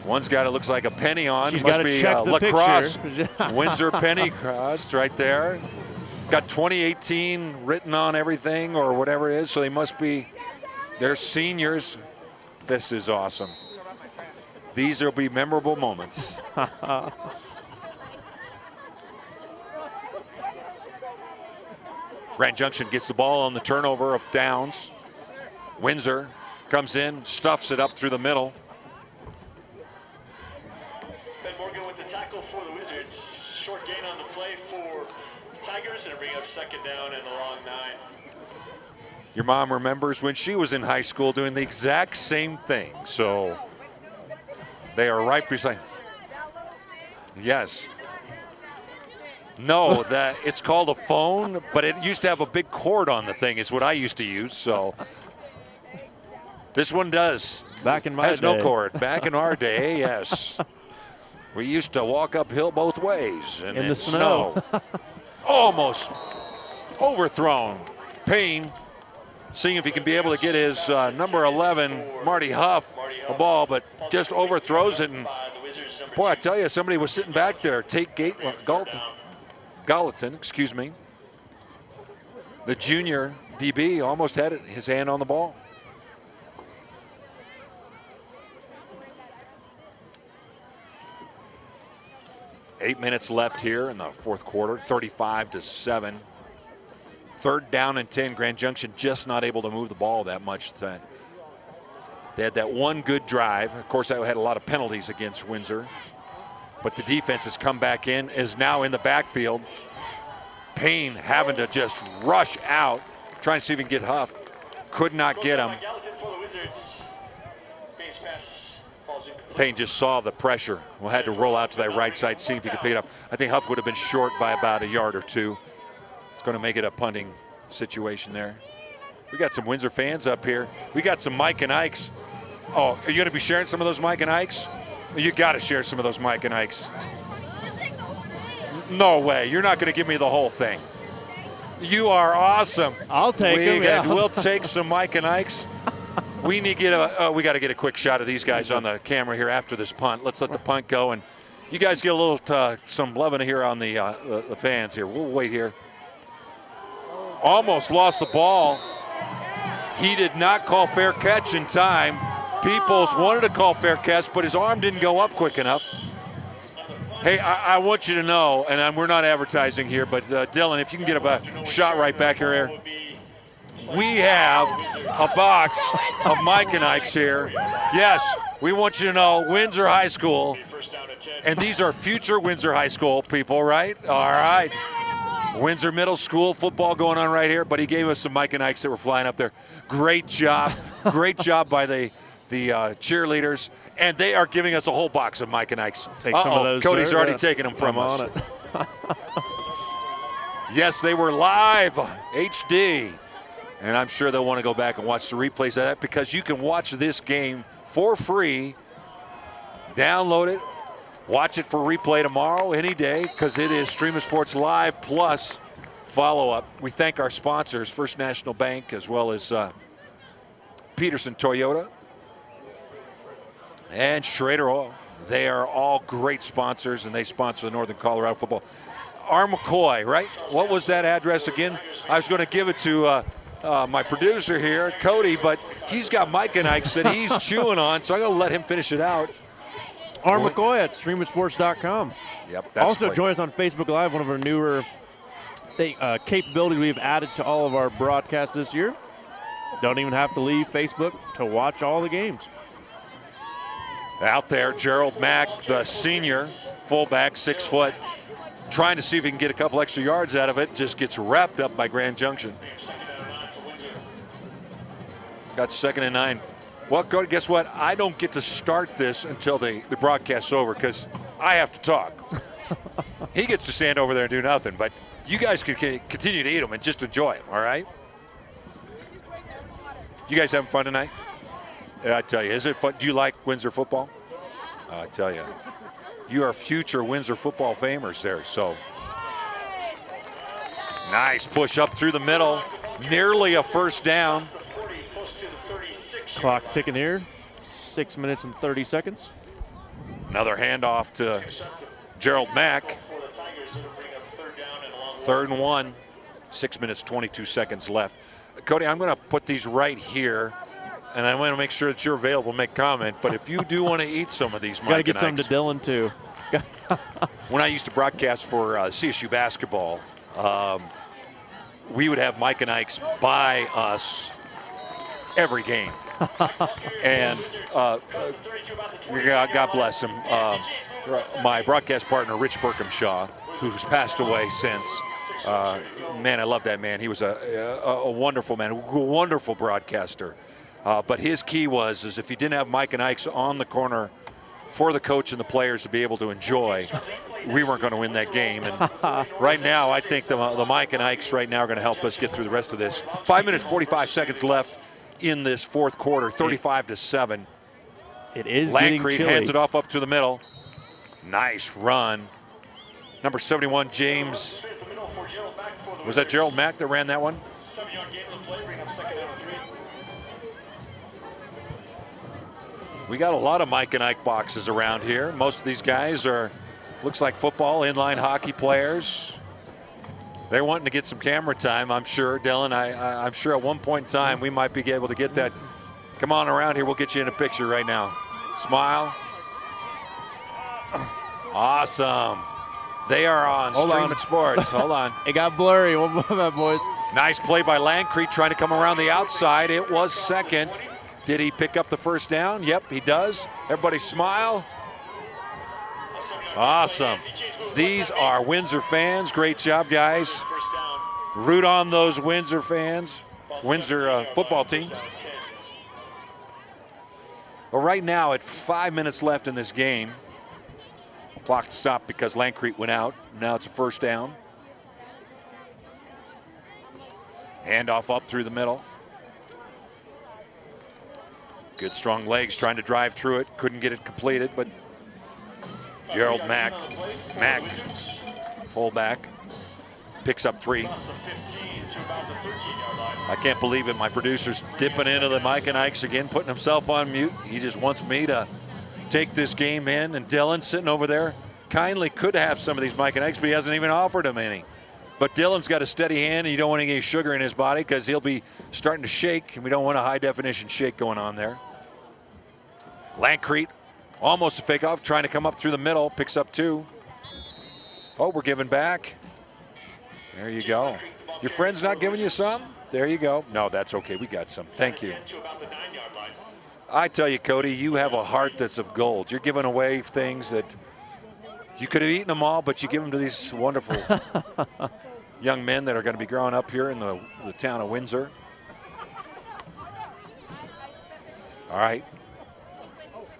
One's got, it looks like a penny on.
She's
Must
gotta
be
check the
lacrosse.
picture.
Windsor penny crossed right there. Got 2018 written on everything or whatever it is, so they must be, they're seniors. This is awesome. These will be memorable moments. Grand Junction gets the ball on the turnover of downs. Windsor comes in, stuffs it up through the middle.
For the Wizards, short gain on the play for Tigers, and bring up 2nd down and a long 9.
Your mom remembers when she was in high school doing the exact same thing. So they are right beside. Yes. No, that it's called a phone, but it used to have a big cord on the thing is what I used to use. So this one does.
Back in my
has
day.
no cord. Back in our day, yes. We used to walk uphill both ways. And
in the snow.
Almost overthrown. Payne seeing if he can be able to get his number 11, Marty Huff, a ball, but just overthrows it. And boy, I tell you, somebody was sitting back there. Tate Gallatin, excuse me. The junior DB almost had his hand on the ball. Eight minutes left here in the fourth quarter, 35-7. 3rd down and 10. Grand Junction just not able to move the ball that much. They had that one good drive. Of course, that had a lot of penalties against Windsor. But the defense has come back in, is now in the backfield. Payne having to just rush out, trying to see if he can get Huff. Could not get him. Payne just saw the pressure. Well, had to roll out to that right side, see if he could pick it up. I think Huff would have been short by about a yard or two. It's going to make it a punting situation there. We got some Windsor fans up here. We got some Mike and Ikes. Oh, are you going to be sharing some of those Mike and Ikes? You got to share some of those Mike and Ikes. No way. You're not going to give me the whole thing. You are awesome.
I'll take them. Yeah.
We'll take some Mike and Ikes. We need to get we got to get a quick shot of these guys on the camera here after this punt. Let's let the punt go, and you guys get a little some loving here on the fans here. We'll wait here. Almost lost the ball. He did not call fair catch in time. Peoples wanted to call fair catch, but his arm didn't go up quick enough. Hey, I want you to know, and we're not advertising here, but Dylan, if you can get a shot right back here. We have a box of Mike and Ikes here. Yes, we want you to know Windsor High School, and these are future Windsor High School people, right? All right. Windsor Middle School football going on right here, but he gave us some Mike and Ikes that were flying up there. Great job. Great job by the cheerleaders, and they are giving us a whole box of Mike and Ikes.
Take some of those,
Cody's
sir.
already taken them from us.
On it.
Yes, they were live, HD. And I'm sure they'll want to go back and watch the replays of that, because you can watch this game for free. Download it. Watch it for replay tomorrow, any day, because it is Stream of Sports Live plus follow-up. We thank our sponsors, First National Bank, as well as Pedersen Toyota and Schrader Oil. They are all great sponsors, and they sponsor the Northern Colorado football. Our McCoy, right? What was that address again? I was going to give it to my producer here, Cody, but he's got Mike and Ikes that he's chewing on, so I'm going to let him finish it out.
R. McCoy at streamofsports.com.
Yep. That's
also, join us on Facebook Live, one of our newer capabilities we've added to all of our broadcasts this year. Don't even have to leave Facebook to watch all the games.
Out there, Gerald Mack, the senior fullback, 6 foot, trying to see if he can get a couple extra yards out of it. Just gets wrapped up by Grand Junction. Got 2nd and 9. Well, Cody, guess what? I don't get to start this until the broadcast's over, because I have to talk. He gets to stand over there and do nothing, but you guys can continue to eat them and just enjoy them, all right? You guys having fun tonight? Yeah, I tell you, is it fun? Do you like Windsor football? I tell you, you are future Windsor football famers there, so. Nice push up through the middle, nearly a first down.
Clock ticking here, 6 minutes and 30 seconds.
Another handoff to Gerald Mack. 3rd and 1, 6 minutes, 22 seconds left. Cody, I'm going to put these right here, and I want to make sure that you're available to make comment, but if you do want to eat some of these Mike and Ikes.
Got to get some to Dylan, too.
When I used to broadcast for CSU basketball, we would have Mike and Ikes by us every game. And God bless him, my broadcast partner, Rich Burkamshaw, who's passed away since. Man, I love that man. He was a wonderful man, a wonderful broadcaster. But his key is if you didn't have Mike and Ikes on the corner for the coach and the players to be able to enjoy, we weren't going to win that game. And right now, I think the Mike and Ikes right now are going to help us get through the rest of this. 5 minutes, 45 seconds left in this 4th quarter, 35-7.
It is
Landcrete hands it off up to the middle. Nice run. Number 71, James. Was that Gerald Mack that ran that one? We got a lot of Mike and Ike boxes around here. Most of these guys looks like football, inline hockey players. They're wanting to get some camera time, I'm sure. Dylan, I'm sure at one point in time we might be able to get that. Come on around here, we'll get you in a picture right now. Smile. Awesome. They are on Stream of Sports. Hold on.
It got blurry. One more, boys.
Nice play by Landcrete trying to come around the outside. It was 2nd. Did he pick up the 1st down? Yep, he does. Everybody smile. Awesome. These are Windsor fans. Great job, guys. Root on those Windsor fans. Windsor football team. Well, right now, at 5 minutes left in this game, clock stopped because Lancrete went out. Now it's a first down. Handoff up through the middle. Good strong legs trying to drive through it. Couldn't get it completed, but Gerald Mack, fullback, picks up 3. I can't believe it. My producer's dipping into the Mike and Ike's again, putting himself on mute. He just wants me to take this game in. And Dylan sitting over there kindly could have some of these Mike and Ike's, but he hasn't even offered him any. But Dylan's got a steady hand, and you don't want any sugar in his body because he'll be starting to shake, and we don't want a high-definition shake going on there. Lancrete, almost a fake off, trying to come up through the middle, picks up 2. Oh, we're giving back. There you go. Your friend's not giving you some? There you go. No, that's okay. We got some. Thank you. I tell you, Cody, you have a heart that's of gold. You're giving away things that you could have eaten them all, but you give them to these wonderful young men that are going to be growing up here in the town of Windsor. All right.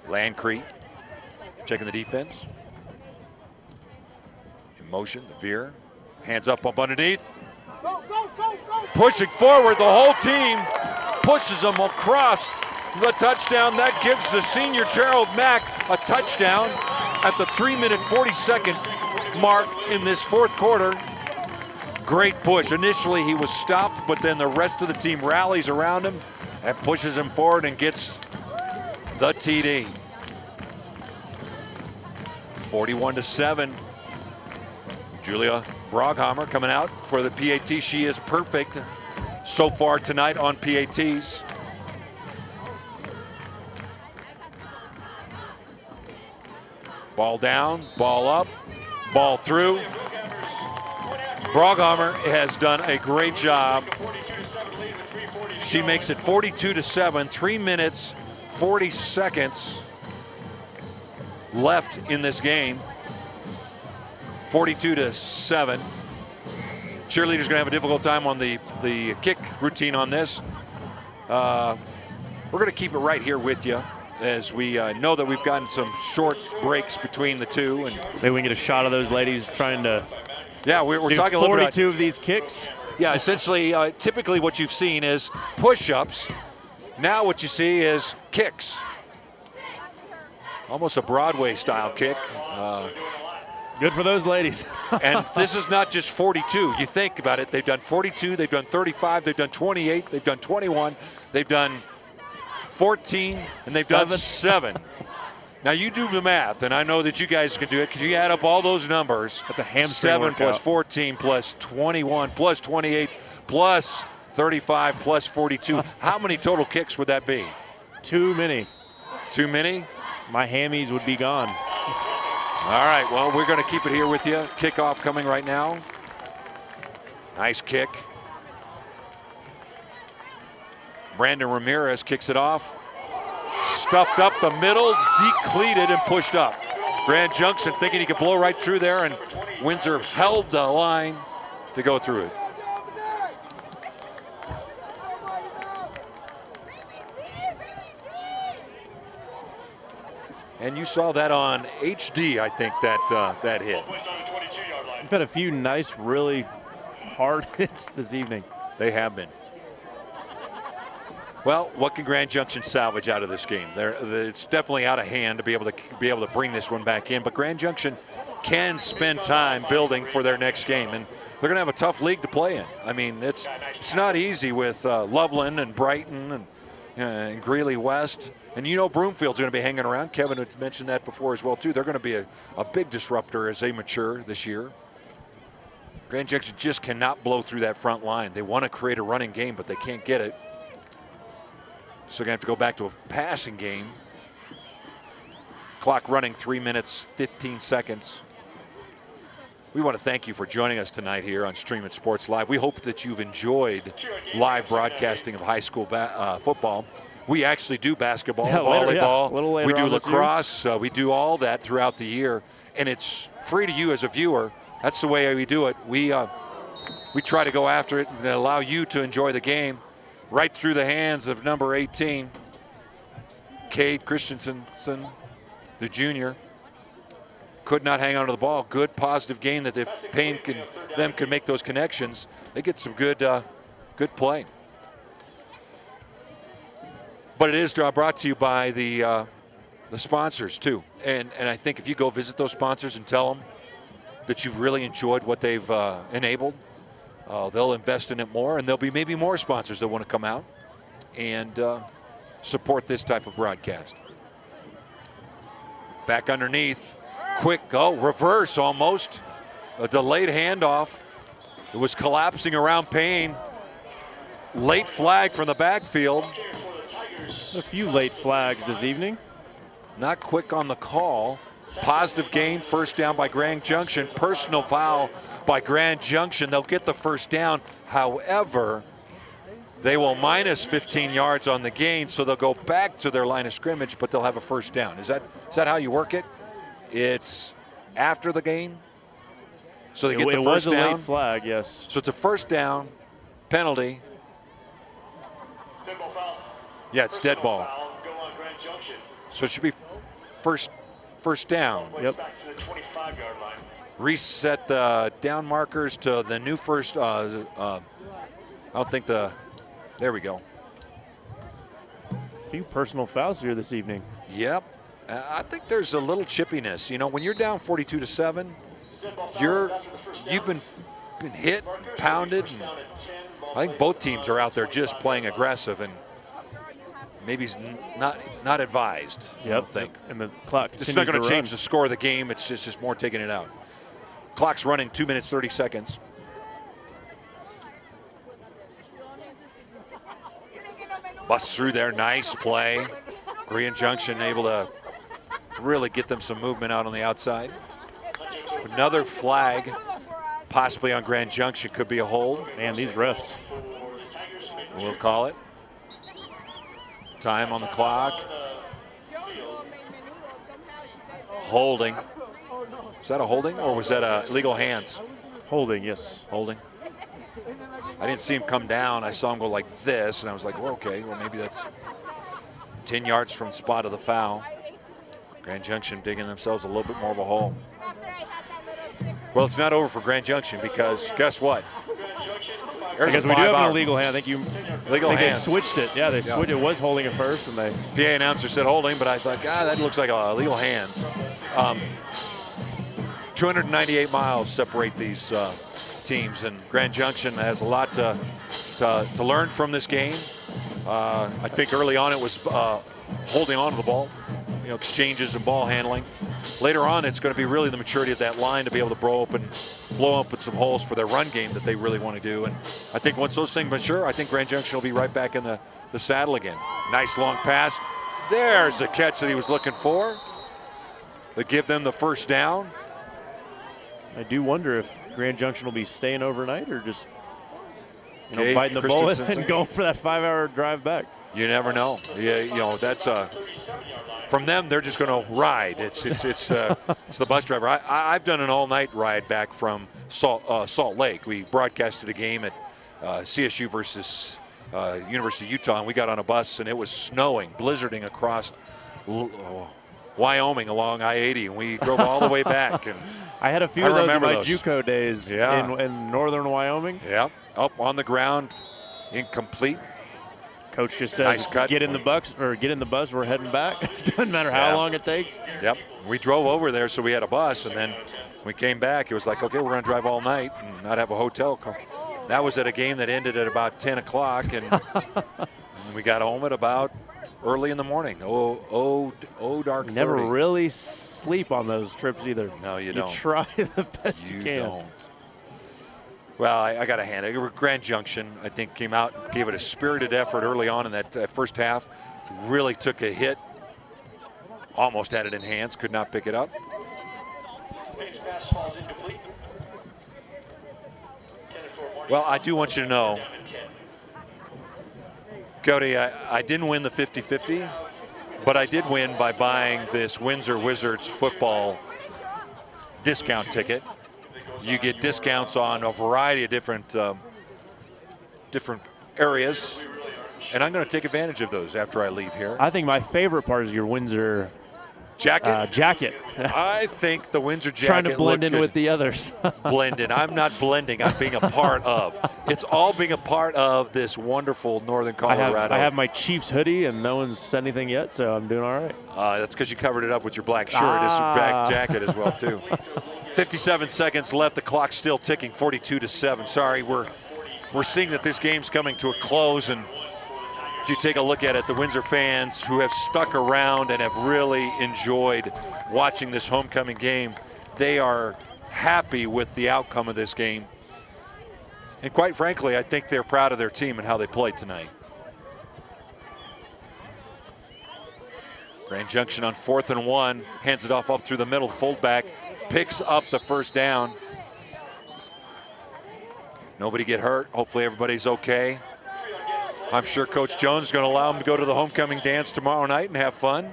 Lancrete checking the defense. In motion, the veer. Hands up underneath. Pushing forward, the whole team pushes them across the touchdown. That gives the senior Gerald Mack a touchdown at the 3-minute 40-second mark in this fourth quarter. Great push. Initially he was stopped, but then the rest of the team rallies around him and pushes him forward and gets the TD. 41-7. Julia Broghammer coming out for the PAT. She is perfect so far tonight on PATs. Ball down, ball up, ball through. Broghammer has done a great job. She makes it 42-7, 3 minutes, 40 seconds left in this game. 42-7. Cheerleaders gonna have a difficult time on the kick routine on this. We're gonna keep it right here with you as we know that we've gotten some short breaks between the two. And
maybe we can get a shot of those ladies trying to
we're talking a little bit about
42 of these kicks.
Yeah, essentially, typically what you've seen is push-ups. Now what you see is kicks. Almost a Broadway-style kick.
Good for those ladies.
And this is not just 42. You think about it. They've done 42, they've done 35, they've done 28, they've done 21, they've done 14, and they've done 7. Now you do the math, and I know that you guys can do it because you add up all those numbers.
That's a hamstring
7
workout.
plus 14 plus 21 plus 28 plus 35 plus 42. How many total kicks would that be?
Too many.
Too many?
My hammies would be gone.
All right, well, we're going to keep it here with you. Kickoff coming right now. Nice kick. Brandon Ramirez kicks it off. Stuffed up the middle, decleated and pushed up. Grand Junction thinking he could blow right through there, and Windsor held the line to go through it. And you saw that on HD, I think, that hit.
We've had a few nice, really hard hits this evening.
They have been. Well, what can Grand Junction salvage out of this game? It's definitely out of hand to be able to bring this one back in, but Grand Junction can spend time building for their next game, and they're going to have a tough league to play in. I mean, it's not easy with Loveland and Brighton and Greeley West. And you know Broomfield's going to be hanging around. Kevin had mentioned that before as well, too. They're going to be a big disruptor as they mature this year. Grand Junction just cannot blow through that front line. They want to create a running game, but they can't get it. So they're going to have to go back to a passing game. Clock running 3 minutes, 15 seconds. We want to thank you for joining us tonight here on Stream It Sports Live. We hope that you've enjoyed live broadcasting of high school football. We actually do basketball, volleyball, we do lacrosse, we do all that throughout the year, and it's free to you as a viewer. That's the way we do it. We try to go after it and allow you to enjoy the game right through the hands of number 18, Cade Christensen, the junior, could not hang on to the ball. Good positive gain that if Payne can make those connections, they get some good play. But it is brought to you by the sponsors too. And I think if you go visit those sponsors and tell them that you've really enjoyed what they've enabled, they'll invest in it more, and there'll be maybe more sponsors that want to come out and support this type of broadcast. Back underneath, quick, reverse almost. A delayed handoff. It was collapsing around Payne. Late flag from the backfield.
A few late flags this evening.
Not quick on the call. Positive gain, first down by Grand Junction. Personal foul by Grand Junction. They'll get the first down. However, they will minus 15 yards on the gain, so they'll go back to their line of scrimmage, but they'll have a first down. Is that how you work it? It's after the gain, so they get the first down.
It was a late flag, yes.
So it's a first down, penalty. Yeah, it's dead ball. So it should be first down.
Yep.
Reset the down markers to the new first. I don't think there we go.
A few personal fouls here this evening.
Yep. I think there's a little chippiness. You know, when you're down 42-7, you've been hit, pounded, and I think both teams are out there just playing aggressive and maybe not advised.
Yep.
I don't think.
And the clock.
It's not going to change the score of the game. It's just more taking it out. Clock's running 2 minutes 30 seconds. Busts through there, nice play. Grand Junction able to really get them some movement out on the outside. Another flag, possibly on Grand Junction, could be a hold.
Man, these refs.
We'll call it. Time on the clock. Holding. Was that a holding or was that illegal hands?
Holding, yes.
Holding. I didn't see him come down. I saw him go like this, and I was like, well, okay, well, maybe that's 10 yards from the spot of the foul. Grand Junction digging themselves a little bit more of a hole. Well, it's not over for Grand Junction because guess what?
Because we do have an illegal hand. I think they switched it. Yeah, they switched. It was holding at first, and they.
PA announcer said holding, but I thought, that looks like illegal hands. 298 miles separate these teams, and Grand Junction has a lot to learn from this game. I think early on it was holding on to the ball, exchanges and ball handling. Later on, it's going to be really the maturity of that line to be able to blow open some holes for their run game that they really want to do. And I think once those things mature, I think Grand Junction will be right back in the saddle again. Nice long pass. There's the catch that he was looking for. They give them the first down.
I do wonder if Grand Junction will be staying overnight or just biting the bullet and going for that 5-hour drive back.
You never know. Yeah, that's from them. They're just going to ride. It's the bus driver. I've done an all-night ride back from Salt Lake. We broadcasted a game at CSU versus University of Utah, and we got on a bus and it was snowing, blizzarding across Wyoming along I-80, and we drove all the way back. And
I had a few of those in my JUCO days in northern Wyoming.
Yeah, up on the ground, incomplete.
Coach just says,
nice
get in the bus, we're heading back. Doesn't matter how long it takes.
Yep, we drove over there, so we had a bus, and then when we came back, it was like, okay, we're going to drive all night and not have a hotel. That was at a game that ended at about 10 o'clock, and we got home at about early in the morning. Dark 30.
Never really sleep on those trips either.
No, you don't.
You try the best you can.
Don't. Well, I got to hand it. Grand Junction, I think, came out and gave it a spirited effort early on in that first half. Really took a hit. Almost had it in hands, could not pick it up. Well, I do want you to know, Cody, I didn't win the 50-50, but I did win by buying this Windsor Wizards football discount ticket. You get discounts on a variety of different areas, and I'm going to take advantage of those after I leave here.
I think my favorite part is your Windsor
jacket. I think the Windsor jacket
trying to blend in
good.
with the others.
Blend in. I'm not blending. I'm being a part of. It's all being a part of this wonderful Northern Colorado.
I have my Chiefs hoodie, and no one's said anything yet, so I'm doing all right.
That's because you covered it up with your black shirt. It's your black jacket as well, too. 57 seconds left. The clock's still ticking, 42-7. Sorry, we're seeing that this game's coming to a close, and if you take a look at it, the Windsor fans who have stuck around and have really enjoyed watching this homecoming game, they are happy with the outcome of this game. And quite frankly, I think they're proud of their team and how they played tonight. Grand Junction on 4th and 1, hands it off up through the middle, fullback picks up the first down. Nobody get hurt. Hopefully everybody's okay. I'm sure Coach Jones is going to allow them to go to the homecoming dance tomorrow night and have fun.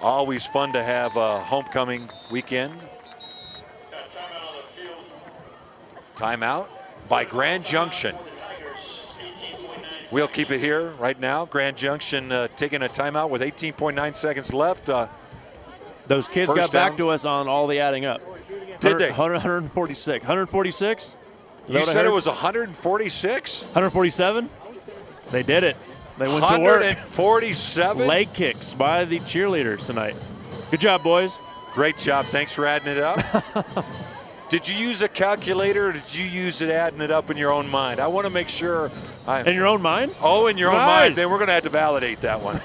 Always fun to have a homecoming weekend. Timeout by Grand Junction. We'll keep it here right now. Grand Junction taking a timeout with 18.9 seconds left.
Those kids got back to us on all the adding up.
Did they?
146. 146?
You said it was 146?
147? They did it. They went to work.
147?
Leg kicks by the cheerleaders tonight. Good job, boys.
Great job. Thanks for adding it up. Did you use a calculator, or did you use it adding it up in your own mind? I want to make sure.
In your own mind?
Oh, in your own mind. Then we're going to have to validate that one.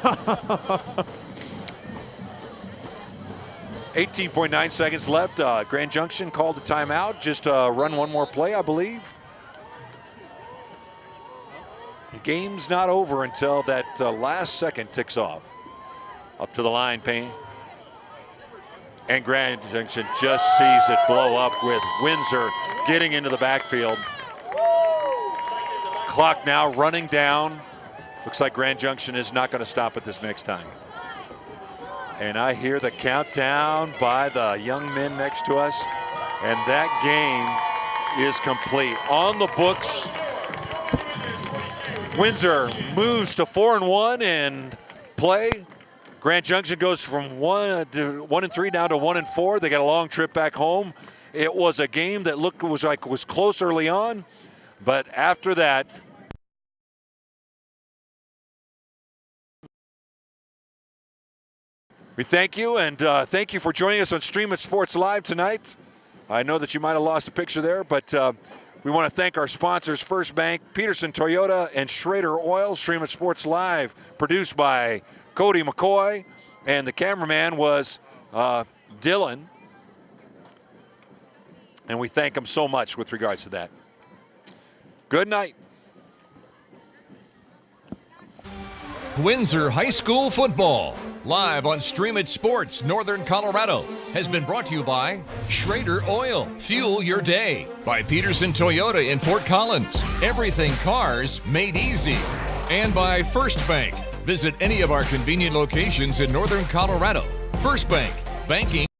18.9 seconds left. Grand Junction called a timeout. Just run one more play, I believe. The game's not over until that last second ticks off. Up to the line, Payne. And Grand Junction just sees it blow up with Windsor getting into the backfield. Clock now running down. Looks like Grand Junction is not going to stop it this next time. And I hear the countdown by the young men next to us. And that game is complete. On the books, Windsor moves to 4-1 and play. Grand Junction goes from 1-3 down to 1-4. They got a long trip back home. It was a game that was close early on, but after that, we thank you, and thank you for joining us on Stream It Sports Live tonight. I know that you might have lost a picture there, but we want to thank our sponsors, First Bank, Pedersen Toyota, and Schrader Oil. Stream It Sports Live, produced by Cody McCoy, and the cameraman was Dylan. And we thank him so much with regards to that. Good night.
Windsor High School football, live on Stream It Sports Northern Colorado, has been brought to you by Schrader Oil, fuel your day, by Pedersen Toyota in Fort Collins, everything cars made easy, and by First Bank. Visit any of our convenient locations in Northern Colorado. First Bank, banking